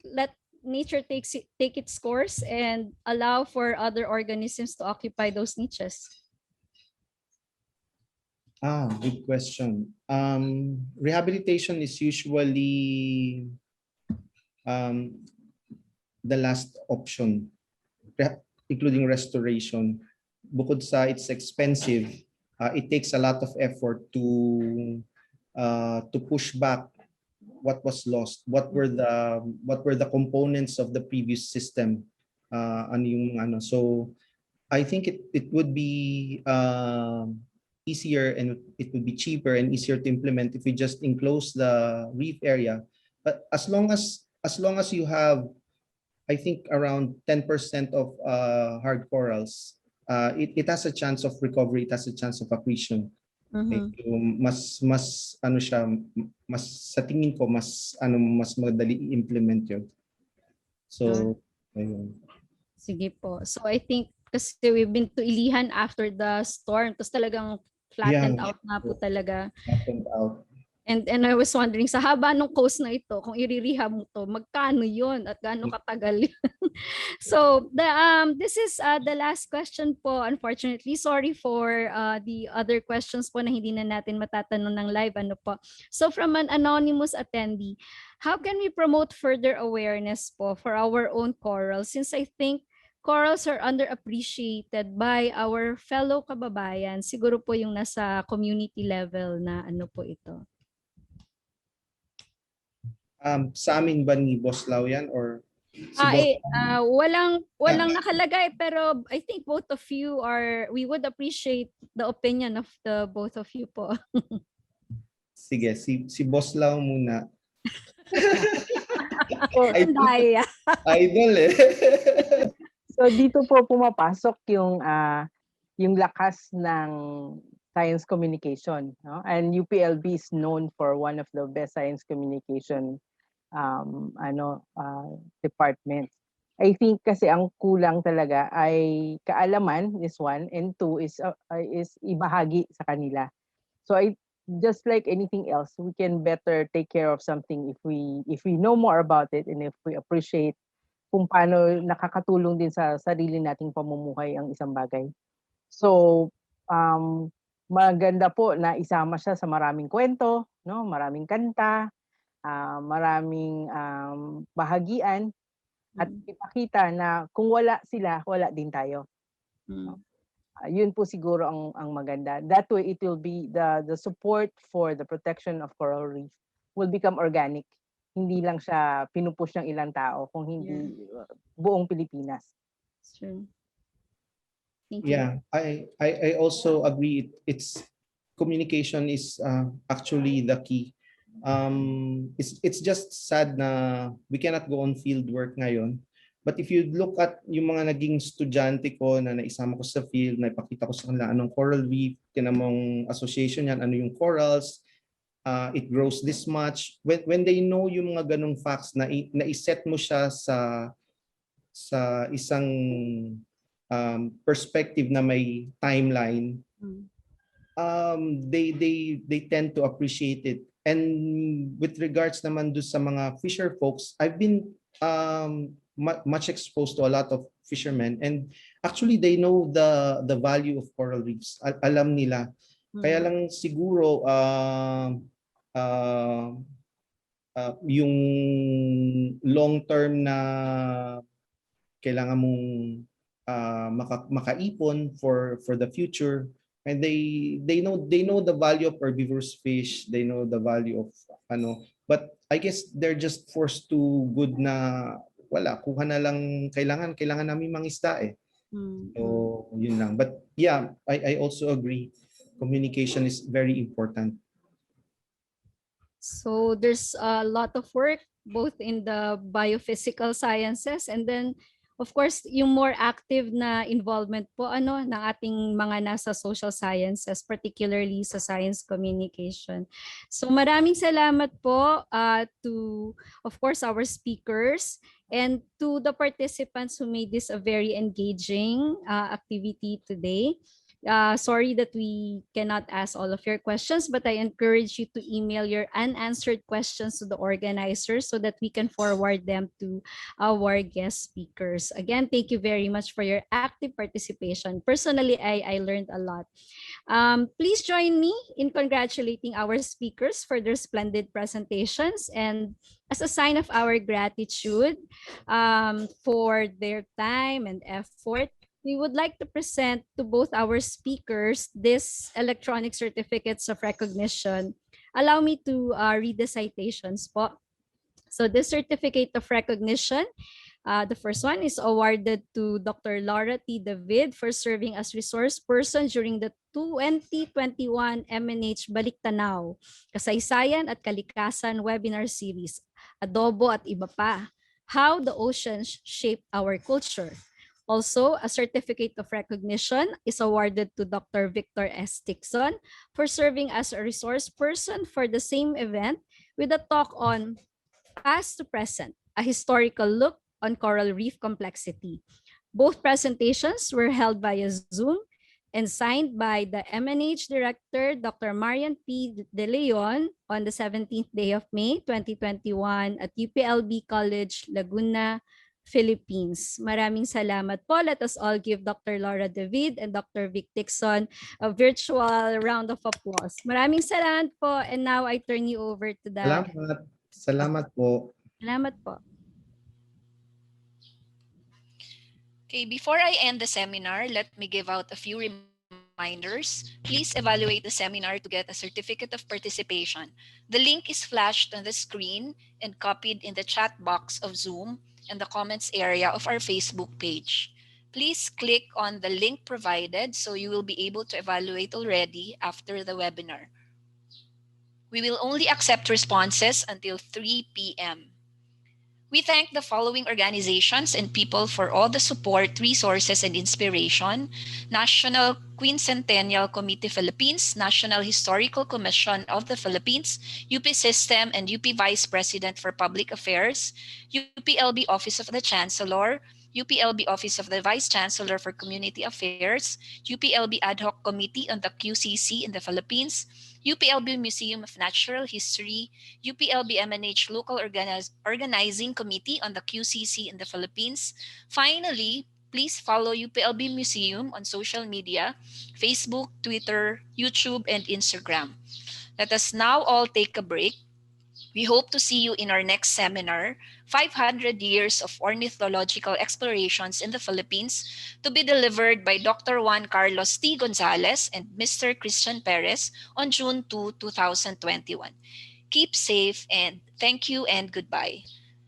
let nature take its course and allow for other organisms to occupy those niches? Good question. Rehabilitation is usually um, the last option, including restoration. Bukod sa it's expensive, it takes a lot of effort to push back what was lost. What were the components of the previous system? Ano yung ano? So I think it would be easier, and it would be cheaper and easier to implement if we just enclose the reef area. But as long as you have, I think, around 10% of hard corals, it has a chance of recovery. It has a chance of accretion. Okay? Mhm. So, mas ano siya, mas sa tingin ko mas madali i-implement 'yun. Sure. So ayun. Sige po. So I think kasi we've been to Ilihan after the storm, tapos talagang flattened Yeah. out na po talaga. Happened out. And I was wondering, sa haba ng coast na ito, kung i-rehab mo to, magkano yun at gaano katagal yun? So this is the last question po. Unfortunately, sorry for the other questions po na hindi na natin matatanong ng live. Ano po? So from an anonymous attendee, how can we promote further awareness po for our own corals? Since I think corals are underappreciated by our fellow kababayan. Siguro po yung nasa community level na ano po ito. Sa amin ba ni Boss Lau yan, or si Boss? Walang nakalagay, pero I think both of you we would appreciate the opinion of the both of you po. Sige, si Boss Lau muna. Ang daya. Idol eh. So dito po pumapasok yung lakas ng science communication, no? And UPLB is known for one of the best science communication departments. I think kasi ang kulang talaga ay kaalaman is one, and two is ibahagi sa kanila. So just like anything else, we can better take care of something if we know more about it, and if we appreciate kung paano nakakatulong din sa sarili nating pamumuhay ang isang bagay. So maganda po na isama siya sa maraming kwento, no? Maraming kanta, maraming bahagian, at ipakita na kung wala sila, wala din tayo. Yun po siguro ang maganda. That way it will be the support for the protection of coral reef will become organic. Hindi lang siya pinupush ng ilang tao, kung hindi buong Pilipinas. Sure. Thank you. Yeah, I also agree. It's communication is actually the key. It's just sad na we cannot go on field work ngayon. But if you look at yung mga naging estudyante ko na naisama ko sa field, na ipakita ko sa kanila anong coral reef, tinamong association yan, ano yung corals, it grows this much. When they know yung mga ganong facts na iset mo siya sa isang perspective na may timeline, they tend to appreciate it. And with regards naman do sa mga fisher folks, I've been much exposed to a lot of fishermen, and actually they know the value of coral reefs. Alam nila. Kaya lang siguro yung long term na kailangan mong makaipon for the future, and they know the value of herbivorous fish, they know the value of but I guess they're just forced to good na wala, kuha na lang, kailangan namin mangisda eh. So yun lang. But yeah, I also agree, communication is very important. So there's a lot of work both in the biophysical sciences, and then of course yung more active na involvement po ng ating mga nasa social sciences, particularly sa science communication. So maraming salamat po to of course our speakers and to the participants who made this a very engaging activity today. Sorry that we cannot ask all of your questions, but I encourage you to email your unanswered questions to the organizers so that we can forward them to our guest speakers. Again, thank you very much for your active participation. Personally, I learned a lot. Please join me in congratulating our speakers for their splendid presentations, and as a sign of our gratitude for their time and effort, we would like to present to both our speakers this electronic certificates of recognition. Allow me to read the citations po. So this certificate of recognition, the first one is awarded to Dr. Laura T. David for serving as resource person during the 2021 MNH Baliktanaw, Kasaysayan at Kalikasan webinar series, Adobo at iba pa, How the Oceans Shape Our Culture. Also, a certificate of recognition is awarded to Dr. Victor S. TIczon for serving as a resource person for the same event with a talk on Past to Present, a historical look on coral reef complexity. Both presentations were held via Zoom and signed by the MNH Director, Dr. Marian P. De Leon, on the 17th day of May, 2021 at UPLB College, Laguna, Philippines. Maraming salamat po. Let us all give Dr. Laura David and Dr. Vic TIczon a virtual round of applause. Maraming salamat po. And now I turn you over to the... Salamat. Salamat po. Salamat po. Okay, before I end the seminar, let me give out a few reminders. Please evaluate the seminar to get a certificate of participation. The link is flashed on the screen and copied in the chat box of Zoom and the comments area of our Facebook page. Please click on the link provided so you will be able to evaluate already after the webinar. We will only accept responses until 3 p.m. We thank the following organizations and people for all the support, resources, and inspiration: National Quincentennial Committee Philippines, National Historical Commission of the Philippines, UP System and UP Vice President for Public Affairs, UPLB Office of the Chancellor, UPLB Office of the Vice Chancellor for Community Affairs, UPLB Ad Hoc Committee on the QCC in the Philippines, UPLB Museum of Natural History, UPLB MNH Local Organizing Committee on the QCC in the Philippines. Finally, please follow UPLB Museum on social media, Facebook, Twitter, YouTube, and Instagram. Let us now all take a break. We hope to see you in our next seminar, 500 Years of Ornithological Explorations in the Philippines, to be delivered by Dr. Juan Carlos T. Gonzalez and Mr. Christian Perez on June 2, 2021. Keep safe and thank you and goodbye.